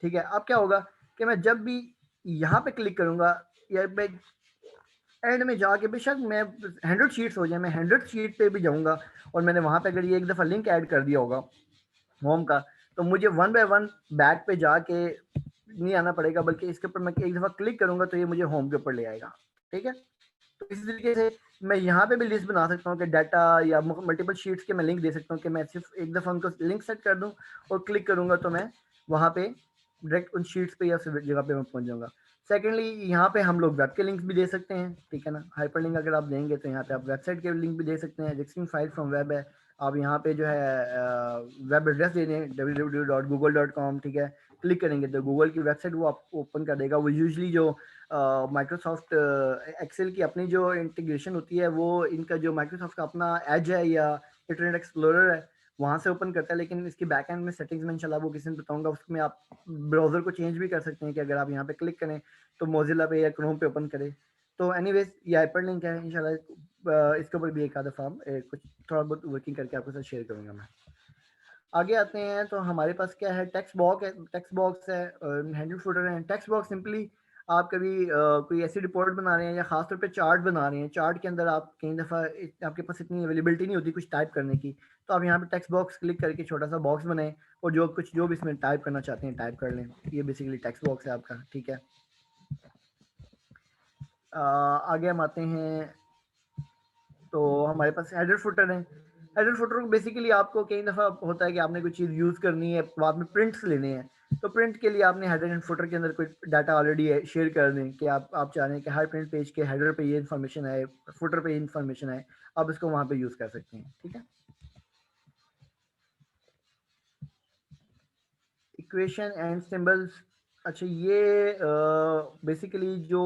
ठीक है। अब क्या होगा कि मैं जब भी यहाँ पे क्लिक करूँगा या मैं एंड में जाके बेशक मैं 100 शीट्स हो जाए, मैं 100 शीट पे भी जाऊँगा और मैंने वहाँ पे अगर ये एक दफ़ा लिंक ऐड कर दिया होगा होम का, तो मुझे वन बाय वन बैक पे जाके नहीं आना पड़ेगा, बल्कि इसके ऊपर मैं एक दफ़ा क्लिक करूँगा तो ये मुझे होम के ऊपर ले आएगा, ठीक है। तो इसी तरीके से मैं यहाँ पे भी लिस्ट बना सकता हूँ कि डाटा या मल्टीपल शीट्स के मैं लिंक दे सकता हूँ कि मैं सिर्फ एक दफ़ा उनको लिंक सेट कर दूँ और क्लिक करूँगा तो मैं वहाँ पे डायरेक्ट उन शीट्स पे या उस जगह पे मैं पहुँच जाऊँगा। सेकेंडली यहाँ पे हम लोग वेब के लिंक्स भी दे सकते हैं, ठीक है ना। हाइपर लिंक अगर आप देंगे तो यहाँ पे आप वेबसाइट के लिंक भी दे सकते हैं। एग्जिस्टिंग फाइल फ्रॉम वेब है, आप यहाँ पे जो है वेब एड्रेस दे दें www.google.com, ठीक है। क्लिक करेंगे तो गूगल की वेबसाइट वो आप ओपन कर देगा। वो यूजली जो माइक्रोसॉफ्ट एक्सेल की अपनी जो इंटीग्रेशन होती है वो इनका जो माइक्रोसॉफ्ट का अपना एज है या इंटरनेट एक्सप्लोरर है वहाँ से ओपन करता है, लेकिन इसकी बैक एंड में सेटिंग्स में इंशाल्लाह वो किसी ने बताऊंगा। उसमें आप ब्राउज़र को चेंज भी कर सकते हैं कि अगर आप यहाँ पे क्लिक करें तो मोजिला पे या क्रोम पे ओपन करें। तो एनीवेज ये हाइपर लिंक है, इंशाल्लाह इसके ऊपर भी एक आधा फॉर्म कुछ थोड़ा बहुत वर्किंग करके आपके साथ शेयर करूँगा मैं। आगे आते हैं तो हमारे पास क्या है, टेक्स्ट बॉक्स है, हैंडल फुटर है। टेक्स्ट बॉक्स सिंपली आप कभी कोई ऐसी रिपोर्ट बना रहे हैं या खासतौर पे चार्ट बना रहे हैं, चार्ट के अंदर आप कई दफ़ा आपके पास इतनी अवेलेबिलिटी नहीं होती कुछ टाइप करने की, तो आप यहाँ पे टेक्स्ट बॉक्स क्लिक करके छोटा सा बॉक्स बनाएं और जो भी इसमें टाइप करना चाहते हैं टाइप कर लें। ये बेसिकली टेक्स्ट बॉक्स है आपका, ठीक है। आगे हम आते हैं तो हमारे पास हेडर फुटर है। हेडर फुटर को बेसिकली आपको कई दफ़ा होता है कि आपने कोई चीज़ यूज़ करनी है, बाद में प्रिंट्स लेने हैं, तो प्रिंट के लिए आपने हेडर एंड फुटर के अंदर कोई डाटा ऑलरेडी शेयर कर दें कि आप चाह रहे हैं कि हर प्रिंट पेज के हेडर पे ये इन्फॉर्मेशन आए, फुटर पे ये इन्फॉर्मेशन आए, आप इसको वहाँ पे यूज़ कर सकते हैं। ठीक है, इक्वेशन एंड सिंबल्स। अच्छा, ये बेसिकली जो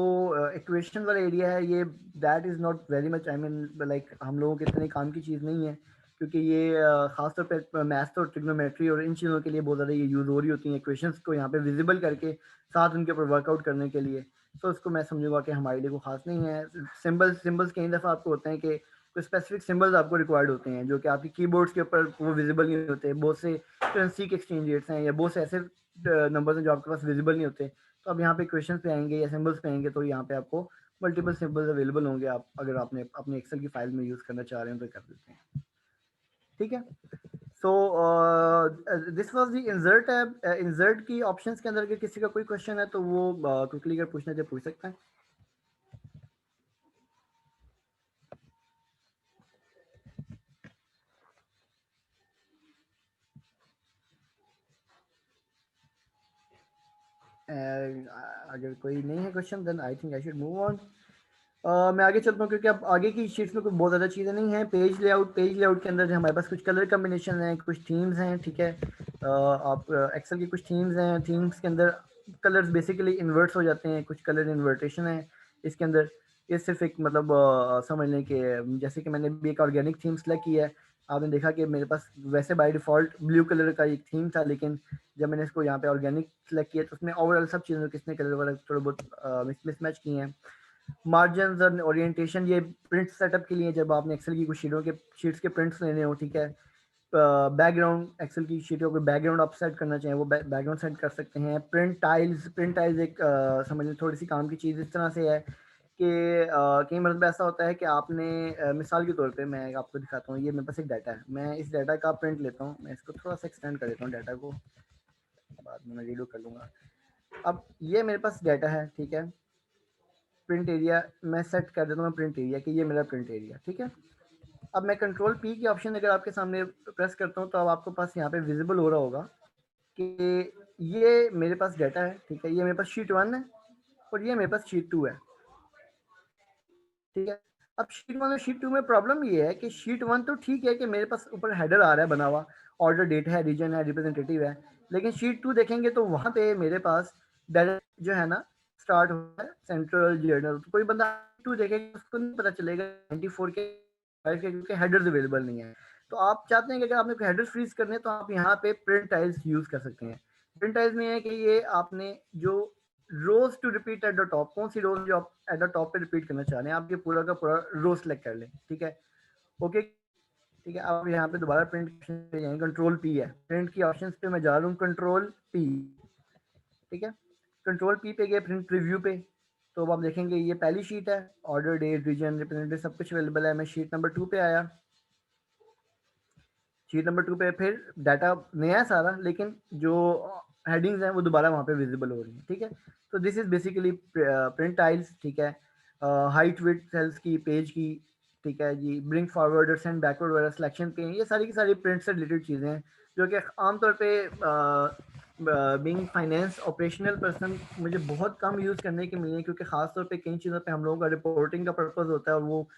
इक्वेशन वाला एरिया है, ये that is not very much, I mean like हम लोगों के इतने काम की चीज़ नहीं है, क्योंकि ये ख़ासतौर पे मैथ्स और ट्रिग्नोमेट्री और इन चीज़ों के लिए बहुत ज़्यादा ये यूज़ हो रही होती हैं, इक्वेशंस को यहाँ पे विजिबल करके साथ उनके ऊपर वर्कआउट करने के लिए। तो इसको मैं समझूंगा कि हमारे लिए वो ख़ास नहीं है। सिम्बल्स कई दफ़ा आपको होते हैं कि कोई स्पेसिफिक सिम्बल्स आपको रिक्वायर्ड होते हैं जो कि आपकी कीबोर्ड्स के ऊपर वो विजिबल नहीं होते। बहुत से करेंसी के एक्सचेंज रेट्स हैं या बहुत से ऐसे नंबर्स हैं जो आपके पास विजिबल नहीं होते। तो अब यहाँ पे क्वेश्चन पे आएंगे या सिंबल्स पे आएंगे तो यहाँ पे आपको मल्टीपल सिंबल्स अवेलेबल होंगे। आप अगर आपने अपने एक्सेल की फाइल में यूज़ करना चाह रहे हैं तो कर देते हैं। ठीक है, so this was the insert tab. Insert की ऑप्शंस के अंदर अगर किसी का कोई क्वेश्चन है तो वो क्विकली अगर पूछना चाहे पूछ सकता है। अगर कोई नहीं है question then I think I should move on. मैं आगे चलता हूँ क्योंकि अब आगे की शीट्स में कोई बहुत ज़्यादा चीज़ें नहीं हैं। पेज लेआउट के अंदर जो हमारे पास कुछ कलर कम्बिनेशन हैं, कुछ थीम्स हैं। ठीक है, आप एक्सेल की कुछ थीम्स हैं, थीम्स के अंदर कलर्स बेसिकली इन्वर्ट्स हो जाते हैं, कुछ कलर इन्वर्टेशन है इसके अंदर। ये सिर्फ एक मतलब समझ लें कि जैसे कि मैंने भी एक ऑर्गेनिक थीम सेलेक्ट की है, आपने देखा कि मेरे पास वैसे बाय डिफ़ॉल्ट ब्लू कलर का एक थीम था, लेकिन जब मैंने इसको यहाँ पे ऑर्गेनिक सेलेक्ट किया तो उसमें ओवरऑल सब चीज़ों किसने कलर वाला थोड़े बहुत मिसमैच किए हैं। मार्जिन और ओरिएंटेशन ये प्रिंट सेटअप के लिए जब आपने एक्सेल की कुछ शीट्स के प्रिंट्स लेने हो। ठीक है, बैकग्राउंड एक्सेल की शीटों को बैकग्राउंड आप सेट करना चाहें वो बैकग्राउंड सेट कर सकते हैं। प्रिंट टाइल्स एक समझ लें थोड़ी सी काम की चीज़ इस तरह से है कि कई मतलब ऐसा होता है कि आपने मिसाल के तौर पे मैं आपको दिखाता हूँ। ये मेरे पास एक डाटा है, मैं इस डाटा का प्रिंट लेता हूँ, मैं इसको थोड़ा सा एक्सटेंड कर देता हूँ डाटा को, बाद में मैं रीडो कर लूँगा। अब ये मेरे पास डाटा है। ठीक है, प्रिंट एरिया मैं सेट कर देता हूँ प्रिंट एरिया कि ये मेरा प्रिंट एरिया। ठीक है, अब मैं कंट्रोल पी की ऑप्शन अगर आपके सामने प्रेस करता हूँ तो अब आपको पास यहाँ पे विजिबल हो रहा होगा कि ये मेरे पास डाटा है। ठीक है, ये मेरे पास शीट 1 है और ये मेरे पास शीट 2 है। ठीक है, अब शीट 1 और शीट 2 में प्रॉब्लम ये है कि शीट 1 तो ठीक है कि मेरे पास ऊपर हेडर आ रहा है बना हुआ, ऑर्डर डेट है, रीजन है, रिप्रेजेंटेटिव है, लेकिन शीट 2 देखेंगे तो वहाँ पे मेरे पास डायरेक्ट जो है ना स्टार्ट होता है सेंट्रल जर्नल। तो कोई बंदा 2 देखेगा उसको नहीं पता चलेगा 94 के 5 के, क्योंकि हेडर्स अवेलेबल नहीं है। तो आप चाहते हैं कि अगर आपने हेडर्स फ्रीज करने हैं तो आप यहाँ पे प्रिंट टाइल्स यूज कर सकते हैं। प्रिंट टाइल्स में है कि ये आपने जो rows to repeat at the top, कौन सी रोज जो आप एट द टॉप पे रिपीट करना चाह रहे हैं, आप ये पूरा का पूरा रो सेलेक्ट कर लें। ठीक है, ओके। ठीक है, अब यहाँ पे दोबारा प्रिंट पे जाएंगे, कंट्रोल पी है, प्रिंट की ऑप्शंस पे मैं जा रहा हूँ, कंट्रोल पी। ठीक है, कंट्रोल पी पे गए प्रिंट प्रीव्यू पे, तो अब आप देखेंगे ये पहली शीट है, ऑर्डर डेट रीजन रिप्रेजेंटेटिव सब कुछ अवेलेबल है। मैं शीट नंबर 2 पे आया, शीट नंबर 2 पे फिर डाटा नया है सारा, लेकिन जो हेडिंग्स हैं वो दोबारा वहाँ पे विजिबल हो रही हैं। ठीक है, तो this is basically print tiles. ठीक है, हाइट विड्थ सेल्स की, पेज की। ठीक है जी, ब्रिंग फॉरवर्ड और सेंड बैकवर्ड वगैरह सिलेक्शन पे, ये सारी की सारी प्रिंट से रिलेटेड चीज़ें हैं जो कि आमतौर पे बीइंग फाइनेंस ऑपरेशनल पर्सन मुझे बहुत कम यूज़ करने के मिले हैं, क्योंकि ख़ासतौर पे कई चीज़ों पे हम लोगों का रिपोर्टिंग का पर्पज़ होता है और वो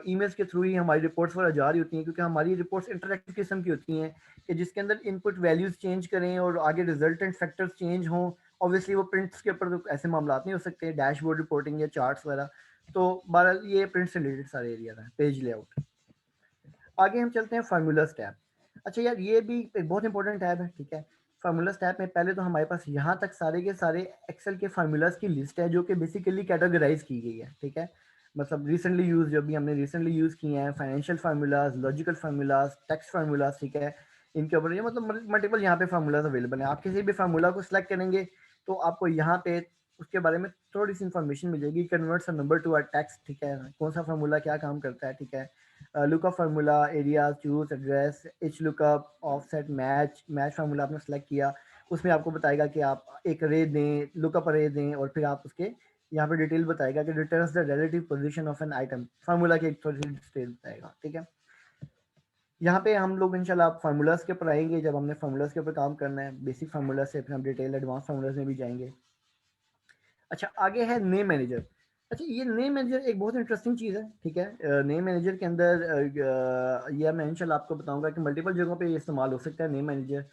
ईमेल्स के थ्रू ही हमारी रिपोर्ट्स वगैरह जा रही होती हैं, क्योंकि हमारी रिपोर्ट्स इंटरैक्टिव किस्म की होती हैं कि जिसके अंदर इनपुट वैल्यूज़ चेंज करें और आगे रिजल्टेंट फैक्टर्स चेंज हों। ऑब्वियसली वो प्रिंट्स के ऊपर तो ऐसे मामला नहीं हो सकते, डैशबोर्ड रिपोर्टिंग या चार्ट्स वगैरह। तो बहरहाल ये प्रिंट से रिलेटेड सारे एरिया है, पेज लेआउट। आगे हम चलते हैं फार्मूलाज टैब। अच्छा यार, ये भी एक बहुत इंपॉर्टेंट टैब है। ठीक है, फार्मूलाज टैब में पहले तो हमारे पास यहाँ तक सारे के सारे एक्सेल के फार्मूलाज की लिस्ट है जो कि बेसिकली कैटेगराइज की गई है। ठीक है, मतलब रिसेंटली यूज जो भी हमने रिसेंटली यूज़ किए हैं, financial formulas, logical formulas, text formulas. ठीक है, इनके ऊपर ये मतलब मल्टीपल यहाँ पे फार्मूलाज अवेलेबल हैं। आप किसी भी फार्मूला को सिलेक्ट करेंगे तो आपको यहाँ पे उसके बारे में थोड़ी सी इन्फॉर्मेशन मिलेगी, converts a number to a text. ठीक है, कौन सा फार्मूला क्या काम करता है। ठीक है, lookup formula, area, choose, address, H lookup, offset, match formula आपने सेलेक्ट किया, उसमें आपको बताएगा कि आप एक अरे दें, लुकअप अरे दें और फिर आप उसके यहाँ पे डिटेल बताएगा कि returns the relative position of an item, formula की एक थोड़ी सी डिटेल बताएगा, ठीक है। यहाँ पे हम लोग इंशाल्लाह फार्मूलाज के ऊपर आएंगे, जब हमने फार्मूलाज के ऊपर काम करना है, बेसिक फार्मूला से फिर हम डिटेल एडवांस फार्मूलाज में भी जाएंगे। अच्छा, आगे है नेम मैनेजर। अच्छा, ये नेम मैनेजर एक बहुत इंटरेस्टिंग चीज़ है, ठीक है। नेम मैनेजर के अंदर यह मैं इंशाल्लाह आपको बताऊंगा कि मल्टीपल जगहों पे ये इस्तेमाल हो सकता है। Name manager,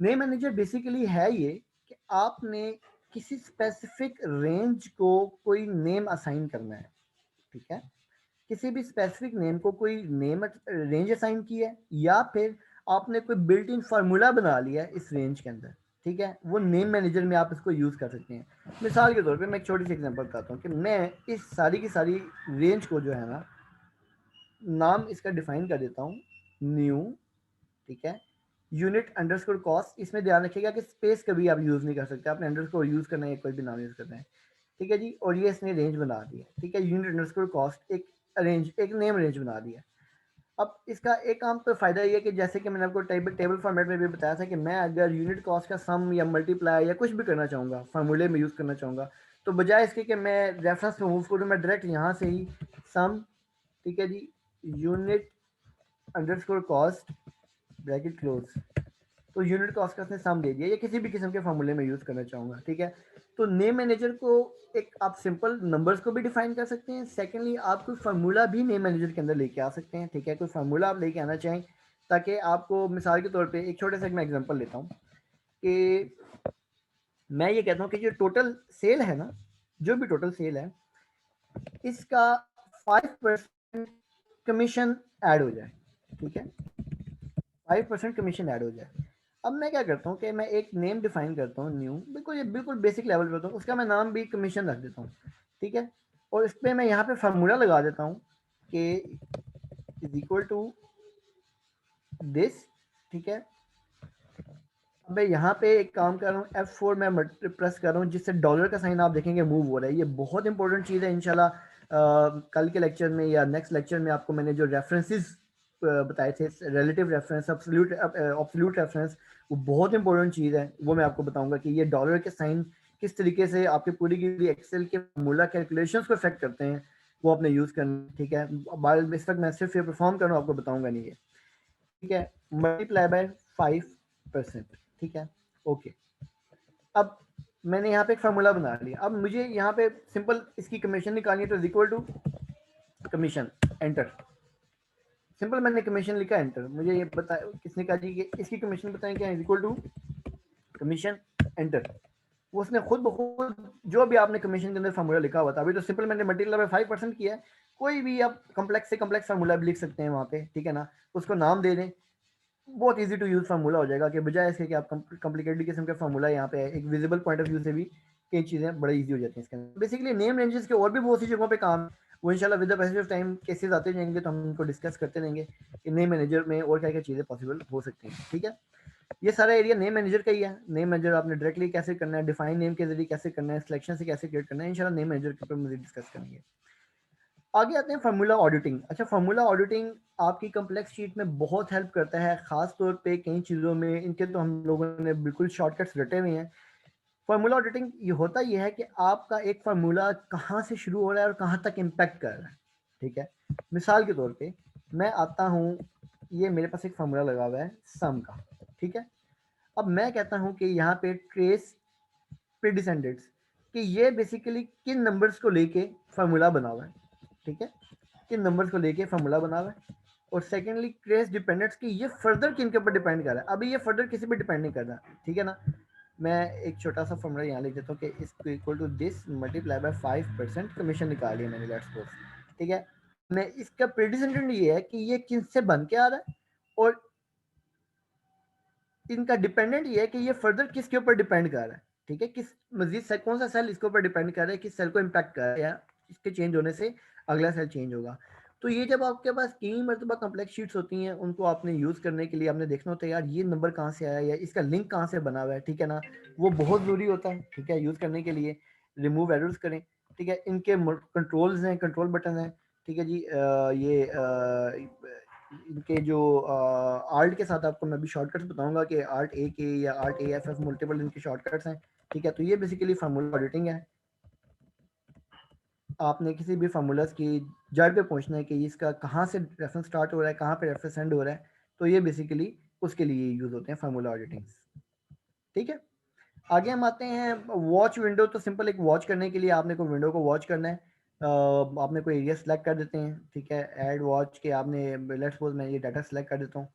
name manager basically है ये कि आपने किसी स्पेसिफिक रेंज को कोई नेम असाइन करना है, ठीक है। किसी भी स्पेसिफिक नेम को कोई नेम रेंज असाइन की है, या फिर आपने कोई बिल्ट इन फार्मूला बना लिया है इस रेंज के अंदर, ठीक है। वो नेम मैनेजर में आप इसको यूज़ कर सकते हैं। मिसाल के तौर पे मैं एक छोटी सी एग्जांपल बताता हूँ कि मैं इस सारी की सारी रेंज को जो है ना, नाम इसका डिफाइन कर देता हूँ न्यू, ठीक है, यूनिट अंडरस्कोर कॉस्ट। इसमें ध्यान रखिएगा कि स्पेस कभी आप यूज़ नहीं कर सकते, आपने अंडरस्कोर यूज़ करना है, कोई भी नाम यूज़ करना है, ठीक है जी। और ये इसने रेंज बना दी है, ठीक है, यूनिट अंडरस्कोर कॉस्ट एक रेंज, एक नेम रेंज बना दिया। अब इसका एक काम तो फ़ायदा ये है कि जैसे कि मैंने आपको टेबल फॉर्मेट में भी बताया था कि मैं अगर यूनिट कॉस्ट का सम या मल्टीप्लाई या कुछ भी करना चाहूँगा, फार्मूले में यूज़ करना चाहूँगा, तो बजाय इसके कि मैं रेफरेंस में मूव करूँ, मैं डायरेक्ट यहाँ से ही सम, ठीक है जी, unit underscore cost bracket close, तो यूनिट कॉस्ट का उसने सम दे दिया, या किसी भी किस्म के फार्मूले में यूज़ करना चाहूँगा, ठीक है। तो नेम मैनेजर को एक आप सिंपल नंबर्स को भी डिफाइन कर सकते हैं। सेकेंडली, आप कोई फार्मूला भी नेम मैनेजर के अंदर लेके आ सकते हैं, ठीक है। कोई फार्मूला आप लेके आना चाहें ताकि आपको, मिसाल के तौर पे एक छोटे से मैं एग्जांपल लेता हूँ कि मैं ये कहता हूँ कि जो टोटल सेल है ना, जो भी टोटल सेल है, इसका 5% कमीशन ऐड हो जाए, ठीक है, 5% कमीशन ऐड हो जाए। अब मैं क्या करता हूँ कि मैं एक नेम डिफाइन करता हूँ न्यू, बिल्कुल ये बिल्कुल बेसिक लेवल पे होता हूँ, उसका मैं नाम भी कमीशन रख देता हूँ, ठीक है। और इस पर मैं यहाँ पे फार्मूला लगा देता हूँ कि इज इक्वल टू दिस, ठीक है। अब मैं यहाँ पे एक काम कर रहा हूँ, F4 मैं प्रेस कर रहा हूँ, जिससे डॉलर का साइन आप देखेंगे मूव हो रहा है। ये बहुत इंपॉर्टेंट चीज़ है। इंशाल्लाह कल के लेक्चर में या नेक्स्ट लेक्चर में आपको मैंने जो रेफरेंसेस बताए थे, रिलेटिव रेफरेंस, एब्सोल्यूट रेफरेंस, वो बहुत इंपॉर्टेंट चीज़ है। वो मैं आपको बताऊंगा कि ये डॉलर के साइन किस तरीके से आपके पूरी की पूरी एक्सेल के फॉर्मूला कैलकुलेशंस को इफेक्ट करते हैं, वो आपने यूज़ करना, ठीक है। इस वक्त मैं सिर्फ ये परफॉर्म कर रहा हूँ, आपको बताऊंगा नहीं है, ठीक है। मल्टीप्लाई बाय 5%, ठीक है, ओके। अब मैंने यहाँ पे एक फार्मूला बना लिया। अब मुझे यहाँ पे सिंपल इसकी कमीशन निकालनी है, तो equal to commission, enter. Simple मैंने कमीशन लिखा, एंटर। मुझे ये बता किसने कहा जी कि इसकी कमीशन बताएं क्या, इक्वल टू कमीशन, एंटर। वो उसने खुद ब खुद जो भी आपने कमीशन के अंदर फार्मूला लिखा हुआ था, अभी तो सिंपल मैंने मल्टीप्लाई बाय 5% किया है, कोई भी आप कम्प्लेक्स से कम्प्लेक्स फार्मूला भी लिख सकते हैं वहाँ पे, ठीक है ना। उसको नाम दे दें, बहुत इजी टू यूज फार्मूला हो जाएगा, कि बजाय इसके कि आप कॉम्प्लिकेटेड किस्म का फार्मूला यहाँ पे एक विजिबल पॉइंट ऑफ व्यू से भी कई चीज़ें बड़ी इजी हो जाती हैं इसके अंदर। बेसिकली नेम रेंजेस के और भी बहुत सी जगहों पे काम, वो इंशाल्लाह with the passage of time cases आते जाएंगे, तो हम उनको डिस्कस करते रहेंगे कि नेम मैनेजर में और क्या क्या चीज़ें पॉसिबल हो सकती हैं, ठीक है। ये सारा एरिया नेम मैनेजर का ही है। नेम मैनेजर आपने डायरेक्टली कैसे करना है, डिफाइन नेम के जरिए कैसे करना है, सिलेक्शन से कैसे क्रिएट करना है, इंशाल्लाह नेम मैनेजर के ऊपर मुझे डिस्कस करेंगे। आगे आते हैं फार्मूला ऑडिटिंग। अच्छा, फार्मूला ऑडिटिंग आपकी कम्प्लेक्स शीट में बहुत हेल्प करता है, ख़ास तौर पे कई चीज़ों में। इनके तो हम लोगों ने बिल्कुल शॉर्टकट्स रटे हुए हैं। फार्मूला ऑडिटिंग ये होता ये है कि आपका एक फार्मूला कहाँ से शुरू हो रहा है और कहाँ तक इम्पैक्ट कर रहा है, ठीक है। मिसाल के तौर पे मैं आता हूँ, ये मेरे पास एक फार्मूला लगा हुआ है सम का, ठीक है। अब मैं कहता हूँ कि यहाँ पे ट्रेस प्रीडिसेंडेंट्स, कि ये बेसिकली किन नंबर्स को लेके फार्मूला बना हुआ है, ठीक है, किन नंबर्स को लेके फार्मूला बना हुआ है। और सेकेंडली ट्रेस डिपेंडेंट्स, की ये फर्दर किन के ऊपर डिपेंड कर रहा है। अभी ये फर्दर किसी पे डिपेंड नहीं कर रहा, ठीक है ना। मैं एक छोटा सा फॉर्मूला यहाँ लिख देता हूँ कि इसको equal to this multiply by 5% commission निकाली है मैंने, लेट्स सपोज, ठीक है। मैं इसका प्रीडिसेंडेंट ये है कि ये किन से बन के आ रहा है, और इनका डिपेंडेंट ये है कि ये फर्दर किसके ऊपर डिपेंड कर रहा है, ठीक है। किस मजीद से कौन सा सेल इसके ऊपर डिपेंड कर रहा है, किस सेल को इम्पैक्ट कर रहा है, इसके चेंज होने से अगला सेल चेंज होगा। तो ये जब आपके पास कई मरतबा कम्प्लेक्स शीट्स होती हैं, उनको आपने यूज़ करने के लिए आपने देखना होता है यार ये नंबर कहाँ से आया या इसका लिंक कहाँ से बना हुआ है, ठीक है ना। वो बहुत ज़रूरी होता है, ठीक है, यूज़ करने के लिए। रिमूव एरर्स करें, ठीक है। इनके कंट्रोल्स हैं, कंट्रोल बटन हैं, ठीक है जी। इनके जो आर्ट के साथ आपको मैं अभी शॉर्टकट्स बताऊंगा कि आर्ट ए के या art A F F multiple इनके शॉर्टकट्स हैं, ठीक है। तो ये बेसिकली फार्मूला ऑडिटिंग है। आपने किसी भी फार्मूलाज की जड़ पे पहुंचना है कि इसका कहाँ से रेफरेंस स्टार्ट हो रहा है, कहाँ पे रेफरेंस एंड हो रहा है, तो ये बेसिकली उसके लिए यूज होते हैं फार्मूला ऑडिटिंग्स। ठीक है, आगे हम आते हैं वॉच विंडो। तो सिंपल एक वॉच करने के लिए आपने कोई विंडो को वॉच करना है, आपने कोई एरिया सेलेक्ट कर देते हैं। ठीक है, ऐड वॉच के आपने लेट्स सपोज मैं ये डाटा सेलेक्ट कर देता हूँ,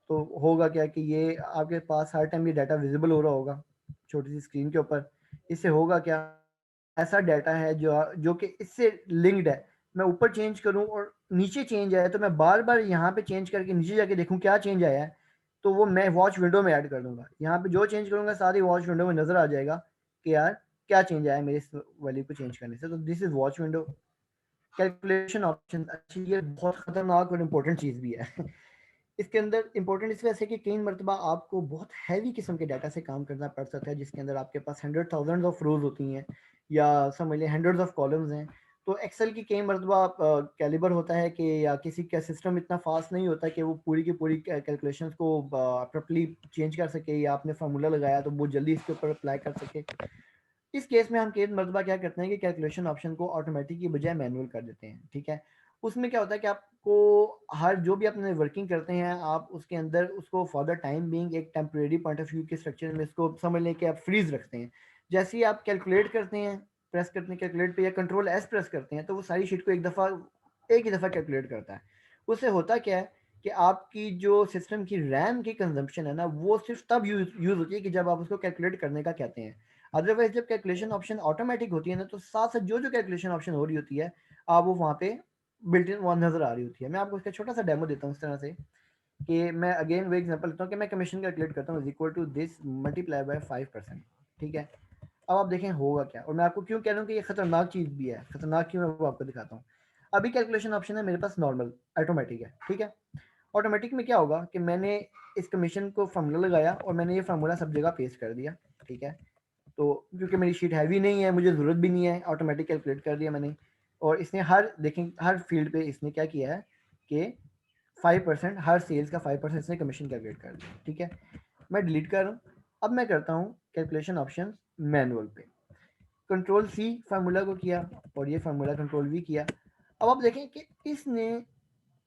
तो होगा क्या कि ये आपके पास हर टाइम ये डाटा विजिबल हो रहा होगा छोटी सी स्क्रीन के ऊपर। इससे होगा क्या, ऐसा डाटा है जो कि इससे लिंक्ड है, मैं ऊपर चेंज करूं और नीचे चेंज आया तो मैं बार बार यहाँ पे चेंज करके नीचे जाके देखूं क्या चेंज आया है, तो वो मैं वॉच विंडो में ऐड कर दूंगा। यहाँ पे जो चेंज करूंगा सारी वॉच विंडो में नजर आ जाएगा कि यार क्या चेंज आया मेरे इस वैल्यू को चेंज करने से। तो this is watch window. Calculation option, अच्छी, ये बहुत खतरनाक और इम्पोर्टेंट चीज़ भी है। इसके अंदर इंपॉर्टेंट इस वजह से कि कई मरतबा आपको बहुत हैवी किस्म के डाटा से काम करना पड़ सकता है, जिसके अंदर आपके पास 100,000 ऑफ रोज होती हैं या समझ लें 100 ऑफ कॉलम्स हैं। तो एक्सेल की कई मरतबा कैलिबर होता है कि या किसी का सिस्टम इतना फास्ट नहीं होता कि वो पूरी की पूरी कैलकुलेशंस को प्रॉपर्ली चेंज कर सके, या आपने फार्मूला लगाया तो वो जल्दी इसके ऊपर अप्लाई कर सके। इस केस में हम कई मरतबा क्या करते हैं कि कैलकुलेशन ऑप्शन को ऑटोमेटिक की बजाय मैनुअल कर देते हैं। ठीक है, उसमें क्या होता है कि आपको हर जो भी अपने वर्किंग करते हैं आप उसके अंदर उसको फॉर द टाइम बीइंग एक टेम्परेरी पॉइंट ऑफ व्यू के स्ट्रक्चर में इसको समझ लें कि आप फ्रीज रखते हैं। जैसे ही आप कैलकुलेट करते हैं, प्रेस करते हैं कैलकुलेट पे या कंट्रोल एस प्रेस करते हैं, तो वो सारी शीट को एक ही दफ़ा कैलकुलेट करता है। उससे होता क्या है कि आपकी जो सिस्टम की रैम की कंजम्पशन है ना, वो सिर्फ तब यूज़ होती है कि जब आप उसको कैलकुलेट करने का कहते हैं। अदरवाइज जब कैलकुलेशन ऑप्शन ऑटोमेटिक होती है ना, तो साथ साथ जो जो कैलकुलेशन ऑप्शन हो रही होती है आप वो वहाँ पे बिल्ट इन वहाँ नजर आ रही होती है। मैं आपको इसका छोटा सा डेमो देता हूँ इस तरह से कि मैं अगेन वो एग्जांपल लेता हूँ कि मैं कमीशन कैलकुलेट करता हूँ equal to this multiply by 5%। ठीक है, अब आप देखें होगा क्या, और मैं आपको क्यों कह रहा हूँ कि ये खतरनाक चीज़ भी है, खतरनाक क्यों है वो आपको दिखाता हूँ। अभी कैलकुलेशन ऑप्शन है मेरे पास नॉर्मल ऑटोमेटिक है। ठीक है, ऑटोमेटिक में क्या होगा कि मैंने इस कमीशन को फार्मूला लगाया और मैंने ये फार्मूला सब जगह पेस्ट कर दिया। ठीक है, तो क्योंकि मेरी शीट हैवी नहीं है, मुझे ज़रूरत भी नहीं है, ऑटोमेटिक कैलकुलेट कर दिया मैंने। और इसने हर फील्ड पे इसने क्या किया है कि 5% हर सेल्स का 5% इसने कमीशन कैलकुलेट कर दिया। ठीक है, मैं डिलीट कर रहा हूँ। अब मैं करता हूँ कैलकुलेशन ऑप्शन मैनुअल पे, कंट्रोल सी फार्मूला को किया और ये फार्मूला कंट्रोल वी किया। अब आप देखें कि इसने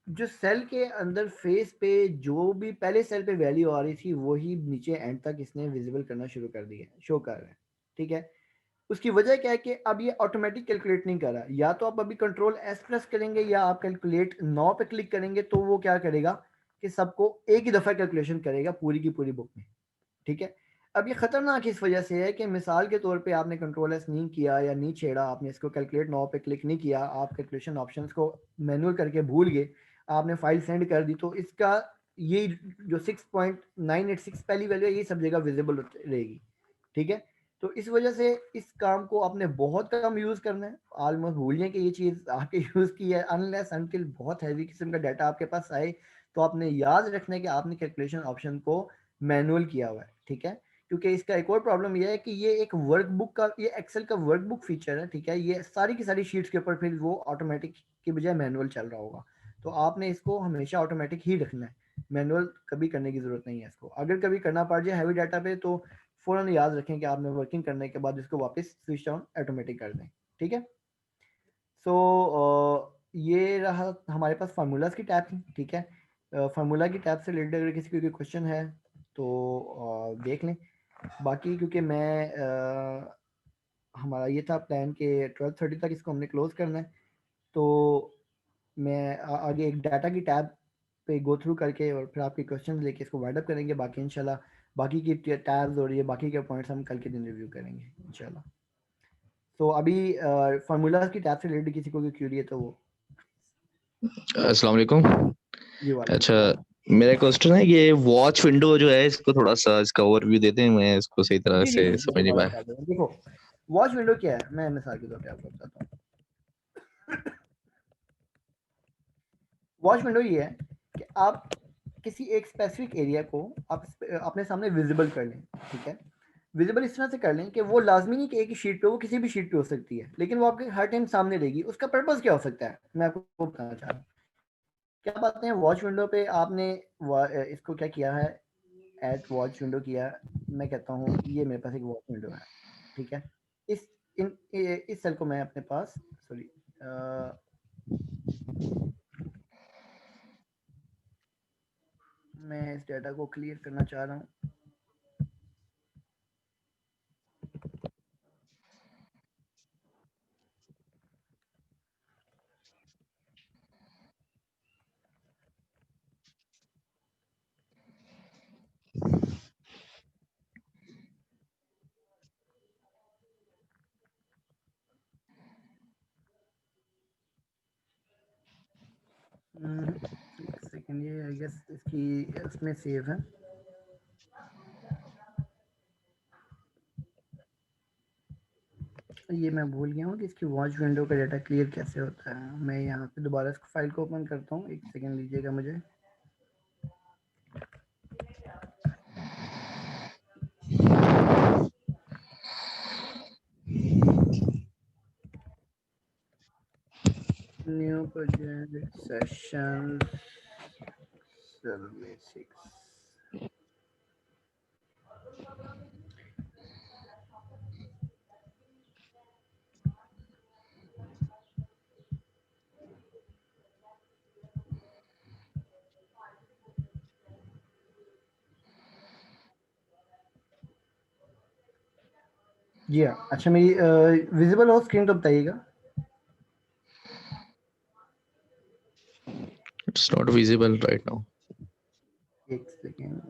जो सेल के अंदर फेस पे जो भी पहले सेल पे वैल्यू आ रही थी वही नीचे एंड तक इसने विजिबल करना शुरू कर दिया, शो कर रहा है। ठीक है, उसकी वजह क्या है कि अब ये ऑटोमेटिक कैलकुलेट नहीं कर रहा। या तो आप अभी कंट्रोल एस प्रेस करेंगे या आप कैलकुलेट नाउ पे क्लिक करेंगे, तो वो क्या करेगा कि सबको एक ही दफ़ा कैलकुलेशन करेगा पूरी की पूरी बुक में। ठीक है, अब ये खतरनाक इस वजह से है कि मिसाल के तौर पे आपने कंट्रोल एस नहीं किया या नहीं छेड़ा, आपने इसको कैलकुलेट नाउ पे क्लिक नहीं किया, आप कैलकुलेशन ऑप्शंस को मैनुअल करके भूल गए, आपने फाइल सेंड कर दी, तो इसका ये जो 6.986 पहली वैल्यू है ये सब जगह विजिबल रहेगी। ठीक है, तो इस वजह से इस काम को आपने बहुत कम यूज़ करना है, ऑलमोस्ट भूल जाए कि ये चीज़ आपके यूज़ की है, अनलेस अनटिल बहुत हैवी किस्म का डाटा आपके पास आए तो आपने याद रखना है कि आपने कैलकुलेशन ऑप्शन को मैनुअल किया हुआ है। ठीक है, क्योंकि इसका एक और प्रॉब्लम यह है कि ये एक वर्कबुक का, ये एक्सेल का वर्कबुक फीचर है। ठीक है, ये सारी की सारी शीट्स के ऊपर फिर वो ऑटोमेटिक की बजाय मैनुअल चल रहा होगा, तो आपने इसको हमेशा ऑटोमेटिक ही रखना है, मैनुअल कभी करने की ज़रूरत नहीं है। इसको अगर कभी करना पड़ जाए हैवी डाटा पे तो फ़ौरन याद रखें कि आपने वर्किंग करने के बाद इसको वापस स्विच ऑन ऑटोमेटिक कर दें। ठीक है, सो ये रहा हमारे पास फार्मूलाज की टैब थी। ठीक है, फार्मूला की टैब से रिलेटेड अगर किसी को कोई क्वेश्चन है तो देख लें। बाकी क्योंकि हमारा ये था प्लान कि 12:30 तक इसको हमने क्लोज करना है, तो मैं आगे एक डाटा की टैब पे गो थ्रू करके और फिर आपके क्वेश्चन लेके इसको वाइड अप करेंगे। बाकी इंशाल्लाह बाकी की टैब्स और ये बाकी के पॉइंट्स हम कल के दिन रिव्यू करेंगे इंशाल्लाह। तो अभी फार्मूला की टैब से रिलेटेड किसी को कोई क्यूरी है तो वो। अस्सलाम वालेकुम। जी वालेकुम अच्छा, सलाम। मेरा क्वेश्चन है ये वॉच विंडो जो है इसको थोड़ा सा इसका ओवरव्यू देते हैं, मैं इसको सही तरह जी जी से जी समझ नहीं दोबारा पाया। बता दूँ। देखो वॉच विंडो क्या है, मैं मिसाल के तौर पे आपको बताता हूँ। वॉच विंडो ये है कि आप किसी एक स्पेसिफिक एरिया को आप अपने सामने विजिबल कर लें। ठीक है, विजिबल इस तरह से कर लें कि वो लाजमी नहीं कि एक ही शीट पे, वो किसी भी शीट पे हो सकती है, लेकिन वो आपके हर टाइम सामने रहेगी। उसका पर्पस क्या हो सकता है मैं आपको बताना चाह रहा हूँ। क्या बात है, वॉच विंडो पे आपने इसको क्या किया है, एट वॉच विंडो किया। मैं कहता हूँ ये मेरे पास एक वॉच विंडो है। ठीक है, इस इस सेल को मैं अपने पास सॉरी मैं इस डाटा को क्लियर करना चाह रहा हूँ। एक सेकंड, ये आई गेस इसकी इसमें सेव है। ये मैं भूल गया हूँ कि इसकी वॉच विंडो का डाटा क्लियर कैसे होता है। मैं यहाँ पे दोबारा इसको फाइल को ओपन करता हूँ, एक सेकंड लीजिएगा मुझे। न्यू प्रोजेक्ट सेशन सर्वे 6। जी हाँ, अच्छा मेरी विजिबल हो स्क्रीन तो बताइएगा। It's not visible right now. एक सेकेंड,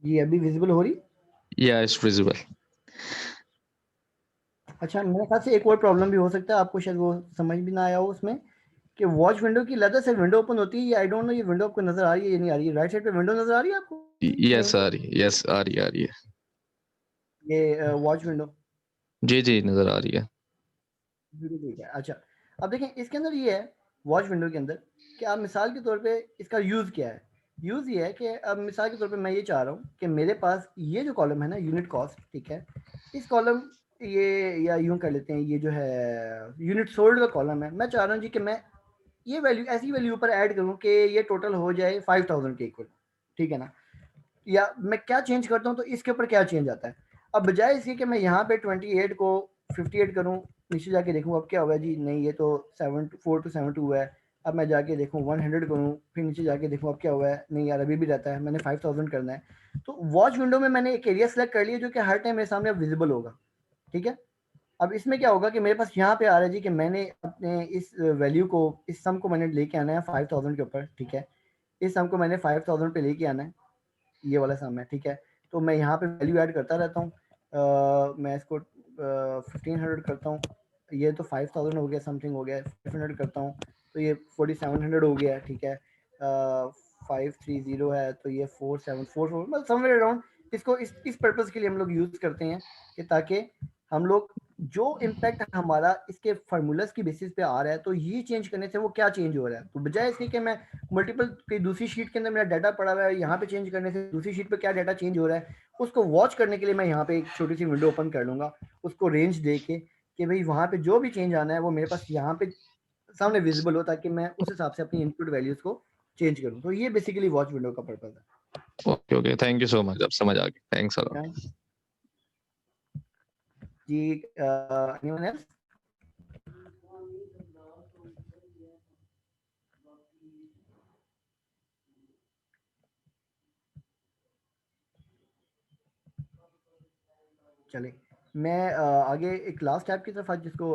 जी अभी विजिबल हो रही। Yeah, it's visible. अच्छा मेरे ख्याल से एक और प्रॉब्लम भी हो सकता है, आपको शायद वो समझ भी ना आया हो उसमें कि वॉच विंडो की लेदर से विंडो ओपन होती है। ये आई डोंट नो ये विंडो आपको नजर आ रही है या नहीं आ रही है। राइट साइड पे विंडो नजर आ रही है आपको? Yes, आ रही है। Yes, आ रही है। ये वॉच विंडो जी नजर आ रही है। ठीक है। अच्छा अब देखें इसके अंदर ये है वॉच विंडो के अंदर कि आप मिसाल के तौर पे इसका यूज़ क्या है। यूज़ ये है कि अब मिसाल के तौर पे मैं ये चाह रहा हूँ कि मेरे पास ये जो कॉलम है ना यूनिट कॉस्ट, ठीक है, इस कॉलम ये या यूं कर लेते हैं, ये जो है यूनिट सोल्ड का कॉलम है। मैं चाह रहा हूँ जी कि मैं ये वैल्यू ऐसी वैल्यू पर ऐड करूँ कि ये टोटल हो जाए 5000 के इक्वल, ठीक है ना। या मैं क्या चेंज करता हूँ तो इसके ऊपर क्या चेंज आता है। अब बजाय इसके कि मैं यहाँ पे 28 को 58 करूँ, नीचे जाके देखूँ अब क्या हुआ जी, नहीं ये तो 74 to 72 हुआ है। अब मैं जाके देखूँ 100 करूँ, फिर नीचे जाके देखूँ अब क्या हुआ है, नहीं यार अभी भी रहता है, मैंने 5000 करना है। तो वॉच विंडो में मैंने एक एरिया सेलेक्ट कर लिया जो कि हर टाइम मेरे सामने विजिबल होगा, ठीक है। अब इसमें क्या होगा कि मेरे पास यहाँ पे आ रहा है जी कि मैंने अपने इस वैल्यू को, इस सम को मैंने लेके आना है 5000 के ऊपर, ठीक है। इस सम को मैंने 5000 पे लेके आना है, ये वाला सम है, ठीक है। तो मैं यहाँ पे वैल्यू ऐड करता रहता हूँ। मैं इसको 1500 करता हूँ, ये तो 5000 हो गया, समथिंग हो गया। 500 करता हूँ तो ये 4700 हो गया, ठीक है। 530 है तो ये 4744, मतलब समवेयर अराउंड। इसको इस पर्पज़ के लिए हम लोग यूज़ करते हैं कि ताकि हम लोग जो इम्पैक्ट हमारा इसके फार्मूलाज की बेसिस पे आ रहा है तो ये चेंज करने से वो क्या चेंज हो रहा है। तो बजाय इसके कि मैं मल्टीपल की दूसरी शीट के अंदर मेरा डाटा पड़ा हुआ है, यहाँ पे चेंज करने से दूसरी शीट पे क्या डाटा चेंज हो रहा है उसको वॉच करने के लिए मैं यहाँ पे एक छोटी सी विंडो ओपन कर लूँगा, उसको रेंज दे के कि भाई वहाँ पे जो भी चेंज आना है वो मेरे पास यहाँ पे सामने विजिबल हो, ताकि मैं उस हिसाब से अपनी इनपुट वैल्यूज को चेंज करूँ। तो ये बेसिकली वॉच विंडो का पर्पज है। Okay, thank you so much, अब समझ आ गया। Thanks a lot. जी एनीवन एल्स? चले मैं आगे एक लास्ट ऐप की तरफ आज जिसको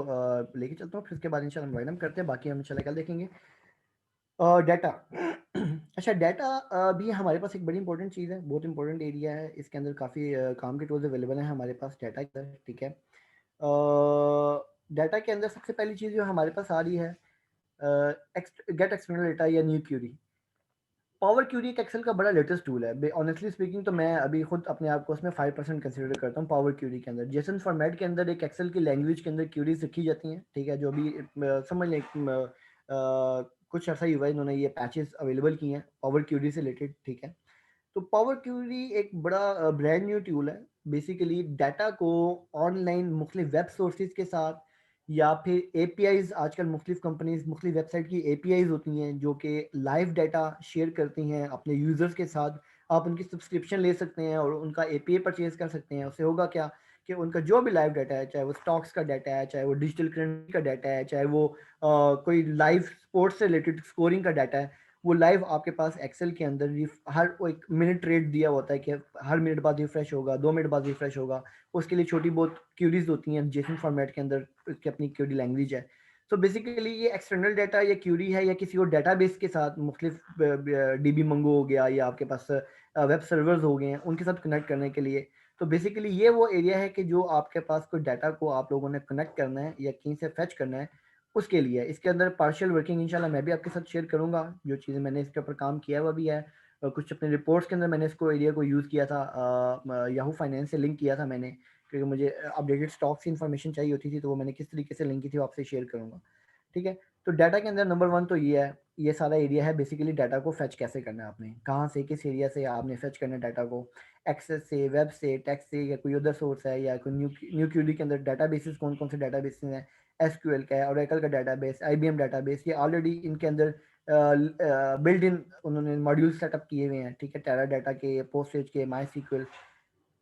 लेके चलता हूँ, फिर उसके बाद इंशाल्लाह हम वाइंड अप करते हैं, बाकी हम इंशाल्लाह कल देखेंगे। डाटा अच्छा डाटा भी हमारे पास एक बड़ी इंपॉर्टेंट चीज़ है, बहुत इंपॉर्टेंट एरिया है। इसके अंदर काफ़ी काम के टूल्स अवेलेबल हैं हमारे पास डाटा के अंदर, ठीक है। डाटा के अंदर सबसे पहली चीज़ जो हमारे पास आ रही है गेट एक्सटर्नल डाटा या न्यू क्यूरी। पावर क्यूरी एक एक्सेल का बड़ा लेटेस्ट टूल है। ऑनेस्टली स्पीकिंग तो मैं अभी खुद अपने आप को उसमें 5% कंसिडर करता हूँ पावर क्यूरी के अंदर। जेसन फॉर्मेट के अंदर एक एक्सेल की लैंग्वेज के अंदर क्यूरीज रखी जाती हैं, ठीक है। जो भी समझ लें कुछ ऐसा ही हुआ है, इन्होंने ये पैचेस अवेलेबल किए हैं पावर क्यूरी से रिलेटेड, ठीक है। तो पावर क्यूरी एक बड़ा ब्रांड न्यू टूल है। बेसिकली डाटा को ऑनलाइन मुख्तलिफ वेब सोर्सेज के साथ या फिर एपीआईज, आजकल मुख्तलिफ कंपनीज मुख्तलिफ वेबसाइट की एपीआईज होती हैं जो कि लाइव डाटा शेयर करती हैं अपने यूज़र्स के साथ आप उनकी सब्सक्रिप्शन ले सकते हैं और उनका एपीए परचेज कर सकते हैं। उससे होगा क्या कि उनका जो भी लाइव डाटा है, चाहे वो स्टॉक्स का डाटा है, चाहे वो डिजिटल करेंसी का डाटा है, चाहे वो कोई लाइव स्पोर्ट्स से रिलेटेड स्कोरिंग का डाटा है, वो लाइव आपके पास एक्सेल के अंदर हर एक मिनट रेट दिया होता है कि हर मिनट बाद रिफ्रेश होगा, 2 मिनट बाद रिफ्रेश होगा। उसके लिए छोटी बहुत क्यूरीज होती हैं जेसन फॉर्मेट के अंदर, उसकी अपनी क्यूरी लैंग्वेज है। तो बेसिकली ये एक्सटर्नल डाटा या क्यूरी है या किसी और डाटाबेस के साथ मुख्तलिफ डीबी मंगो हो गया या आपके पास वेब सर्वर्स हो गए हैं, उनके साथ कनेक्ट करने के लिए। तो बेसिकली ये वो एरिया है कि जो आपके पास कोई डाटा को आप लोगों ने कनेक्ट करना है या कहीं से फेच करना है, उसके लिए। इसके अंदर पार्शियल वर्किंग इंशाल्लाह मैं भी आपके साथ शेयर करूंगा, जो चीज़ें मैंने इसके ऊपर काम किया हुआ भी है। कुछ अपने रिपोर्ट्स के अंदर मैंने इसको एरिया को यूज़ किया था, याहू फाइनेंस से लिंक किया था मैंने, क्योंकि मुझे अपडेटेड स्टॉक्स की इन्फॉर्मेशन चाहिए होती थी, तो वो मैंने किस तरीके से लिंक की थी वो आपसे शेयर करूँगा। ठीक है, तो डाटा के अंदर नंबर 1 तो ये है, ये सारा एरिया है बेसिकली डाटा को फेच कैसे करना है आपने, कहाँ से किस एरिया से आपने फेच करना है डाटा को, एक्सेस से, वेब से, टेक्स्ट से, या कोई अदर सोर्स है, या कोई न्यू क्यूरी के अंदर डाटा बेसिस कौन कौन से डाटा बेसिस हैं, एसक्यूएल का है, ओरेकल का डाटाबेस, आईबीएम डाटाबेस, ये ऑलरेडी इनके अंदर बिल्ड इन उन्होंने मॉड्यूल सेटअप किए हुए हैं। ठीक है, टेरा डाटा के, पोस्टेज के, माई सीक्वल,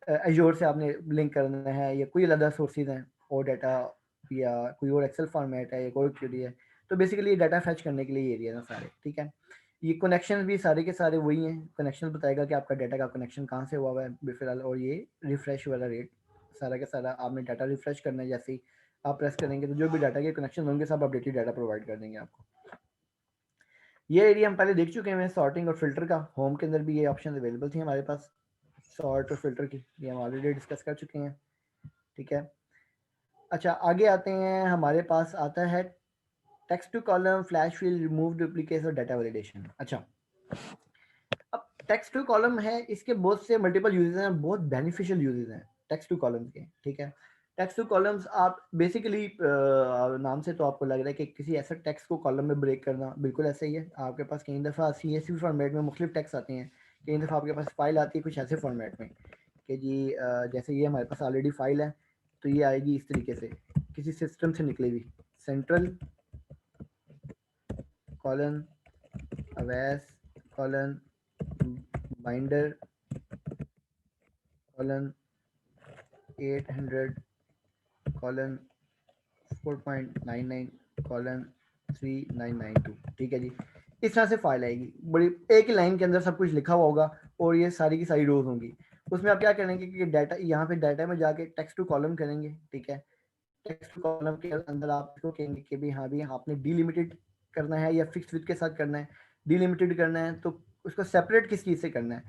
एजोर से आपने लिंक करना है, या कोई अदर सोर्सेज हैं और डाटा, या कोई और एक्सेल फॉर्मेट है, या कोई क्यूरी है। तो बेसिकली ये डाटा फैच करने के लिए एरिया है सारे। ठीक है, ये कनेक्शन भी सारे के सारे वही हैं, कनेक्शन बताएगा कि आपका डाटा का कनेक्शन कहाँ से हुआ है फिलहाल। और ये रिफ्रेश वाला रेट सारा का सारा आपने डाटा रिफ्रेश करना है, जैसे ही आप प्रेस करेंगे तो जो भी डाटा के कनेक्शन होंगे सब अपडेटेड डाटा प्रोवाइड कर देंगे आपको। ये एरिया हम पहले देख चुके हैं, सॉर्टिंग और फिल्टर का। होम के अंदर भी ये ऑप्शन अवेलेबल थी हमारे पास, सॉर्ट और फिल्टर की, ये हम ऑलरेडी डिस्कस कर चुके हैं। ठीक है, अच्छा आगे आते हैं, हमारे पास आता है text to column, flash fill, remove duplicates और डाटा वैलिडेशन। अच्छा, अब टेक्स्ट टू कॉलम है, इसके बहुत से मल्टीपल यूजेस हैं, बहुत बेनिफिशियल यूजेस हैं टेक्स्ट टू कॉलम्स के। ठीक है, टेक्स्ट टू कॉलम्स आप बेसिकली नाम से तो आपको लग रहा है कि किसी ऐसे टेक्स्ट को कॉलम में ब्रेक करना, बिल्कुल ऐसा ही है। आपके पास कई दफ़ा CSV फॉर्मेट में मुख्तलिफ टेक्स्ट आते हैं, कई दफ़ा आपके पास फाइल आती है कुछ ऐसे फॉर्मेट में कि जी जैसे ये हमारे पास ऑलरेडी फाइल है, तो ये आएगी इस तरीके से, किसी सिस्टम से निकली हुई, central colon Awais colon binder colon 800 colon 4.99 colon 3992। ठीक है जी, इस तरह से फाइल आएगी, बड़ी एक ही लाइन के अंदर सब कुछ लिखा हुआ होगा और ये सारी की सारी रोज होंगी। उसमें आप क्या करेंगे कि डाटा, यहाँ पे डाटा में जाके टेक्स्ट टू कॉलम करेंगे। ठीक है, टेक्स्ट टू कॉलम के अंदर आप इसको कहेंगे कि भाई हाँ भी आपने डिलिमिटेड करना है या फिक्स विथ के साथ करना है। डिलिमिटेड करना है तो उसको सेपरेट किस चीज़ से करना है,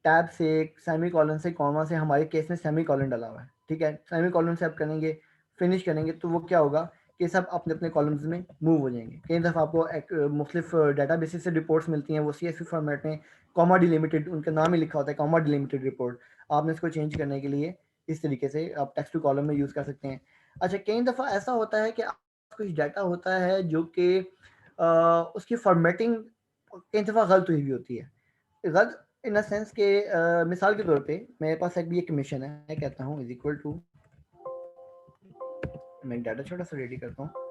टैब से, सेमी कॉलन से, कॉमा से, हमारे केस में सेमी कॉलन डाला हुआ है। ठीक है, सेमी कॉलन से आप करेंगे, फिनिश करेंगे, तो वो क्या होगा कि सब अपने अपने कॉलम्स में मूव हो जाएंगे। कई दफ़ा आपको मुख्तलिफ डाटा बेसिस से रिपोर्ट्स मिलती हैं, वो CSV फॉर्मेट में कॉमा डिलिमिटेड, उनका नाम ही लिखा होता है कॉमा डिलिमिटेड रिपोर्ट। आपने इसको चेंज करने के लिए इस तरीके से आप टेक्स्ट टू कॉलम में यूज़ कर सकते हैं। अच्छा, कई दफ़ा ऐसा होता है कि कुछ डाटा होता है जो कि उसकी फॉर्मेटिंग कई दफ़ा गलत हुई हुई होती है। गलत इन द सेंस के मिसाल के तौर पे मेरे पास एक भी एक कमीशन है, मैं कहता हूँ इज इक्वल टू, मैं डाटा छोटा सा रेडी करता हूँ।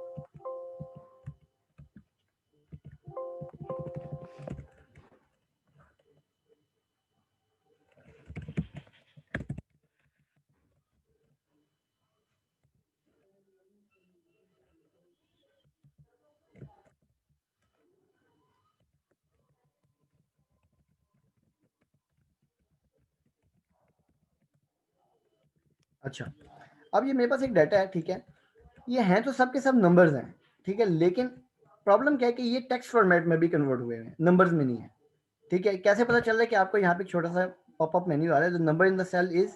अच्छा, अब ये मेरे पास एक डाटा है। ठीक है, ये हैं तो सब के सब नंबर्स हैं। ठीक है, लेकिन प्रॉब्लम क्या है कि ये टेक्स्ट फॉर्मेट में भी कन्वर्ट हुए हैं, नंबर्स में नहीं है। ठीक है, कैसे पता चल रहा है कि आपको यहाँ पे छोटा सा पॉपअप मेन्यू आ रहा है, the number in the cell is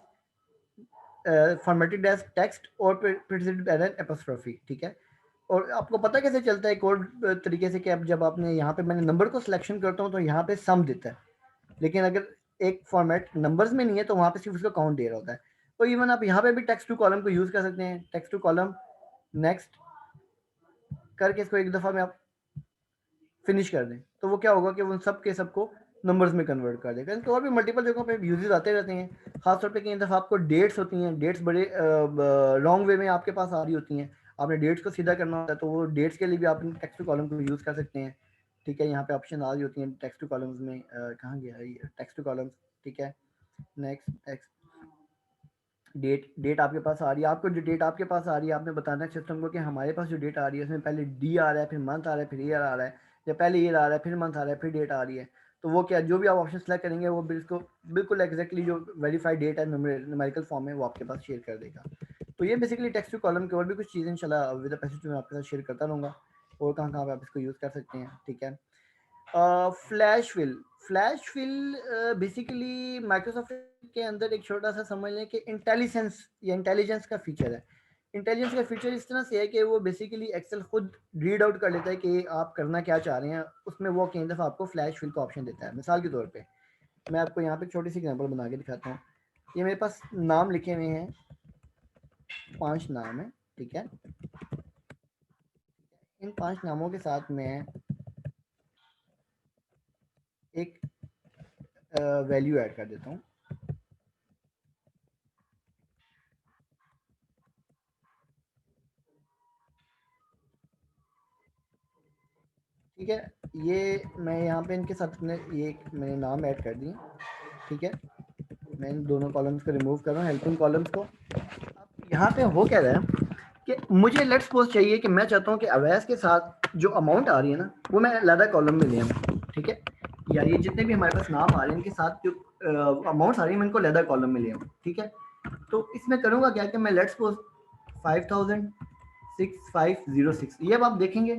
formatted as text और प्रेसिडेंट एज एन एपोस्ट्रोफी। ठीक है, और आपको पता कैसे चलता है कोड तरीके से कि अब जब आपने यहाँ पे, मैंने नंबर को सिलेक्शन करता हूँ तो यहाँ पे सम देता है, लेकिन अगर एक फॉर्मेट नंबर्स में नहीं है तो वहाँ पे सिर्फ उसका काउंट दे रहा होता है। तो इवन आप यहाँ पे भी टेक्स्ट टू कॉलम को यूज़ कर सकते हैं, टेक्स्ट टू कॉलम नेक्स्ट करके इसको एक दफ़ा में आप फिनिश कर दें, तो वो क्या होगा कि उन सब के सबको नंबर्स में कन्वर्ट कर देगा। तो और भी मल्टीपल जगहों पे यूजेस आते रहते हैं, खासतौर पे कई दफ़ा आपको डेट्स होती हैं, डेट्स बड़े रॉन्ग वे में आपके पास आ रही होती हैं, आपने डेट्स को सीधा करना होता है, तो वो डेट्स के लिए भी आप टेक्स्ट टू कॉलम को यूज़ कर सकते हैं। ठीक है, यहाँ पे ऑप्शन आ रही होती हैं टेक्स्ट टू कॉलम्स में। कहाँ गया ये टेक्स्ट टू कॉलम्स, ठीक है। नेक्स्ट टेक्स्ट डेट आपके पास आ रही है। आपको जो डेट आपके पास आ रही है आपने बताना है सिस्टम को कि हमारे पास जो डेट आ रही है उसमें पहले डी आ रहा है, फिर मंथ आ रहा है, फिर ईयर आ रहा है, या पहले ईयर आ रहा है फिर मंथ आ रहा है फिर डेट आ रही है। तो वो क्या, जो भी आप ऑप्शन सेलेक्ट करेंगे वो बिल्कुल एग्जैक्टली जो वेरीफाइड डेट है न्यूमेरिकल फॉर्म में वो आपके पास शेयर कर देगा। तो ये बेसिकली टेक्स्ट टू कॉलम के और भी कुछ चीज़ें इंशाल्लाह विद द पैसेज में आपके साथ शेयर करता रहूँगा, और कहाँ कहाँ पे आप इसको यूज़ कर सकते हैं, ठीक है। फ्लैश फिल बेसिकली माइक्रोसॉफ्ट के अंदर एक छोटा सा समझ लें कि इंटेलिजेंस का फीचर है। इंटेलिजेंस का फीचर इस तरह से है कि वो बेसिकली एक्सेल खुद रीड आउट कर लेता है कि आप करना क्या चाह रहे हैं, उसमें वो कई दफ़ा आपको फ्लैश फिल का ऑप्शन देता है। मिसाल के तौर पे मैं आपको यहाँ पे छोटी सी एग्जांपल बना के दिखाता हूँ। ये मेरे पास नाम लिखे हुए हैं, 5 नाम है, ठीक है। इन 5 नामों के साथ मैं एक वैल्यू ऐड कर देता हूँ। ठीक है, ये मैं यहाँ पे इनके साथ अपने ये मैंने नाम ऐड कर दिए, ठीक है। मैं इन दोनों कॉलम्स को रिमूव कर रहा हूँ, हेल्पिंग कॉलम्स को। अब यहाँ पे हो क्या रहा है कि मुझे लेट्स सपोज चाहिए कि मैं चाहता हूँ कि अवैस के साथ जो अमाउंट आ रही है ना वो मैं अलग कॉलम में ले आऊँ, ठीक है। या ये जितने भी हमारे पास नाम आ रहे हैं इनके साथ जो अमाउंट्स आ रही है मैं इनको अलग कॉलम में ले आऊँ, ठीक है। तो इसमें करूँगा क्या कि मैं लेट्स सपोज 506506 ये अब आप देखेंगे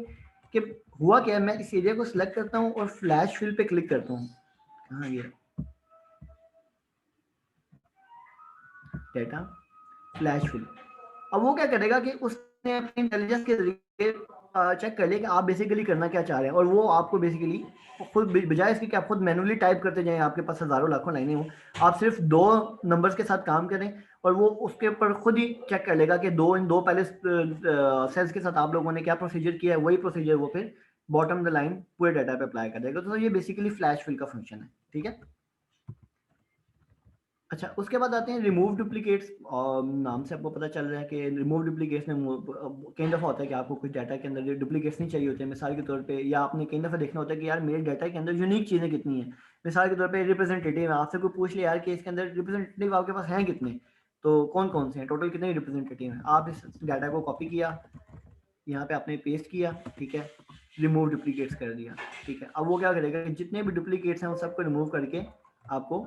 कि हुआ क्या है। मैं इस एरिया को सिलेक्ट करता हूँ और फ्लैश फिल पे क्लिक करता हूँ। कहाँ ये डेटा फ्लैश फिल। अब वो क्या करेगा कि उसने अपने इंटेलिजेंस के जरिए चेक कर लिया कि आप बेसिकली करना क्या चाह रहे हैं, और वो आपको बेसिकली खुद बजाय इसके कि आप खुद मैनुअली टाइप करते जाएं, आपके पास हज़ारों लाखों लाइनें हों, आप सिर्फ 2 नंबर्स के साथ काम करें और वो उसके ऊपर खुद ही चेक कर लेगा कि इन दो पहले सेल्स के साथ आप लोगों ने क्या प्रोसीजर किया है, वही प्रोसीजर वो फिर बॉटम द लाइन पूरे डाटा पे अप्लाई कर देगा। तो ये बेसिकली फ्लैश फिल का फंक्शन है, ठीक है। अच्छा, उसके बाद आते हैं रिमूव डुप्लीकेट्स। और नाम से आपको पता चल रहा है कि रिमूव डुप्लीकेट्स में कई दफ़ा होता है कि आपको कुछ डाटा के अंदर डुप्लीकेट्स नहीं चाहिए होते हैं। मिसाल के तौर पे, या आपने कई दफ़ा देखना होता है कि यार मेरे डाटा के अंदर यूनिक चीज़ें कितनी हैं। मिसाल के तौर पे रिप्रेजेंटेटिव, आपसे कोई पूछ ले यार कि इसके अंदर रिप्रेजेंटेटिव आपके पास हैं कितने, तो कौन कौन से हैं, टोटल कितने रिप्रेजेंटेटिव हैं। आप इस डाटा को कॉपी किया, यहाँ पे आपने पेस्ट किया, ठीक है, रिमूव डुप्लीकेट्स कर दिया, ठीक है। अब वो क्या करेगा कि जितने भी डुप्लीकेट्स हैं उन सबको रिमूव करके आपको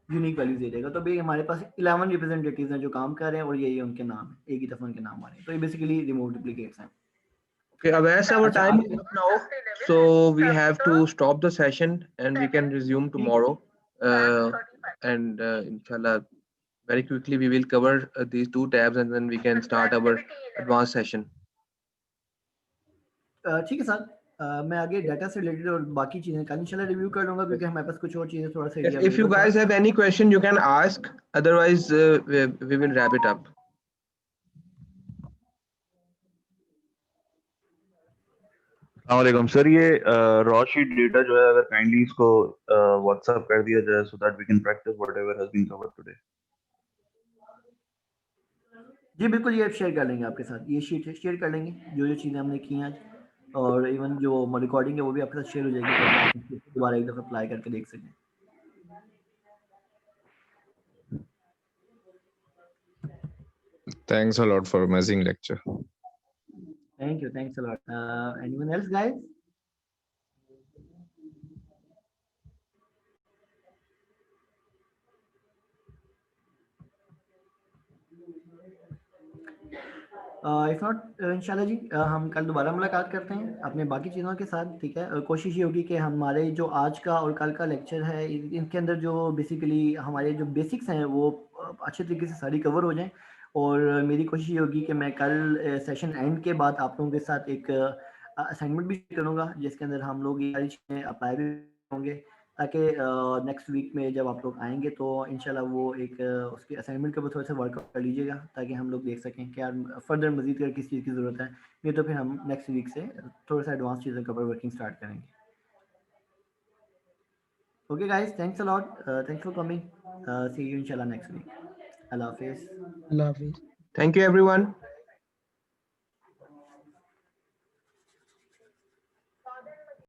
यूनिक वैल्यूज दे देगा। तो भाई हमारे पास 11 रिप्रेजेंटेटिव्स हैं जो काम कर रहे हैं और यही उनके नाम है, एक ही दफा उनके नाम आ रहे हैं। तो ये बेसिकली रिमूव डुप्लीकेट्स हैं। Okay, Avais, our अच्छा, time is up now, so we have to stop the session and we can resume tomorrow. And inshallah, very quickly we will cover these 2 tabs and then we can start our advanced session. ठीक है sir, मैं आगे data से related और बाकी चीज़ें कल इंशाल्लाह रिव्यू कर लूँगा, क्योंकि हमारे पास कुछ और चीज़ें थोड़ा सा Yes, area if you available था। guys have any question, you can ask. Otherwise, we will wrap it up. अस्सलाम सर, ये रॉ शीट डेटा जो है अगर काइंडली इसको व्हाट्सएप कर दिया जाए so that we can practice whatever has been covered today. जी बिल्कुल, ये शेयर कर लेंगे आपके साथ, ये शीट शेयर कर लेंगे जो जो चीज़ें हमने की आज, और इवन जो रिकॉर्डिंग है वो भी आपके साथ शेयर हो जाएगी, ताकि आप इसको दोबारा एक दफ़ा अप्लाई करके देख सकें। Thanks a lot for amazing lecture. Thank you, thanks a lot. Anyone else guys? If not इंशाल्लाह जी हम कल दोबारा मुलाकात करते हैं अपने बाकी चीज़ों के साथ, ठीक है। कोशिश ये होगी कि हमारे जो आज का और कल का लेक्चर है इनके अंदर जो बेसिकली हमारे जो बेसिक्स हैं वो अच्छे तरीके से सारी कवर हो जाएं। और मेरी कोशिश ये होगी कि मैं कल सेशन एंड के बाद आप लोगों के साथ एक असाइनमेंट भी करूँगा, जिसके अंदर हम लोग ये सारी चीज़ें अप्लाई भी होंगे, ताकि नेक्स्ट वीक में जब आप लोग आएंगे तो इंशाल्लाह वो एक उसके असाइनमेंट के ऊपर थोड़ा सा वर्कआउट कर लीजिएगा, ताकि हम लोग देख सकें कि यार फर्दर मजीद कर किस चीज़ की ज़रूरत है। नहीं तो फिर हम नेक्स्ट वीक से थोड़ा सा एडवांस चीज़ों के ऊपर वर्किंग स्टार्ट करेंगे। Okay guys, thanks a lot, thanks for coming, see you इंशाल्लाह नेक्स्ट वीक। अल्लाह हाफिज़। Thank you, everyone.